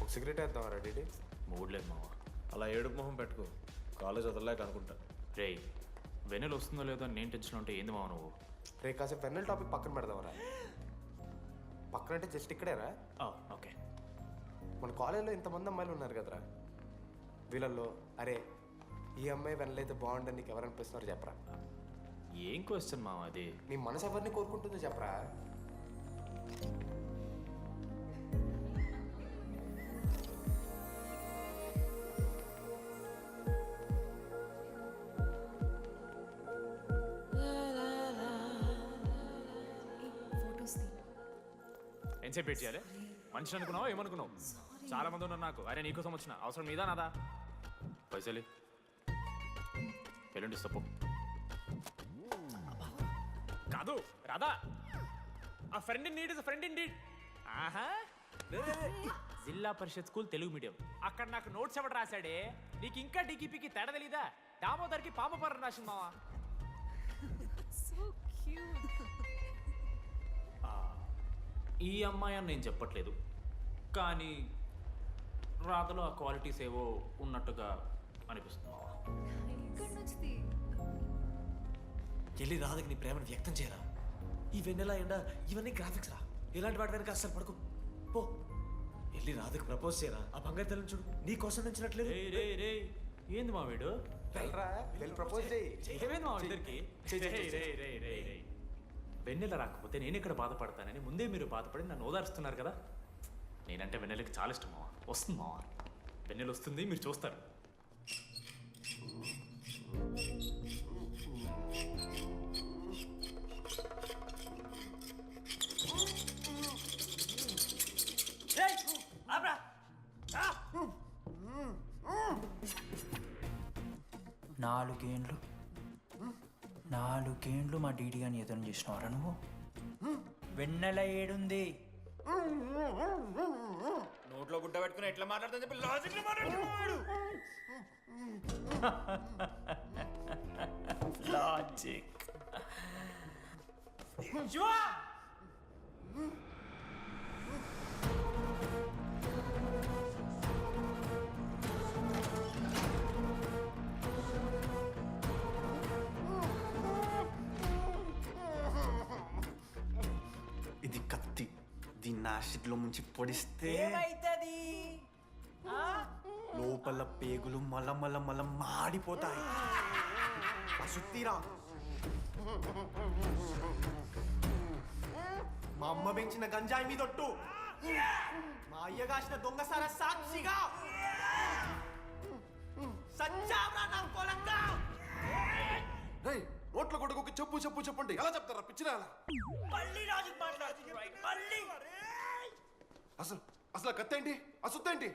ఒక సిగరెట్ వేద్దాం రెడీ? మూడ్ లేదు మావా. అలా ఏడుపు మొహం పెట్టుకో, కాలేజ్ వదలలేక అనుకుంటా. రే వెన్నెల వస్తుందో లేదో అని నేను టెన్షన్ ఉంటే ఏంది మావ నువ్వు? రే కాసేపు వెన్నెల టాపిక్ పక్కన పెడదామరా. పక్కన అంటే జస్ట్ ఇక్కడేరా. ఓకే. మన కాలేజ్లో ఇంతమంది అమ్మాయిలు ఉన్నారు కదరా, వీళ్ళల్లో అరే ఈ అమ్మాయి వెనలైతే బాగుండని నీకు ఎవరు అనిపిస్తున్నారు చెప్పరా? ఏం క్వశ్చన్ మావా అది? నీ మనసు ఎవరిని కోరుకుంటుందో చెప్పరా? ఎంతసేపు వెయిట్ చేయాలి? మనిషి అనుకున్నావా ఏమనుకున్నావు? చాలా మంది ఉన్నారు నాకు. అరే నీకోసం వచ్చిన అవసరం మీదా నాదా? పైసలి ఎల్లుండి తప్పు కాదు రాదా. ఆ friend in need is friend in need. ఆహా, జిల్లా పరిషత్ స్కూల్ తెలుగు మీడియం. అక్కడ నాకు నోట్స్ ఎవడు రాశాడే? నీకు ఇంకా డీకీపీకి తేడా తెలీదా? దామోదర్కి పామపర్ర రాసింది మావా. ఈ అమ్మాయి అని నేను చెప్పట్లేదు, కానీ రాతలో ఆ క్వాలిటీస్ ఏవో ఉన్నట్టుగా అనిపిస్తుంది. వెళ్ళి రాధకి నీ ప్రేమను వ్యక్తం చేయరా. ఈ వెన్నెల ఎండ ఇవన్నీ గ్రాఫిక్స్ రా. ఇలాంటి వాటి వెనక అస్సలు పడుకో. పో వెళ్ళి రాధకి ప్రపోజ్ చేయరా. ఆ బంగారు తెల్లని చూడు నీ కోసం నచ్చినట్లేదు. ఏంది మా వీడు? ప్రపోజ్ ఏమైంది మా ఇద్దరికి? వెన్నెల రాకపోతే నేను ఇక్కడ బాధపడతానని ముందే మీరు బాధపడి నన్ను ఓదారుస్తున్నారు కదా. నేనంటే వెన్నెలకి చాలా ఇష్టం మావా. వస్తుంది మావా, వెన్నెల వస్తుంది, మీరు చూస్తారు. నాలుగేండ్లు మా డీడీ గాని ఎదురు చేసినవారా నువ్వు? వెన్నెల ఏడుంది? నోట్లో గుడ్డ పెట్టుకుని ఎట్లా మాట్లాడుతుందని చెప్పి లాజిక్ మాట్లాడుతున్నాడు. లాజిక్ ఇది కత్తి, దీన్ని యాసిడ్లో ముంచి పొడిస్తే ఏమైతది? లోపల పేగులు మల మాడిపోతాయి. అసుత్తిరా. మా అమ్మ పెంచిన గంజాయి మీదొట్టు, మా అయ్య కాసిన దొంగసార సాక్షిగా సచ్చావరా నా కొలంగా. నోట్ల కొడుకు చెప్పు చెప్పు చెప్పండి ఎలా చెప్తారా పిచ్చిరా? అసలు కత్తేంటి అసుత్తేంటి?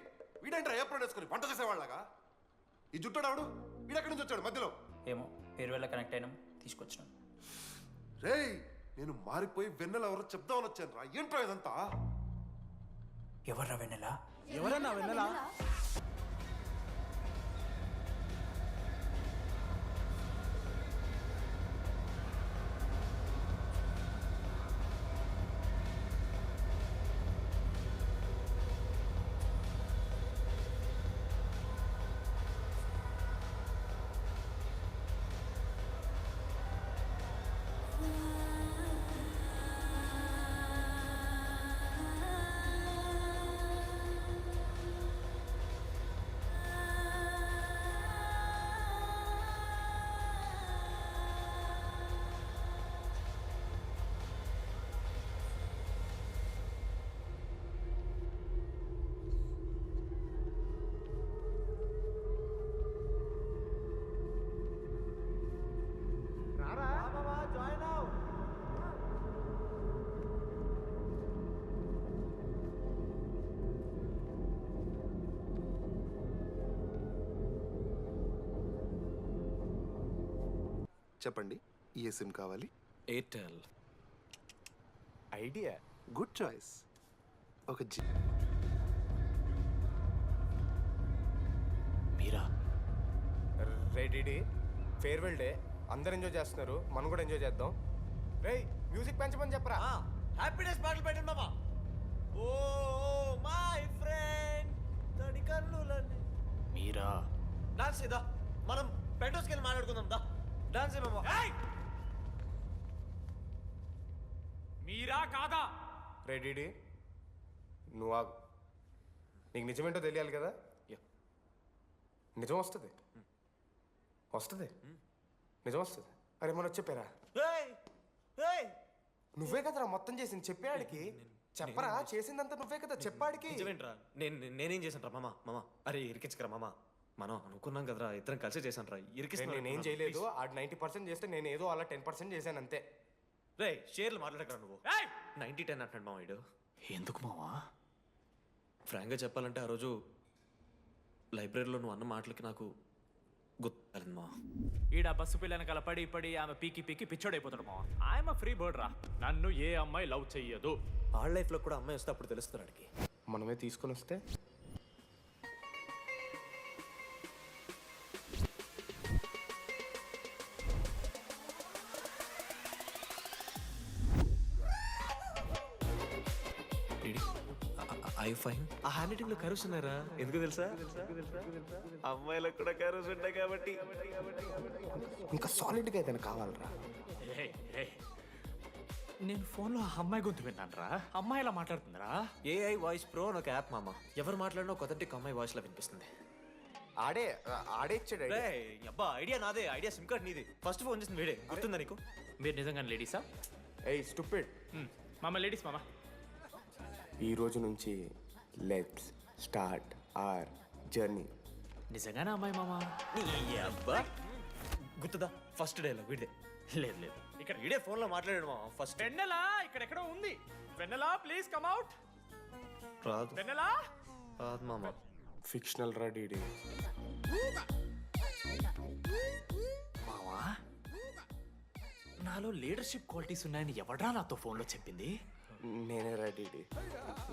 వీడేంట్రా ఏప్రిల్ వేసుకుని వంట చేసేవాళ్ళగా? ఈ జుట్టాడు వీడెక్కడి నుంచి వచ్చాడు మధ్యలో? ఏమో పేరు వల్ల కనెక్ట్ అయినాం, తీసుకొచ్చినాం. రేయ్ నేను మారిపోయి వెన్నెల ఎవరో చెప్దామని వచ్చాను రా. ఏంట్రా ఇదంతా? ఎవర్రా వెన్నెల? ఎవరన్నా వెన్నెల? చెప్పండి, ఏ సిమ్ కావాలి? ఎయిర్టెల్. ఐడియా. Good choice. ఒక మీరా? రే డిడి, ఫేర్వెల్ డే, అందరు ఎంజాయ్ చేస్తున్నారు, మనం కూడా ఎంజాయ్ చేద్దాం. రే మ్యూజిక్ పెంచమని చెప్పరా. హ్యాపీనెస్ పాటలు పెట్టండి మామా. ఓ మై ఫ్రెండ్ తడి కన్నులన్నీ. మీరా? డాన్స్ ఇదా, మనం పెంటోస్కి వెళ్ళి మాట్లాడుకుందాం దా. డాన్స్ ఏ మామా. మీరా కాదా? రే డిడి, నువ్వు ఆగు. నీకు నిజమేంటో తెలియాలి కదా. నిజం వస్తుంది, నిజం వస్తుంది. అరే మనం చెప్పారా? నువ్వే కదరా మొత్తం చేసింది, చెప్పాడికి చెప్పరా. చేసిందంతా నువ్వే కదా, చెప్పాడికి. నిజమేంట్రా? నేనేం చేశాను రా మామా? మామా అరే ఇరికించకరా మామా. మనం అనుకున్నాం కదరా, ఇద్దరం కలిసి చేశాను రా. నేనేం చేయలేదు. ఆడు 90% చేస్తే నేను ఏదో అలా 10% చేశాను అంతే. రే షేర్లు మాట్లాడకరా నువ్వు. 90-10 అంటాడు మామ వీడు. ఎందుకు మావా? ఫ్రాంక్గా చెప్పాలంటే ఆ రోజు లైబ్రరీలో నువ్వు అన్న మాటలకి నాకు గుర్తు మా. ఈడ బస్సు పిల్లని కలపడి పడి ఆమె పీకి పిచ్చోడైపోతాడు మావా. ఆయమ ఫ్రీ బర్డ్ రా. నన్ను ఏ అమ్మాయి లవ్ చెయ్యదు. ఆళ్ళ లైఫ్లో కూడా అమ్మాయి వస్తే అప్పుడు తెలుస్తుంది వాడికి. మనమే తీసుకొని వస్తే ఐ ఫైన్. ఆ హ్యాండ్ రైటింగ్ లో కర్వ్స్ ఉన్నారా? ఎందుకు తెలుసా? అమ్మాయిలకు కూడా కర్వ్స్ ఉంటాయి కాబట్టి. ఇంకా సాలిడ్గా అయితే కావాలరా. నేను ఫోన్లో అమ్మాయి గొంతు విన్నాను రా. అమ్మాయి ఎలా మాట్లాడుతుందిరా? ఏఐ వాయిస్ ప్రో అని ఒక యాప్ మామ. ఎవరు మాట్లాడినా ఒక అథెంటిక్ అమ్మాయి వాయిస్ లో వినిపిస్తుంది. ఆడే ఇచ్చాడు. అబ్బా ఐడియా నాదే. ఐడియా సిమ్ కార్డ్ నీది. ఫస్ట్ ఫోన్ చేసింది వీడే. గుర్తుందా నీకు? మీరు నిజంగానే లేడీసా? ఏయ్ స్టూపిడ్. మామ లేడీస్ మామ. ఈ రోజు నుంచి లెట్స్ స్టార్ట్ అవర్ జర్నీ. నిజంగానే అమ్మాయి మామ? అబ్బా గుర్తుదా? ఫస్ట్ డేలో వీడిదే. లేదు ఇక్కడ వీడే ఫోన్ లో మాట్లాడాడు మామ. ఫస్ట్ వెన్నెలా ఇక్కడెక్కడో ఉంది. వెన్నెలా ప్లీజ్ కమ్ అవుట్. రాదు. వెన్నెలా రాదు మామ. ఫిక్షనల్ రా డీడీ. మావా నాలో లీడర్షిప్ క్వాలిటీస్ ఉన్నాయని ఎవడ్రా నాతో ఫోన్లో చెప్పింది? నేనే రా డీడీ.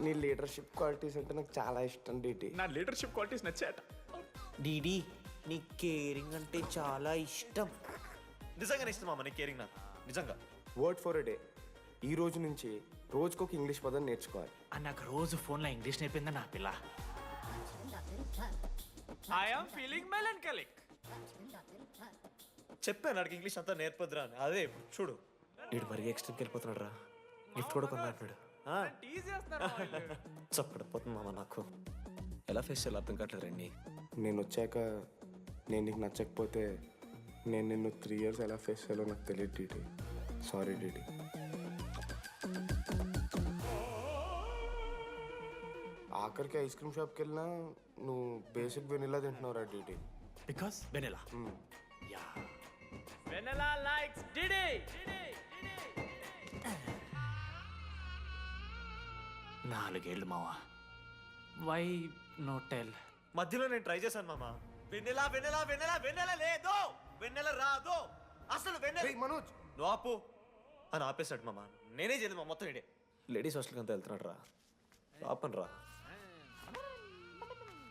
నీ లీడర్షిప్ క్వాలిటీస్ అంటే నాకు చాలా ఇష్టం డీడీ. నా లీడర్షిప్ క్వాలిటీస్ నచ్చాట. డీడీ నీ కేరింగ్ అంటే చాలా ఇష్టం. నిజంగానే ఇష్టం మామ నీ కేరింగ్ నాకు. నిజంగా. Word for a day. ఈ రోజు నుంచి రోజుకొక ఇంగ్లీష్ పదం నేర్చుకోవాలి. నాకు రోజు ఫోన్లో ఇంగ్లీష్ నేర్పిందా నా పిల్ల. I am feeling melancholic. చెప్పాను నాకు ఇంగ్లీష్ అంతా నేర్పొద్దురా అని. అదే చూడు వీడు మరీ ఎక్స్ట్రీమ్కి వెళ్ళిపోతున్నాడు రా. గిఫ్ట్ కూడా కొన్నాడు. చప్పడిపోతుంది మామ నాకు. ఎలా ఫేస్ చేయాలి అర్థం కావట్లేదు రండి. నేను వచ్చాక నేను నీకు నచ్చకపోతే నేను నిన్ను 3 years ఎలా ఫేస్ చేయాలో నాకు తెలియదు డీడీ. Sorry DD. ఆఖరికి ఐస్ క్రీమ్ షాప్కి వెళ్ళినా నువ్వు బేసిక్ వెనిలా తింటున్నావు రా DD. Because vanilla. Yeah vanilla likes DD. 4 ఏళ్ళు మావా. Why no tell? మధ్యలో నేను ట్రై చేశాను మామ. వెన్నెలా వెన్నెలా వెన్నెలా వెన్నెల లేదు, వెన్నెల రాదు అసలు. వెన్నెల మనోజ్ నువ్వు ఆపు అని ఆపేశాడు మామ. నేనే చేయలేదు మా మొత్తం ఇడే. లేడీస్ హాస్టల్కి అంతా వెళ్తున్నాడు రా. ఆపను రా.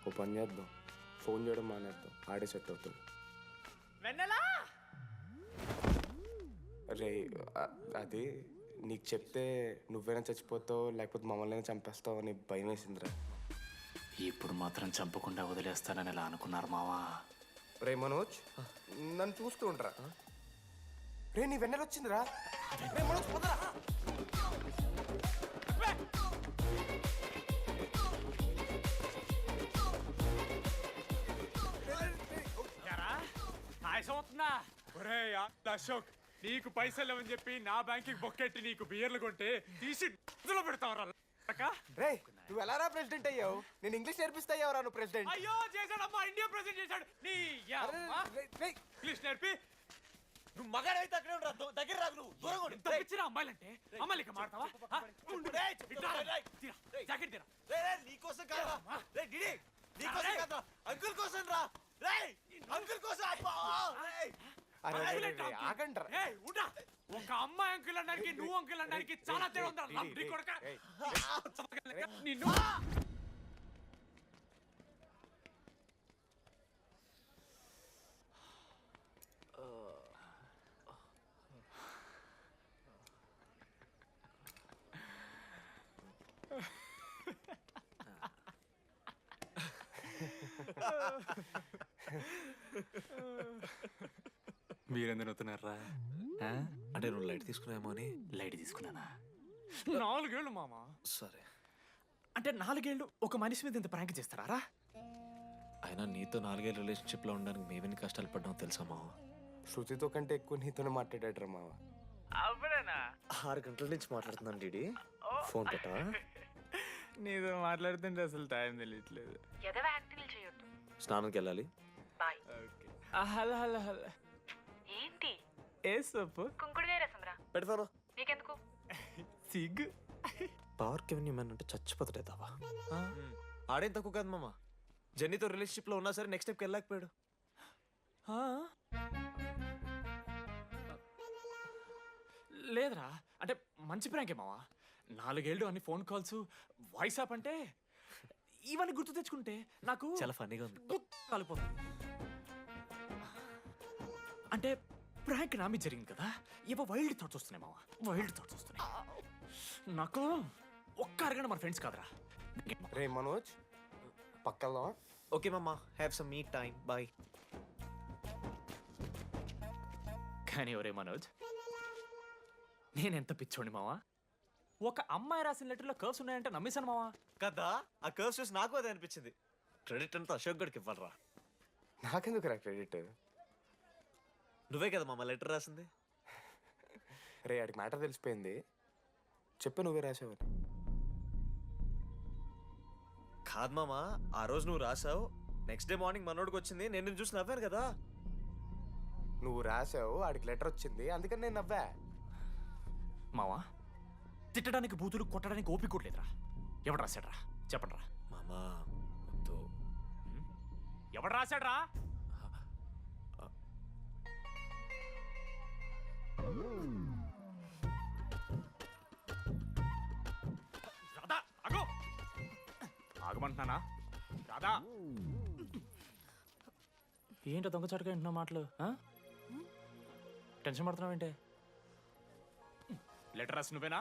ఓ పని చేద్దాం, ఫోన్ చేయడం మానేద్దాం. ఆడే సెట్ అవుతుంది. వెన్నెలా రే అది నీకు చెప్తే నువ్వైనా చచ్చిపోతావు లేకపోతే మమ్మల్ని చంపేస్తావు అని భయం వేసిందిరా. ఇప్పుడు మాత్రం చంపకుండా వదిలేస్తానని ఎలా అనుకున్నారు మావా? రే మనోజ్ నన్ను చూస్తూ ఉంటారా? రే నీ వెన్నెల వచ్చిందిరా. రే మనోజ్ పోదరా. అవుతుందా? ఒరే అశోక్, నీకు పైసలు లేవని చెప్పి నా బ్యాంకింగ్ బొక్కెట్టి నీకు బియర్లు కొంటే తీసి ఇందులో పెడతావరా? రే నువ్వు ఎలా రా ప్రెసిడెంట్ అయ్యావు? నేను ఇంగ్లీష్ నేర్పిస్తా అయ్యావరా నువ్వు ప్రెసిడెంట్? అయ్యో చేశాడమ్మా, ఇండియా ప్రెసిడెంట్ చేశాడు. నీ ఇంగ్లీష్ నేర్పి నువ్వు మగాడైతే అక్కడే ఉండరా. దగ్గర రాదు నువ్వు. దూరంగా ఉండు. తప్పించిరా అమ్మాయిలంటే. అమ్మాయిలకి మాడతావా? జాకెట్ తీరా. నీకోసం కాదురా. రే డిడి నీకోసం కాదురా. అంకుల్ కోసం రా. రే అంకుల్ కోసం. ఒక అమ్మాయి అంకుల్ అనడానికి నువ్వు అంకుల్ అనడానికి చాలా తేడా ఉందా లంబడి కొడక నిన్ను మీరెందుకు నవ్వుతున్నారా? అంటే నువ్వు లైట్ తీసుకున్నామో అని. లైట్ తీసుకున్నానా? 4 ఏళ్ళు మామ. సరే, అంటే 4 ఏళ్ళు ఒక మనిషి మీద ఇంత ప్రాంక్ చేస్తారా? అయినా నీతో 4 ఏళ్ళ రిలేషన్షిప్లో ఉండడానికి మేమెన్ని కష్టాలు పడ్డామో తెలుసా మావ? శృతితో కంటే ఎక్కువ నీతోనే మాట్లాడాడు మావ. అవునా? 6 గంటల నుంచి మాట్లాడుతున్నాను డీడీ. ఫోన్ పెట్టా? నీతో మాట్లాడుతుంటే అసలు టైం తెలియట్లేదు. ఎదవ యాక్టింగ్ చేయొద్దు. స్నానంకి వెళ్ళాలి. బాయ్. Hello hello hello. ఏంటి? ఏ సొప్పు? కుంకుడుగాయ రసం రా. పెడతాను. నీకెందుకు? సిగ్గు. పవర్కి ఎవరిని అంటే చచ్చిపోతాడే దావా. ఆడేం తక్కువ కాదు మామ. జెన్నీతో రిలేషన్షిప్లో ఉన్నా సరే నెక్స్ట్ స్టెప్కి వెళ్ళలేకపోయాడు. లేదురా, అంటే మంచి ప్రాంకే మావా. 4 ఏళ్ళు అన్ని ఫోన్ కాల్స్, వాయిస్ యాప్ అంటే ఇవన్నీ గుర్తు తెచ్చుకుంటే నాకు చాలా ఫన్నీగా ఉంది. కాలిపోతుంది. అంటే ప్రాంక్ నా మీద జరిగింది కదా, ఏవో వైల్డ్ థాట్స్ వస్తున్నాయి మావా, వైల్డ్ థాట్స్ వస్తున్నాయి. నాకు ఒక్క అరగంట మన ఫ్రెండ్స్ కాదురా. రే మనోజ్, పక్కలో. ఓకే మామ, have some me time. Bye. కానీ ఒరే మనోజ్, నేనెంత పిచ్చోండి మావా. ఒక అమ్మాయి రాసిన లెటర్లో కర్వ్స్ ఉన్నాయంటే నమ్మేశాను మావా. కదా, ఆ కర్వ్స్ చూసి నాకు అదే అనిపించింది. క్రెడిట్ అంతా అశోక్ గడికి ఇవ్వాలరా. నాకెందుకు రా క్రెడిట్? నువ్వే కదా మామ లెటర్ రాసింది. రే ఆడికి మ్యాటర్ తెలిసిపోయింది. చెప్పు, నువ్వే రాసావు. కాదు మామ, ఆ రోజు నువ్వు రాసావు, నెక్స్ట్ డే మార్నింగ్ మనోడికి వచ్చింది, నేను నిన్ను చూసి నవ్వాను కదా. నువ్వు రాసావు, ఆడికి లెటర్ వచ్చింది, అందుకని నేను నవ్వా. మావా, తిట్టడానికి బూతులు కొట్టడానికి ఓపిక కూడా లేదురా. ఎవడు రాశాడ్రా చెప్పండి రా. మామా ఎవడు రాశాడ్రా? రాధా ఆగు. ఆగమంటున్నానా? రాధా, ఏంటో దొంగచాటుగా వింటున్నా మాటలు? టెన్షన్ పడుతున్నావేంటే? లెటర్ రాసి నువ్వేనా?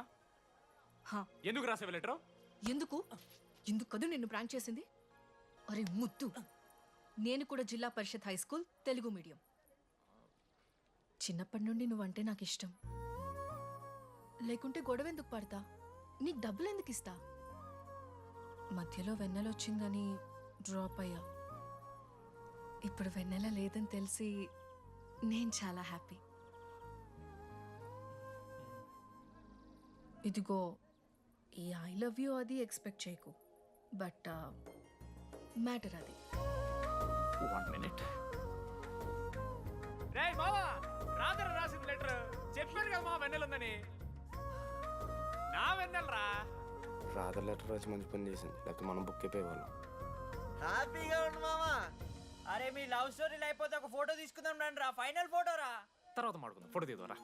ఎందుకు రాసావు లెటర్? ఎందుకు కదా నిన్ను ప్రాంక్ చేసింది? అరే ముద్దు, నేను కూడా జిల్లా parishad high school Telugu medium. చిన్నప్పటి నుండి నువ్వంటే నాకు ఇష్టం. లేకుంటే గొడవ ఎందుకు పడతా? నీకు డబ్బులు ఎందుకు ఇస్తా? మధ్యలో వెన్నెల వచ్చిందని డ్రాప్ అయ్యా. ఇప్పుడు వెన్నెల లేదని తెలిసి నేను చాలా హ్యాపీ. ఇదిగో ఈ ఐ లవ్ యూ అది ఎక్స్పెక్ట్ చేయకు, బట్ మ్యాటర్ అది. 1 minute. రేయ్ మావా, రాధర రాసిన లెటర్ చెప్పాను కదా మా వెన్నెల ఉందని. నా వెన్నెలరా. రాధ లెటర్ రాసి మంచి పని చేసింది, లేకపోతే మనం బుక్ అయిపోయేవాళ్ళం. హ్యాపీగా ఉండు మామా. అరే మీ లవ్ స్టోరీలు అయిపోతే ఒక ఫోటో తీసుకుందాం రండి రా. ఫైనల్ ఫోటో రా. తర్వాత మాడుకుందాం, ఫోటో తీద్దాం.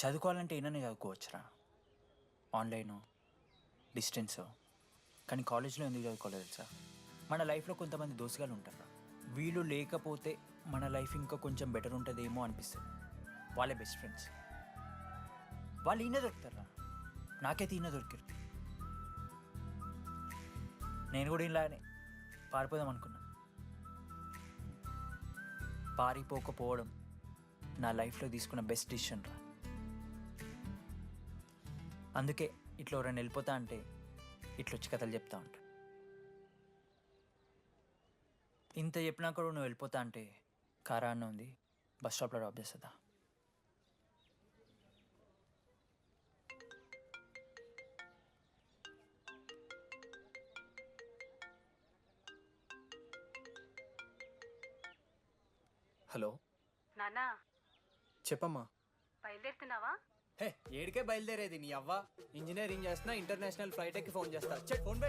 చదువుకోవాలంటే ఏమైనా చదువుకోవచ్చురా, ఆన్లైను డిస్టెన్సో. కానీ కాలేజ్లో ఎందుకు చదువుకోలేదు తెలుసా? మన లైఫ్లో కొంతమంది దోస్తుగాలు ఉంటారు, వీళ్ళు లేకపోతే మన లైఫ్ ఇంకా కొంచెం బెటర్ ఉంటుందేమో అనిపిస్తుంది. వాళ్ళే బెస్ట్ ఫ్రెండ్స్. వాళ్ళు ఈయన దొరుకుతారా, నాకైతే ఈయన దొరికారు. నేను కూడా ఇలానే పారిపోదాం అనుకున్నా. పారిపోకపోవడం నా లైఫ్లో తీసుకున్న బెస్ట్ డిసిషన్ రా. అందుకే ఇట్లా ఎవరైనా వెళ్ళిపోతా అంటే ఇట్లొచ్చి కథలు చెప్తా ఉంటా. ఇంత చెప్పినా కూడా నువ్వు వెళ్ళిపోతా అంటే కారా అన్న ఉంది, బస్ స్టాప్లో డ్రాప్ చేస్తుందా? హలో నానా, చెప్పమ్మా. బయలుదేరుతున్నావా? హే, ఏడికే బయలుదేరేది నీ అవ్వ. ఇంజనీరింగ్ చేస్తున్నా, ఇంటర్నేషనల్ ఫ్లైట్ ఎక్కి ఫోన్ చేస్తా. ఫోన్